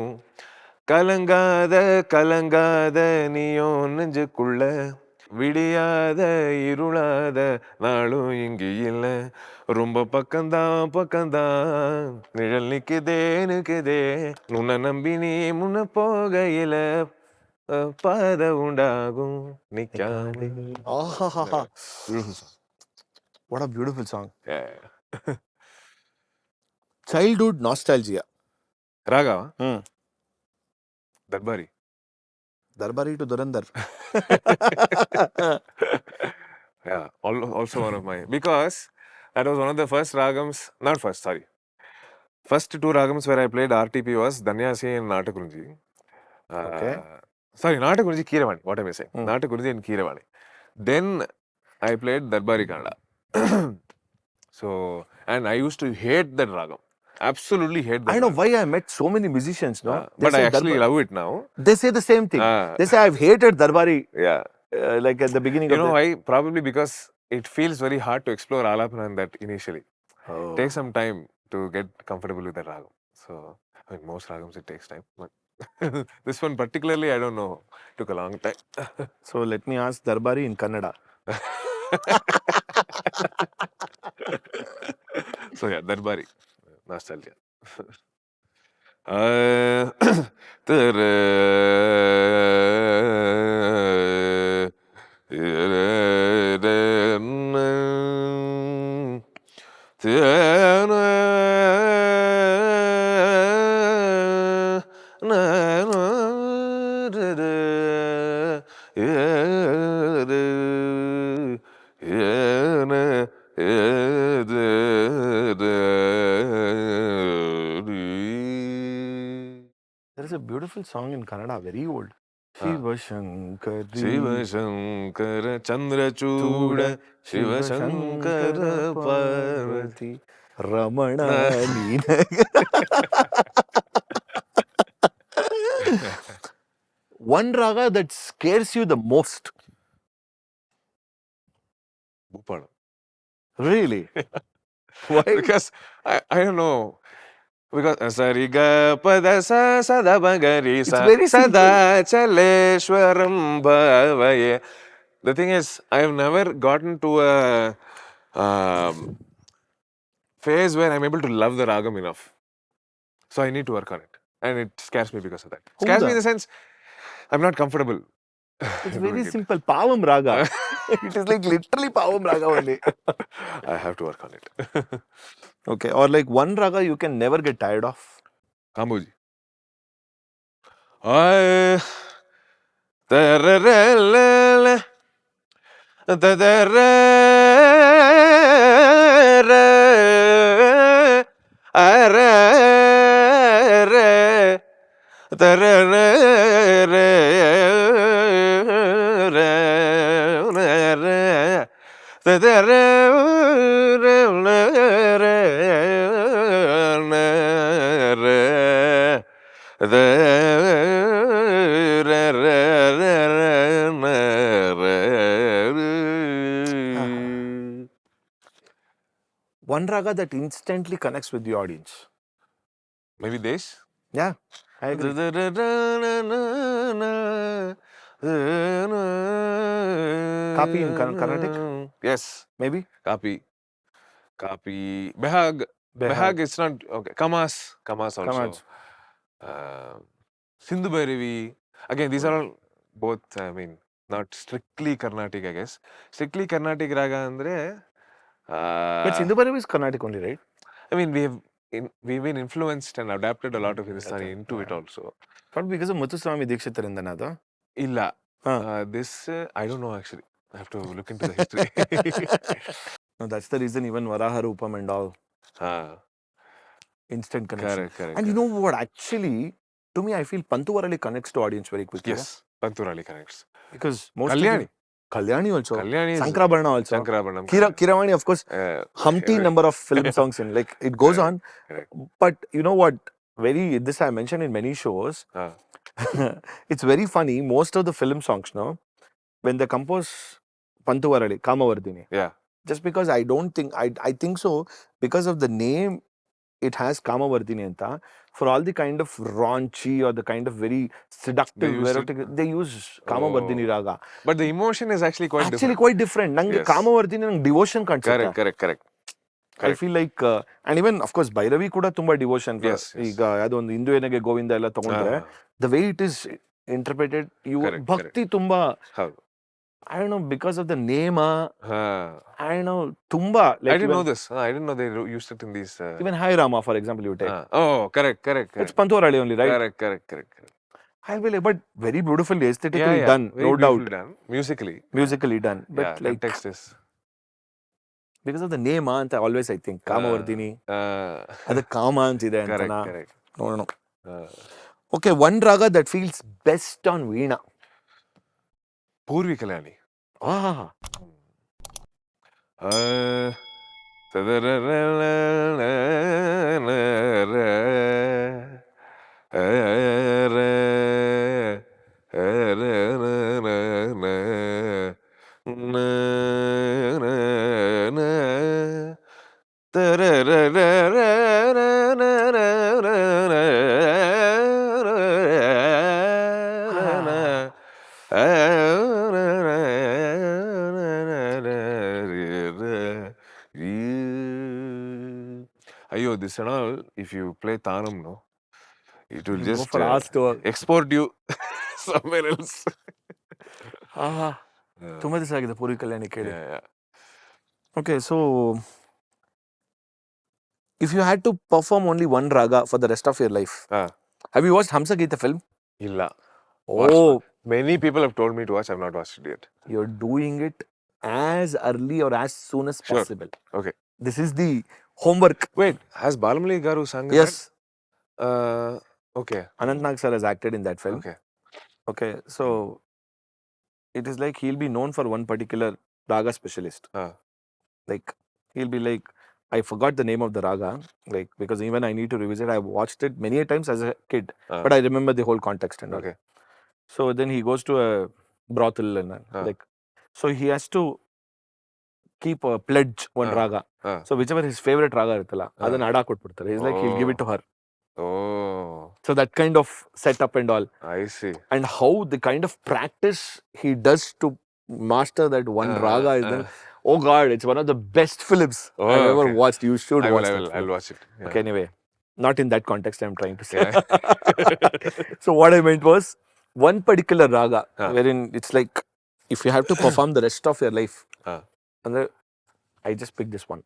கலங்காத கலங்காத நீயோ நெஞ்சுக்குள்ள விடியாத இருளாத நாளும் இங்கு இல்ல ரொம்ப பக்கம்தான் நிழல் நிக்குதே உன்னை நம்பி நீ முன்ன போகையில பாதை உண்டாகும் நிக்காதே. ஆஹாஹாஹா. Beautiful song. What a beautiful song. Yeah. Childhood nostalgia. Raga, Hmm. Darbari. Darbari to Durandhar. Yeah, also one of my, because that was one of the first ragams, not first, sorry. First two ragams where I played RTP was Danyasi and Natakurunji. Okay. Sorry, Natakurunji Kiravani, what am I saying? Hmm. Natakurunji and Kiravani. Then I played Darbari Kannada. So, and I used to hate that ragam. Absolutely hate that I know ragam. why I met so many musicians, no? They But say I actually Darbar- love it now. They say the same thing. They say I've hated Darbari Yeah. like at the beginning You of know the... why? Probably because it feels very hard to explore Alapana and that initially. Oh. Takes some time to get comfortable with that ragam. So, I mean, most ragams it takes time. But this one particularly, I don't know, took a long time. So let me ask Darbari in Kannada. So yeah, Darbari. Nostalgia. There is a beautiful song in Kannada, very old. Shiva Shankari. Shiva Shankara Chandra Chuda Shiva Shankara Parvati Ramana One raga that scares you the most. Bhupada. Really? Why? Because I don't know. Because Sariga Pada Sa Sada Bagari Sa very simple. Sada Chaleshwaram Bhavaye. The thing is, I have never gotten to a phase where I'm able to love the ragam enough. So I need to work on it. And it scares me because of that. Scares me in the sense, I'm not comfortable. It's doing very it. simple. Pavam raga. It is like literally Pavam raga only. I have to work on it. Okay. Or like one raga you can never get tired of. Kambuji. I tararalala tadarara ara One raga that instantly connects with the audience. Maybe this? Yeah, I agree. Kapi in Carnatic? Yes. Maybe? Kapi. Behag. Behag. It's not okay. Kamas also. Kamas. Sindhu Bhairavi. Again, these are all both, I mean, not strictly Carnatic, I guess. Strictly Carnatic raga andre. But Sindhu Bhairavi is Carnatic only, right? I mean, we've been influenced and adapted a lot of Hindustani into it also. But because of Muthuswami Dikshitarinda na Illa. This, I don't know actually. I have to look into the history. No, that's the reason even Varaha Rupam and all. Instant connection. Correct. And you know what? Actually, to me, I feel Pantuvarali connects to audience very quickly. Yes, Panturali connects. Because most Kalyani. Kalyani also. Kalyani is Sankrabarna also. Sankrabarnam. Kiravani, of course, Humpty number of film songs in. Like, it goes on. Correct. But you know what? This I mentioned in many shows. It's very funny. Most of the film songs, no, when they compose Pantuvarali, Kamavardhini. Yeah. Just because I don't think, I think so, because of the name it has Kamavardhini anta. For all the kind of raunchy or the kind of very seductive, They used erotic, they use Kamavardhini raga. But the emotion is actually quite Actually different. quite different. Nange Yes. Kamavardhini nange devotion kansutta. Correct. I feel like and even of course Bhairavi kuda tumba devotion. Yes. ಈಗ ಯಾವುದೋ ಒಂದು ಹಿಂದೂ ಏನಾಗೆ ಗೋವಿಂದ ಎಲ್ಲ ತಗೊಂಡ್ರೆ the way it is interpreted, you bhakti tumba, ಹೌದು. I don't know, because of the name, I don't know, tumba. I didn't know this. I didn't know they used it in these. Even Hi Rama, for example, you take. Oh, correct. It's Pantorali only, right? Correct. I will, but very beautifully, aesthetically done, very no doubt. done. Musically Done. But like, context is. Because of the name, I always think Kamavardhini. That's Kama antide antana. Correct. No. Okay, one raga that feels best on Veena. Purvi Kalyani. Ayyo, this and all, if you play Tanam, no, it will just export you somewhere else. ತುಂಬಾ ದಿವಸ ಆಗಿದೆ ಪೂರ್ವಿ ಕಲ್ಯಾಣಿ ಕೇಳಿ. Okay, so if you had to perform only one raga for the rest of your life, have you watched Hamsa Geeta film? Illa. Oh, many people have told me to watch. I've not watched it yet. You're doing it as early or as soon as possible. Okay. This is the homework. Wait, has Balamali Garu sung in Yes. that? Okay. Anant Nag sir has acted in that film. Okay, so it is like he'll be known for one particular raga specialist. Like he'll be like, I forgot the name of the raga, like because even I need to revisit. I've watched it many times as a kid, but I remember the whole context and all. Okay. So then he goes to a brothel and like, so he has to keep a pledge one raga. So whichever his favorite raga iruttala, adanna ada kottbiಡ್ತಾರೆ. He's like he'll give it to her. So that kind of setup and all. I see. And how the kind of practice he does to master that one raga is then, oh God, it's one of the best films I've ever watched. You should watch it. I'll watch it. Yeah. Okay, anyway, not in that context I'm trying to say. So what I meant was one particular raga wherein it's like if you have to perform the rest of your life, and I just picked this one.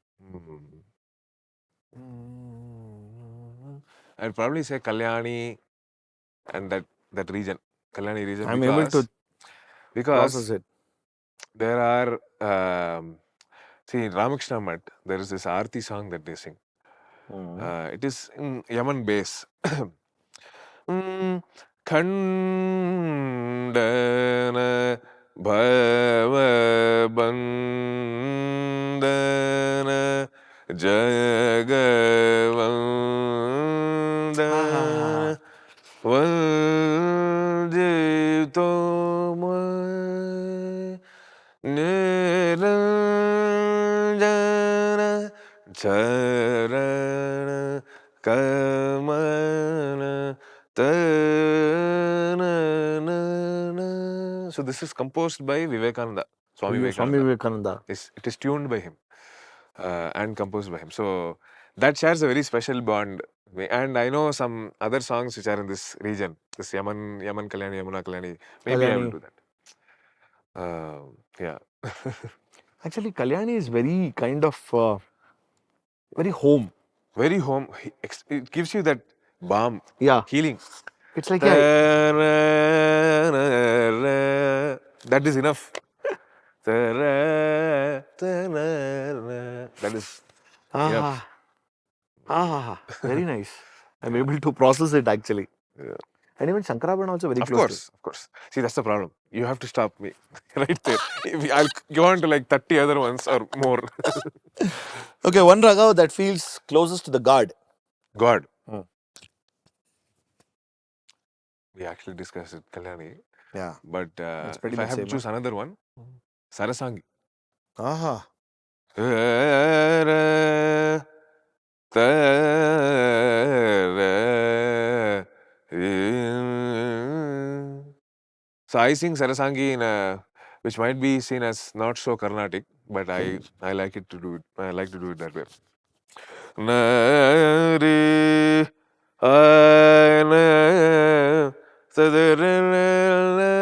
I'd probably say Kalyani and that region, Kalyani region. I'm able to process it. There are see in Ramakrishna Mat, there is this Aarti song that they sing. It is in Yaman bass. Khandana bhava bandana jagavandana vandito niranjana charana kamana tanana. So this is composed by Vivekananda, Swami Vivekananda. It is tuned by him and composed by him. So that shares a very special bond. And I know some other songs which are in this region, this Yaman Kalyani, Yamuna Kalyani. Maybe I will do that. Yeah. Actually, Kalyani is very kind of very home. Very home. It gives you that balm. Yeah. Healing. It's like that is enough. That is enough. Very nice. I'm able to process it actually. Yeah. And even Shankarabharan also very close. Of course. See, that's the problem. You have to stop me right there. I'll go on to like 30 other ones or more. Okay, one raga that feels closest to the God. We actually discussed it, Kalyani. Yeah. But if I have to choose another one, Sarasangi. That So I sing Sarasangi in a, which might be seen as not so Carnatic, but I like it to do it. I like to do it that way. Na re a na sa da ra la la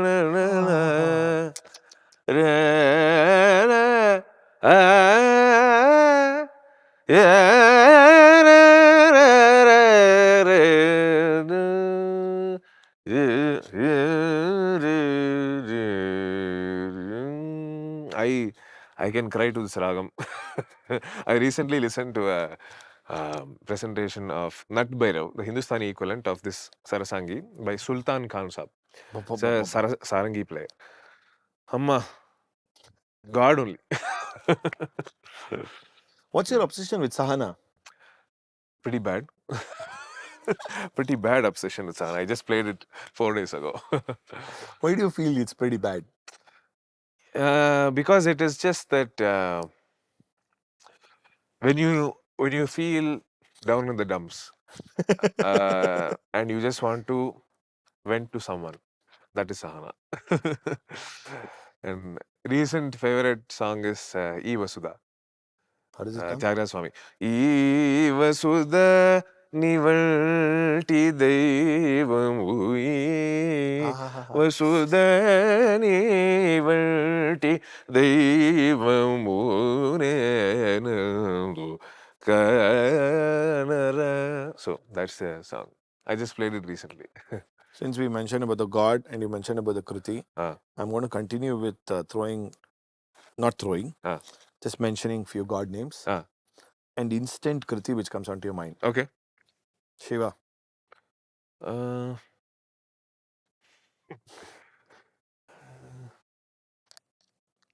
la la la ra ra a ya ra ra ra ra na I can cry to this ragam. I recently listened to a presentation of Nat Bhairav, the Hindustani equivalent of this Sarasangi by Sultan Khan Sahab. It's a Sarangi player. Amma, God only. What's your obsession with Sahana? Pretty bad. Pretty bad obsession with Sahana. I just played it 4 days ago. Why do you feel it's pretty bad? Because it is just that when you feel down in the dumps and you just want to vent to someone, that is Sahana. And recent favorite song is E Vasudha. How does it come? Tyagaraja Swami. E Vasudha nivalti devamuye Vasudha nivalti devamune kanara. So that's the song. I just played it recently. Since we mentioned about the God and you mentioned about the Kruthi, Ah. I'm going to continue with just mentioning few God names and instant Kruthi which comes onto your mind. Okay. Shiva.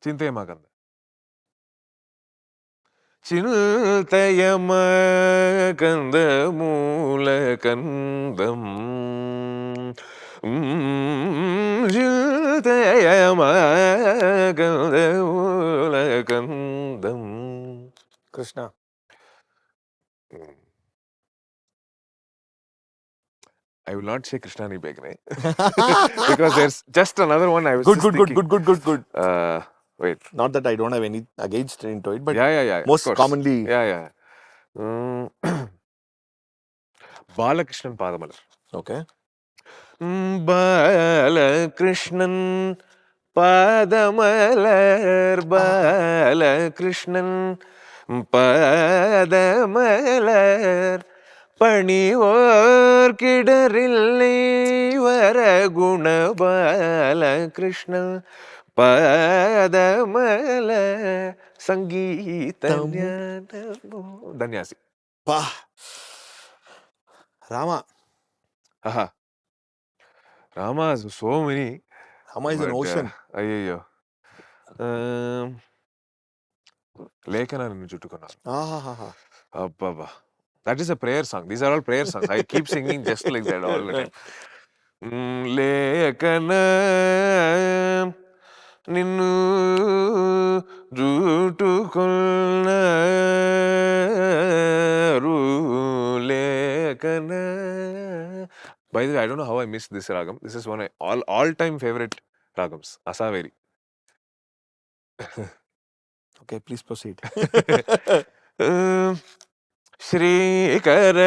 Chintayamakanna. Chintayamakanna moolakandam. Chintayamakanna moolakandam. Krishna. I will not say Krishna ni Begne because there's just another one I was Good. Wait. Not that I don't have any against into it, but Yeah. most commonly. Yeah. Balakrishnan Padamalar. Okay. Balakrishnan Padamalar. Balakrishnan Padamalar. பணிவோர் கிடரில்லை Varaguna Balakrishnan பதமல சங்கீத Dhanyasi. Rama. Aha. Rama is so many. Rama is an ocean. Ayyo. Lekana ninnu chuttukonnaru. Abba. That is a prayer song. These are all prayer songs. I keep singing just like that all the time. Lekana ninnu chuttukonnaru lekana. By the way, I don't know how I missed this ragam. This is one of all-time favorite ragams. Asaveri. Okay, please proceed. Shrikar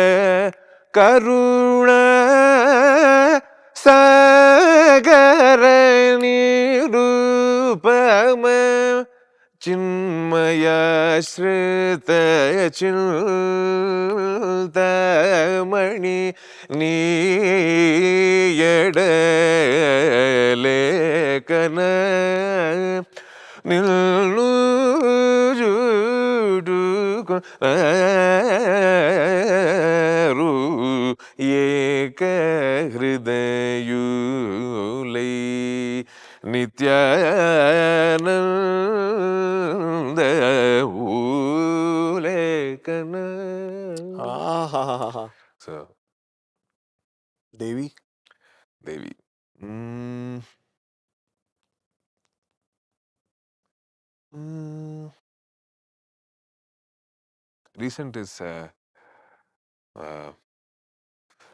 Karuna Sagara Nirupama Chinmaya Shrita Chintamani Niyada Lekana Nilu ಏಕ ಹೃದಯುಲೈ Nithyananda ಊಲೇಕನ. So, Devi. Recent is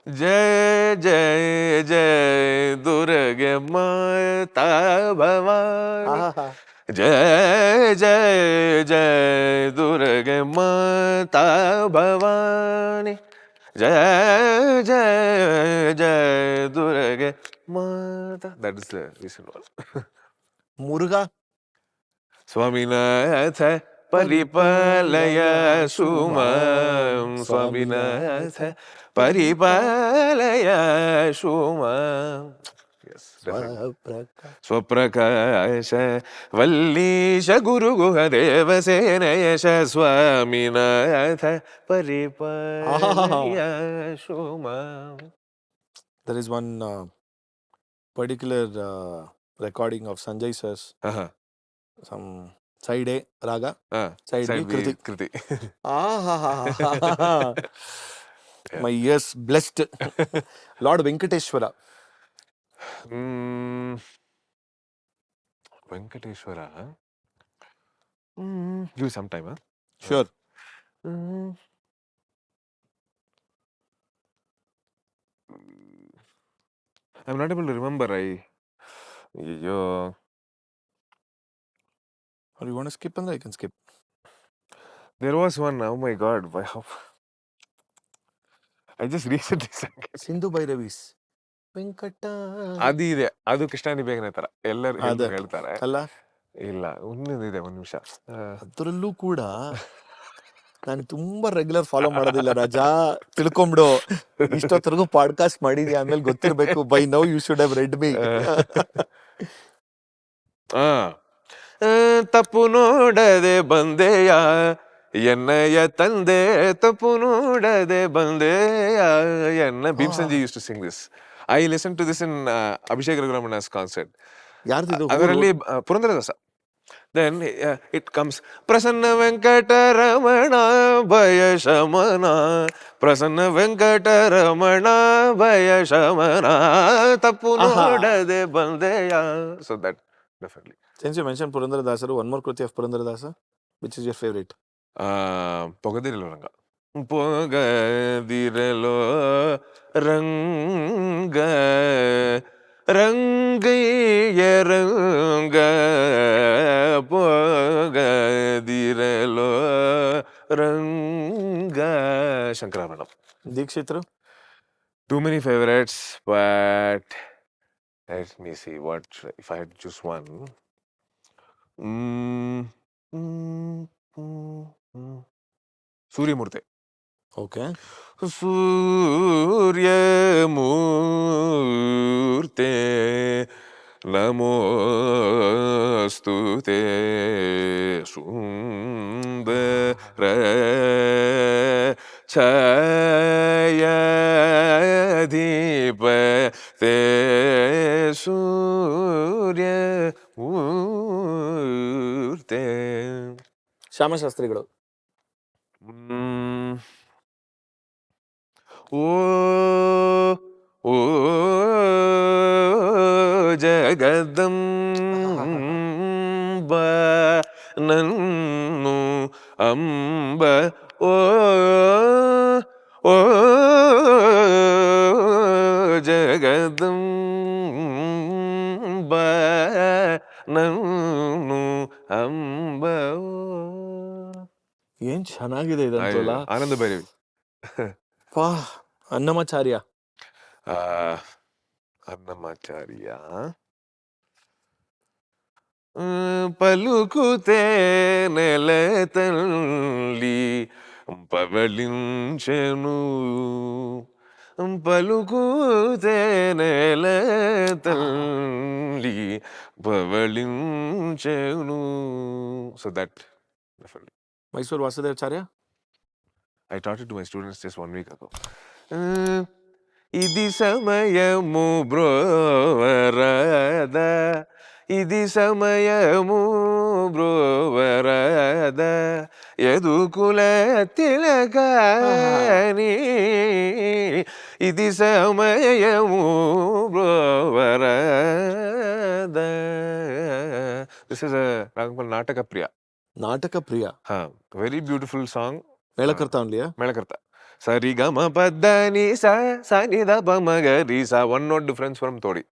जय जय जय दुर्गे माता भवानी जय जय जय दुर्गे माता भवानी जय जय जय दुर्गे माता. That is the recent one. Muruga. Swaminath Paripalaya Shumam Swaminath Paripalaya Shumam. Yes, definitely. Swaprakasha Vallisha Guru Guhadeva Senayasha Swaminath Paripalaya Shumam. There is one particular recording of Sanjay sir's some side A Raga, side B Kruthi. My ears blessed. Lord Venkateshwara. Venkateshwara. Give some time, huh? Sure. I'm not able to remember. Yo. Or you want to skip and I can skip. There was one. Oh my God! Wow. I just recently sang it. Sindhu Bhairavis. Venkata. Adi adu Krishnani Begane ತರ ಎಲ್ಲರೂ ಹೇಳ್ತಾರೆ ಅಲ್ಲ ಇಲ್ಲ ಇನ್ನೊಂದಿದೆ ಒಂದು ನಿಮಿಷ ಅದರಲ್ಲೂ ಕೂಡ ನಾನು ತುಂಬಾ ರೆಗ್ಯುಲರ್ ಫಾಲೋ ಮಾಡೋದಿಲ್ಲ ರಾಜಾ ತಿಳ್ಕೊಂಬಿಡು ಇಷ್ಟೊತ್ತರೆಗೂ ಪಾಡ್ಕಾಸ್ಟ್ ಮಾಡಿದ್ಯಾ ಆಮೇಲೆ ಗೊತ್ತಿರಬೇಕು by now you should have read me ತಪ್ಪು ನೋಡದೆ ಬಂದೆಯ ಎನ್ನಯ ತಂದೆ ತಪ್ಪು ನೋಡದೆ ಬಂದೆಯ ಎನ್ನ Bhimsenji used to sing this I listen to this in Abhishek ರಘುರಾಮಣ್ಣ's concert. ಅದರಲ್ಲಿ Purandaradasa. Then it comes Prasanna Venkataramana Bhaya Shamana Prasanna Venkataramana Bhaya Shamana Tappu Nodade Bandeya. So that definitely. Since you mentioned Purandaradasa, one more Kruthi of Purandaradasa, which is your favorite? Pogadirelo Ranga. Pogadirelo Ranga Rangaiya Ranga Pogadirelo Ranga. Shankarabharanam. Dikshitra? Too many favorites, but let me see what if I had to choose one. Suryamurti. Okay. Suryamurti Namostute Sundara Chayadipate Suryamurti. ಶ್ಯಾಮಶಾಸ್ತ್ರಿಗಳು. ಓ ಜಗದಂಬ ನನ್ನು ಅಂಬ ಓ ಜಗದಂಬ ನನ್ನು ಅಂಬ. ಏನ್ ಚೆನ್ನಾಗಿದೆ ಇದಂತಲ್ಲ. ಆನಂದ Bhairavi. ಅನ್ನಮಾಚಾರ್ಯ. ಅನ್ನಮಾಚಾರ್ಯ పలుకుతే నెలతల్లి పవళించెను పలుకుతే నెలతల్లి పవళించెను. So that definitely. Mysore Vasudevacharya? I taught it to my students just 1 week ago. Idi samayamu brovarada Idi samayamu brovarada Yadukula tilakani Idi samayamu brovarada. This is a Nataka Priya. Nataka Priya. Very beautiful song. Melakarta only, yeah? Melakarta. Sarigama Padani Sa Sanida Pamagarisa. One note difference from Todi.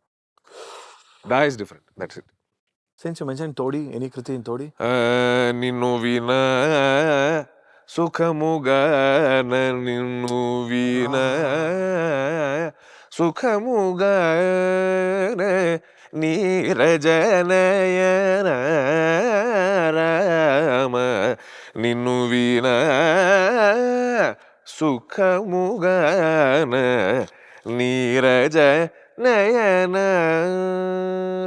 Da is different. That's it. Since you mentioned Todi, any Kruthi in Todi? Ninnu Veena Sukhamugana Ninnu Veena Sukhamugana Neerajanayana Rama Ninnu Veena Sukhamugana Neerajanayana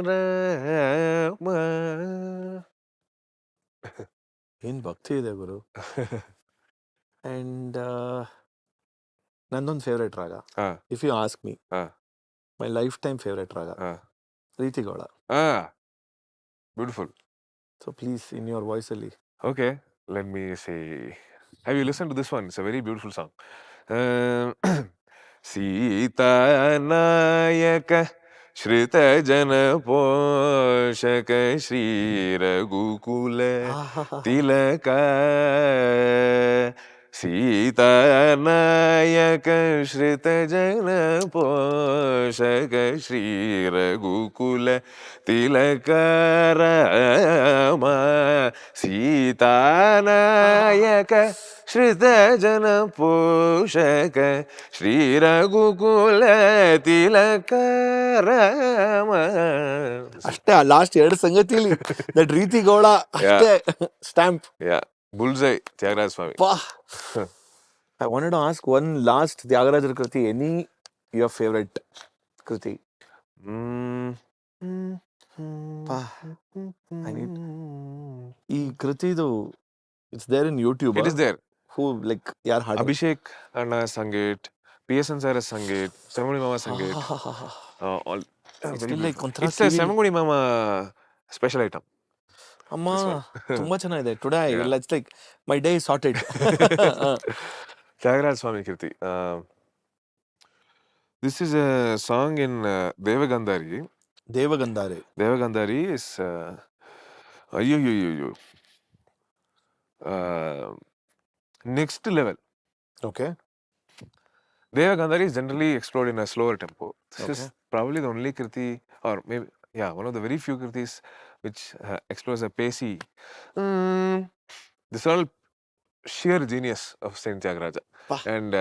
Rama. In bhakti ide guru. And Nandon favorite raga. If you ask me, my lifetime favorite raga. Preeti Goda. Beautiful. So please, in your voice only. Okay, let me see. Have you listened to this one? It's a very beautiful song. Sita Nayaka Shrita Jana Poshaka Shri Raghukula Tilaka. Sita Nayaka Shrita Jana Poshaka Shri Raghukula Tilaka Rama. Sita Nayaka Shrita Jana Poshaka Shri Raghukula Tilaka Rama. ಅಷ್ಟೇ last ಎರಡು ಸಂಗತಿಲಿ that ರೀತಿ ಗೌಡ ಅಷ್ಟೇ stamp. Bullseye, Tyagaraja Swami. I wanted to ask one last Tyagaraja Kruthi. Any your favorite Kruthi? I need ಈ ಕೃತಿದು it's there in YouTube. It is there. Who like ಯಾರು ಹಾಡು? Abhishek Anna sang it, PSN sir has sung it, Semangudi Mama sang it. All It's still like ಒಂಥರ it's a Semangudi Mama special item. ಅಮ್ಮ ತುಂಬಾ ಚೆನ್ನಾಗಿದೆ. Today it's like my day is sorted. Tyagaraja Swami Kirti. This is a song in Devagandhari. Devagandhari is next level. Okay. Devagandhari is generally explored in a slower tempo. This is probably the only Kirti, or maybe one of the very few Kirtis which explores a pacey. This is all sheer genius of Saint Tyagaraja. And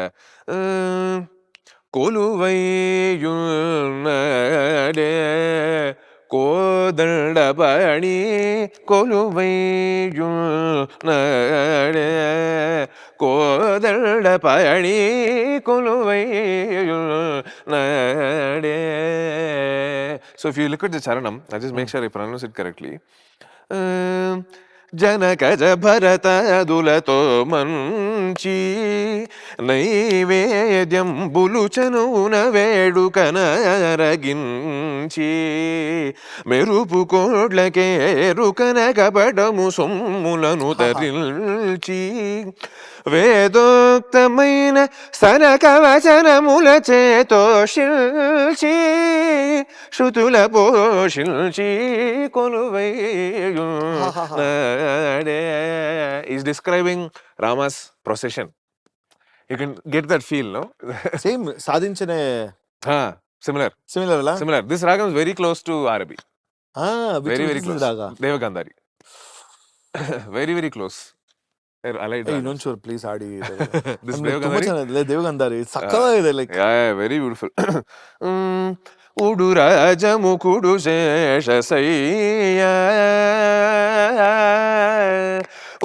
Koluvayunade Kodandapani Koluvayunade Kodandapani Koluvayunade. So if you look at the charanam, I just make sure I pronounce it correctly. Janakaja Bharata Dulato Manchi Naivedyam Buluchanuna Vedukana Raginchi Merupu Kodlake Rukana Kabadamu Summulanu Tarilchi Vedoktamayna Sanakavachanamula Cheto Shilchi Shutula Poshilchi Koluvayu is describing Rama's procession. You can get that feel, no? Same sadinchane. Similar. Similar. This ragam is very close to Arabi. Very close. Raga. Devagandhari. Very close. Innonchur please aadi. This Devagandhari sakkavaಗಿದೆ like. Very beautiful. Udurajamukudu Sheshasaya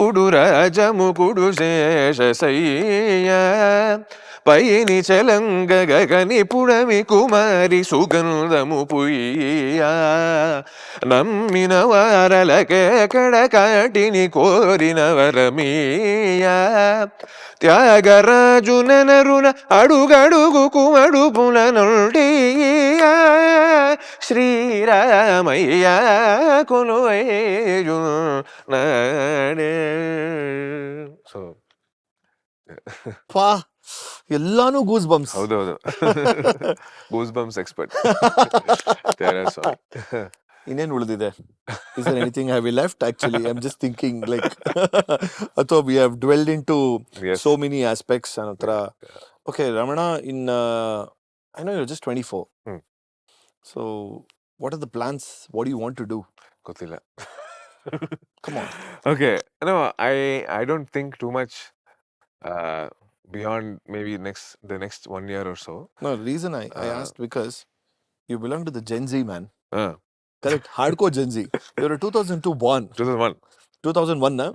Udurajamukudu Sheshasaya Payini Chalanga Gagani Purami Kumari Sugandhamu Puya Nammina Varalake Kadakatini Korina Varamiya Tyagaraja Adugadugu Kumadu Punanuldiya Shri Ramaya Kuluvayu Nade. So ಎಲ್ಲಾನು goose bumps. ಹೌದು goose bumps expert. ಇನ್ನೇನು ಉಳಿದಿದೆ? Is there anything have we left? Actually, I'm just thinking like, ಅಥವಾ we have dwelled into Yes. so many aspects. Okay, Ramana, I know you're just 24. Hmm. So, what are the plans? What do you want to do? ಗೊತ್ತಿಲ್ಲ. Come on. Okay. No, I don't think too much beyond maybe the next 1 year or so. No, the reason I asked because you belong to the Gen Z, man. Uh, Correct? Hardcore Gen Z. You're a 2002 born. 2001. 2001, na?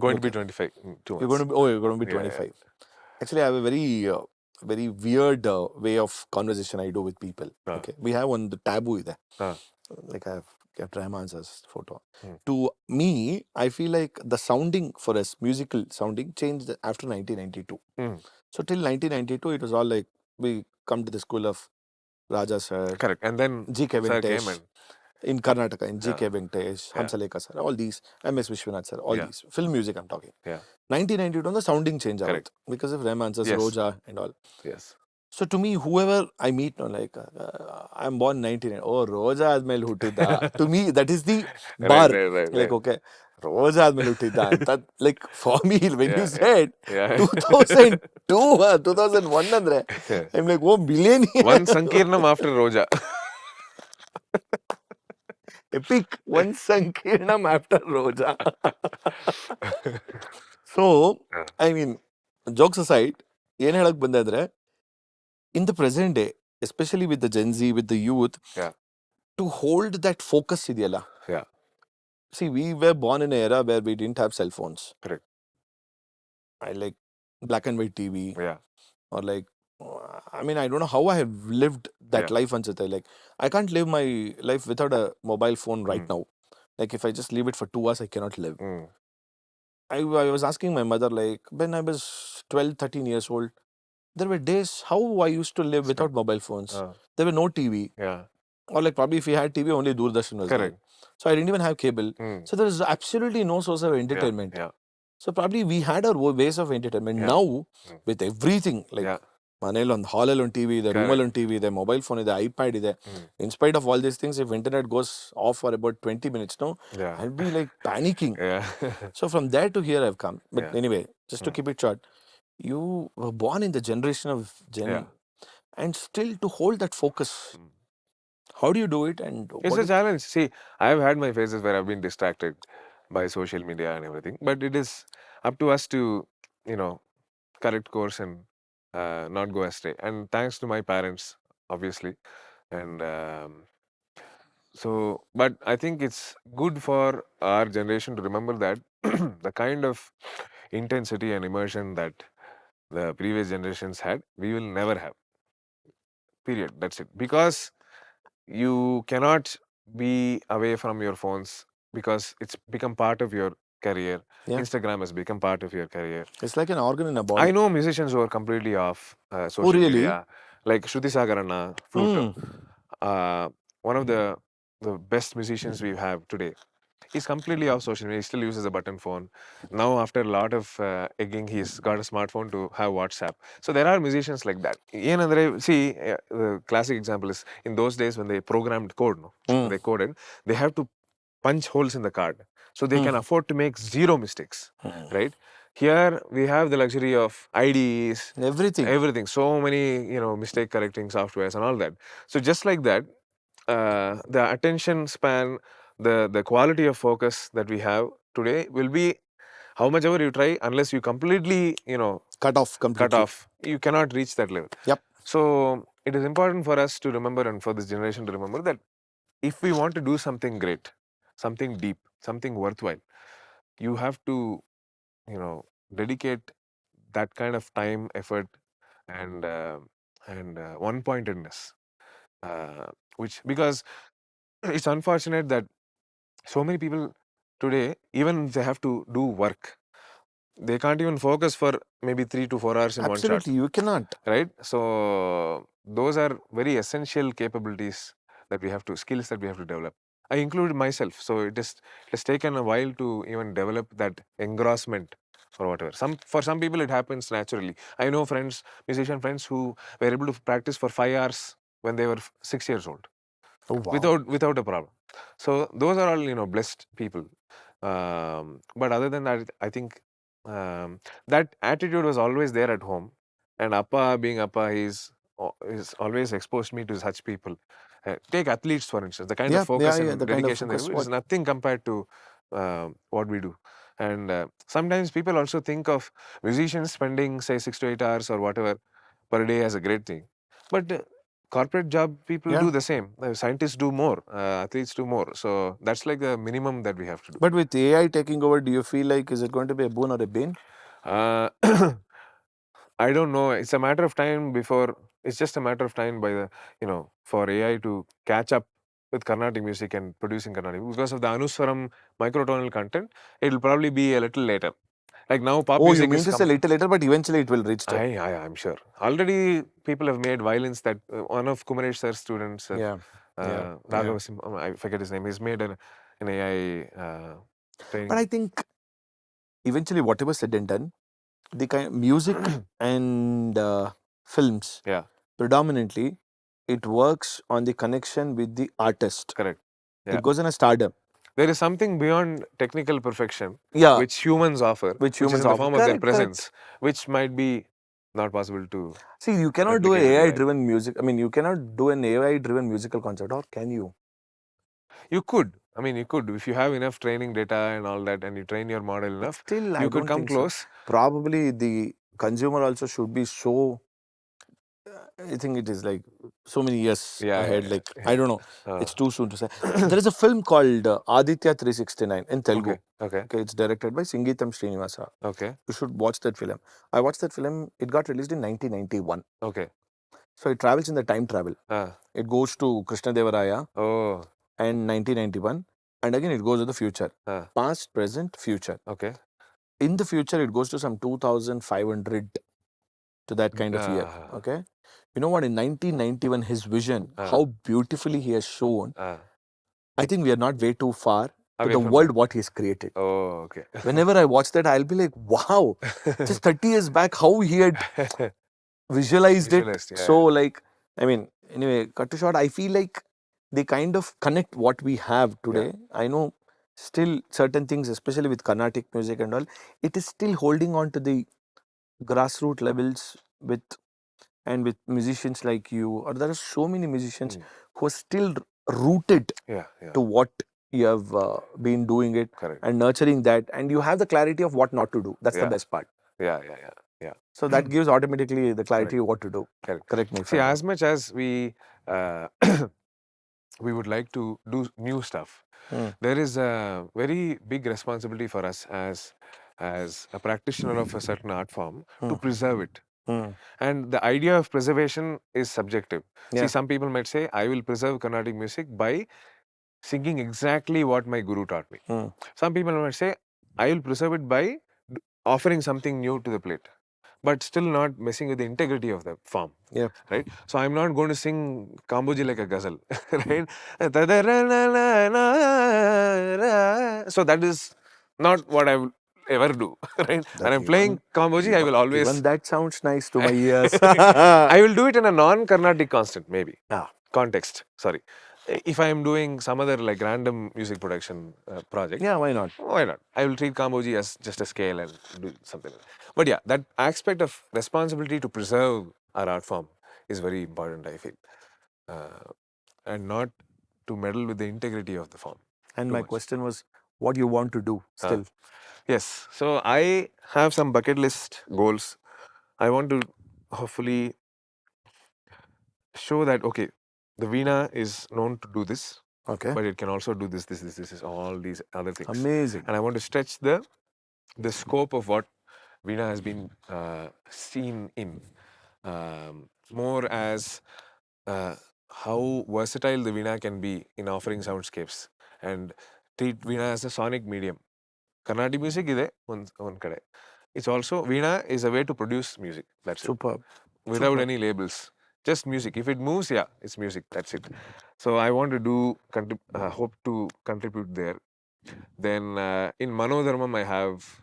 Going to be 25. 2 You're months. you're going to be Yeah, 25. Actually, I have a very weird way of conversation I do with people. Okay, we have one the taboo there. Like I have kept Rahman's photo. To me, I feel like the sounding for us, musical sounding, changed after 1992. So till 1992, it was all like we come to the school of Raja sir, Correct. And then G. K. sir came Venkatesh and in Karnataka, in G. K. Venkatesh, Yeah. Hamsalekha sir, all these, M.S. Vishwanath sir, all Yeah. these film music I'm talking. Yeah. 1992, the sounding change Correct. out because of Rahman sir's Yes. Roja and all. yes. So to me, whoever I meet, no, like I'm born 19. Oh, Roja admel huttidda. To me, that is the bar. Right. Like okay, Roja admel huttidda. That like for me, when you Yeah, said Yeah. 2002, 2001 andre, I'm like, oh, millennial. One Sankirnam after Roja. Epic. One Sankirnam after Roja. So, Yeah. I mean, jokes aside, ಏನ್ ಹೇಳಕ್ ಬಂದೆ ಅಂದ್ರೆ, in the present day, especially with the Gen Z, with the youth, Yeah. to hold that focus ಇದೆಯಲ್ಲ. Yeah. See, we were born in an era where we didn't have cell phones. Correct. I like black and white TV, Yeah. or like, I mean, I don't know how I have lived that Yeah. life answete. Like, I can't live my life without a mobile phone right now. Like, if I just leave it for 2 hours, I cannot live. I was asking my mother, like, when I was 12, 13 years old, there were days how I used to live without mobile phones. There were no TV. Yeah. Or like probably if we had TV, only Doordarshan was Correct. there. So I didn't even have cable. So there was absolutely no source of entertainment. Yeah. So probably we had our ways of entertainment. Yeah. Now, with everything, like Yeah. Manel on hall on TV, the room Correct. on TV, the mobile phone, the iPad, in spite of all these things, if internet goes off for about 20 minutes, no, Yeah. I'll be like panicking. Yeah. So from there to here I've come. But Yeah. anyway, just to keep it short, you were born in the generation of Gen, Yeah. and still to hold that focus. How do you do it? And It's what a challenge. See, I've had my phases where I've been distracted by social media and everything, but it is up to us to, correct course and not go astray. And thanks to my parents, obviously. And so, but I think it's good for our generation to remember that the kind of intensity and immersion that the previous generations had, we will never have. Period. That's it. Because you cannot be away from your phones because it's become part of your career. Yeah. Instagram has become part of your career. It's like an organ in a body. I know musicians who are completely off social really? media, like Shruti Sagarana, flute. One of the best musicians we have today. He's completely off social media. He still uses a button phone. Now, after a lot of egging, he's got a smartphone to have WhatsApp. So there are musicians like that. See, the classic example is in those days when they programmed code, they coded, they have to punch holes in the card. So they can afford to make zero mistakes, right? Here we have the luxury of IDs, everything. So many, mistake correcting softwares and all that. So just like that, the attention span, the quality of focus that we have today will be how much ever you try, unless you completely, cut off, you cannot reach that level. Yep. So it is important for us to remember, and for this generation to remember, that if we want to do something great, something deep, something worthwhile, you have to, dedicate that kind of time, effort, and one-pointedness. Because it's unfortunate that so many people today, even if they have to do work, they can't even focus for maybe 3 to 4 hours in one shot. Absolutely, you cannot. Right? So those are very essential capabilities that we have to, skills that we have to develop. I include myself. So it has taken a while to even develop that engrossment or whatever. For some people it happens naturally. I know musician friends who were able to practice for 5 hours when they were 6 years old. Oh, wow. Without a problem. So those are all blessed people. But other than that, I think that attitude was always there at home. And Appa, being Appa, he's always exposed me to such people. Take athletes, for instance. The kind of focus yeah. and The kind of dedication they focus. do is nothing compared to what we do. And sometimes people also think of musicians spending, say, 6 to 8 hours or whatever per day as a great thing. But corporate job people do the same. Scientists do more. Athletes do more. So that's like the minimum that we have to do. But with AI taking over, do you feel like is it going to be a boon or a bane? Uh, I don't know. It's a matter of time before. It's just a matter of time by for AI to catch up with Carnatic music and producing Carnatic because of the Anuswaram microtonal content. It'll probably be a little later. Like now, pop Oh, you music mean is to say little later, but eventually it will reach there. I'm sure. Already, people have made violins that one of Kumaresh sir's students, Raga, I forget his name. He's made an AI training. But I think eventually, whatever said and done, the kind of music and films, predominantly, it works on the connection with the artist. Correct. Yeah. It goes in a stardom. There is something beyond technical perfection, Yeah. which humans offer, which is in the form of their Correct, presence, which might be not possible to. See, you cannot do an replicate with AI. AI-driven music. I mean, you cannot do an AI-driven musical concert, or can you? You could. I mean, you could. If you have enough training data and all that, and you train your model enough, Still, I you could don't come think so. close. Probably the consumer also should be so. I think it is like so many years ahead. Like I don't know. It's too soon to say. There is a film called Aditya 369 in Telugu. Okay. It's directed by Singeetam Srinivasa. Okay. You should watch that film. I watched that film. It got released in 1991. Okay. So it travels in the time travel. It goes to Krishnadevaraya and 1991, and again it goes to the future. Past, present, future. Okay. In the future, it goes to some 2500 to that kind of year. Okay. You know what? In 1991, his vision, how beautifully he has shown. I think we are not way too far to the world what he has created. Oh, okay. Whenever I watch that, I'll be like, wow, just 30 years back, how he had visualized it. Yeah, So, like, I mean, anyway, cut to short, I feel like they kind of connect what we have today. I know still certain things, especially with Carnatic music and all, it is still holding on to the grassroots levels with musicians like you, or there are so many musicians who are still rooted to what you have been doing it and nurturing that, and you have the clarity of what not to do. That's the best part. Yeah. So that gives automatically the clarity of what to do. Correct me. See, as much as we we would like to do new stuff, there is a very big responsibility for us as a practitioner of a certain art form to preserve it. And the idea of preservation is subjective. See, some people might say, I will preserve Carnatic music by singing exactly what my guru taught me. Some people might say, I will preserve it by offering something new to the plate, but still not messing with the integrity of the form. Right? So I'm not going to sing Kamboji like a ghazal. Right? So that is not what I will ever do. Right? When I'm playing Kamboji, I will always. Even that sounds nice to my ears. I will do it in a non-Carnatic constant, maybe. Context. Sorry. If I am doing some other like random music production project. Yeah, why not? Why not? I will treat Kamboji as just a scale and do something. But yeah, that aspect of responsibility to preserve our art form is very important, I feel. And not to meddle with the integrity of the form. And my question was, what you want to do still? Yes. So I have some bucket list goals. I want to hopefully show that, okay, the Veena is known to do this. Okay. But it can also do this, all these other things. Amazing. And I want to stretch the scope of what Veena has been seen in. More as how versatile the Veena can be in offering soundscapes, and treat Veena as a sonic medium. Carnatic music is one kade. It's also, Veena is a way to produce music. That's Superb. it. Without any labels. Just music. If it moves, it's music. That's it. So I want to do, hope to contribute there. Then in Manodharmam, I have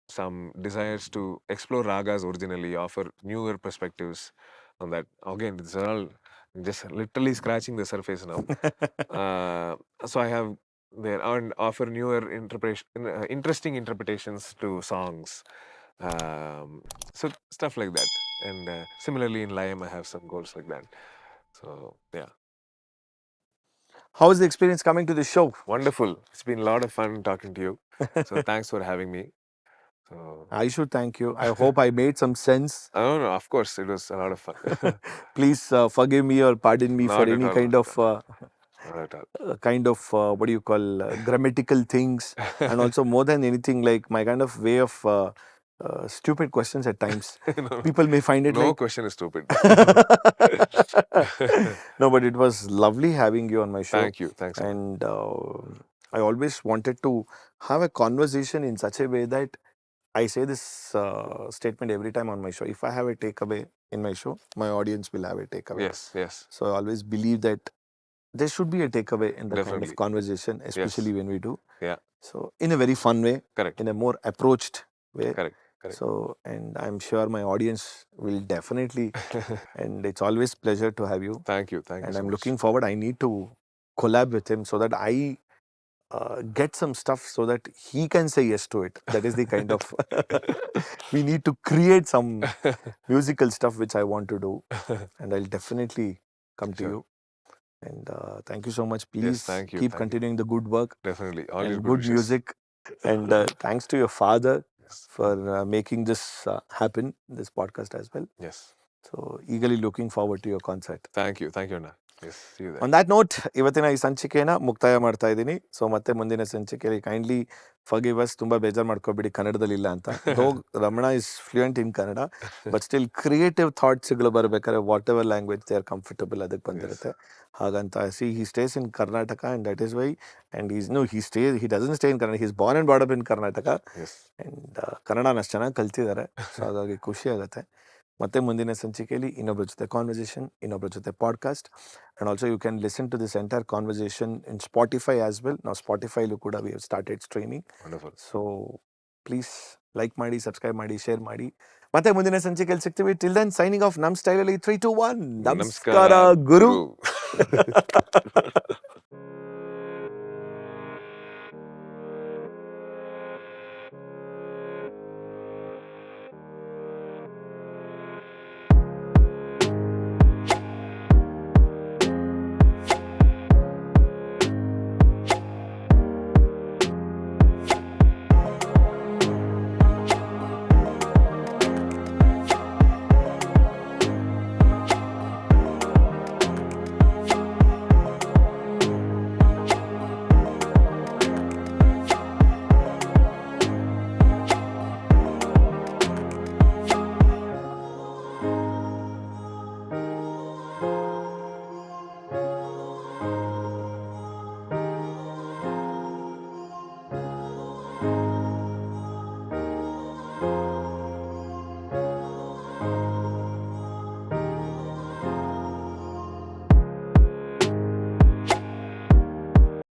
some desires to explore ragas originally, offer newer perspectives on that. Again, these are all just literally scratching the surface now. So I have there and offer newer interesting interpretations to songs. So stuff like that. And similarly in Lime, I have some goals like that. So yeah, How is the experience coming to the show? wonderful. It's been a lot of fun talking to you. So thanks for having me. So I should thank you. I hope I made some sense. I don't know. Of course, it was a lot of fun. Please forgive me or pardon me for Not at any all. kind of Not at all. what do you call grammatical things, and also more than anything, like my kind of way of stupid questions at times. No, People may find it no like question is stupid. no, but it was lovely having you on my show. Thank you. Thanks. a lot. And I always wanted to have a conversation in such a way that I say this statement every time on my show. If I have a takeaway in my show, my audience will have a takeaway. Yes. Yes. So I always believe that there should be a takeaway in the kind Definitely. of conversation, especially when we do. Yeah. So in a very fun way, Correct. in a more approached way. Correct. Correct. So, and I'm sure my audience will definitely, and it's always pleasure to have you. Thank you. Thank you. And so I'm much. looking forward. I need to collab with him so that I get some stuff so that he can say yes to it. That is the kind of we need to create some musical stuff which I want to do, and I'll definitely come to Sure. you. And thank you so much. Please Yes, thank you. keep Thank you. continuing the good work Definitely. All your and good good wishes. music. And thanks to your father Yes. for making this happen, this podcast as well. Yes. So eagerly looking forward to your concert. Thank you. Thank you, Anna. Yes. See you there. On that note, ಇವತ್ತಿನ ಈ ಸಂಚಿಕೆನ ಮುಕ್ತಾಯ ಮಾಡ್ತಾ ಇದ್ದೀನಿ. So ಮತ್ತೆ ಮುಂದಿನ ಸಂಚಿಕೆಯಲ್ಲಿ kindly forgive us, ತುಂಬ ಬೇಜಾರು ಮಾಡ್ಕೋಬೇಡಿ ಕನ್ನಡದಲ್ಲಿ ಇಲ್ಲ ಅಂತ. Though Ramana is fluent in Kannada, but still creative ಥಾಟ್ಸ್ಗಳು ಬರಬೇಕಾದ್ರೆ whatever language they are comfortable ಅದಕ್ಕೆ ಬಂದಿರುತ್ತೆ. ಹಾಗಂತ he stays in Karnataka and that is why and he doesn't stay in Kannada, he is born and brought up in Karnataka Yes. And ಕನ್ನಡನ ಅಷ್ಟು ಚೆನ್ನಾಗಿ ಕಲ್ತಿದ್ದಾರೆ. So ಹಾಗಾಗಿ ಖುಷಿ ಆಗುತ್ತೆ. ಮತ್ತೆ ಮುಂದಿನ ಸಂಚಿಕೆಯಲ್ಲಿ ಇನ್ನೊಬ್ಬರ ಜೊತೆ ಕಾನ್ವರ್ಸೇಷನ್, ಇನ್ನೊಬ್ಬರ ಜೊತೆ podcast. And also you can listen to this entire conversation in Spotify as well. ನಾವು ಸ್ಪಾಟಿಫೈಲೂ ಕೂಡ we have started streaming. Wonderful. So please like ಮಾಡಿ, ಸಬ್ಸ್ಕ್ರೈಬ್ ಮಾಡಿ, ಶೇರ್ ಮಾಡಿ. ಮತ್ತೆ ಮುಂದಿನ ಸಂಚಿಕೆಯಲ್ಲಿ ಸಿಗ್ತೀವಿ. ಟಿಲ್ ದೆನ್ ಸೈನಿಂಗ್ ಆಫ್ ನಮ್ಮ ಸ್ಟೈಲಲ್ಲಿ 3, 2, 1. ನಮಸ್ಕಾರ ಗುರು.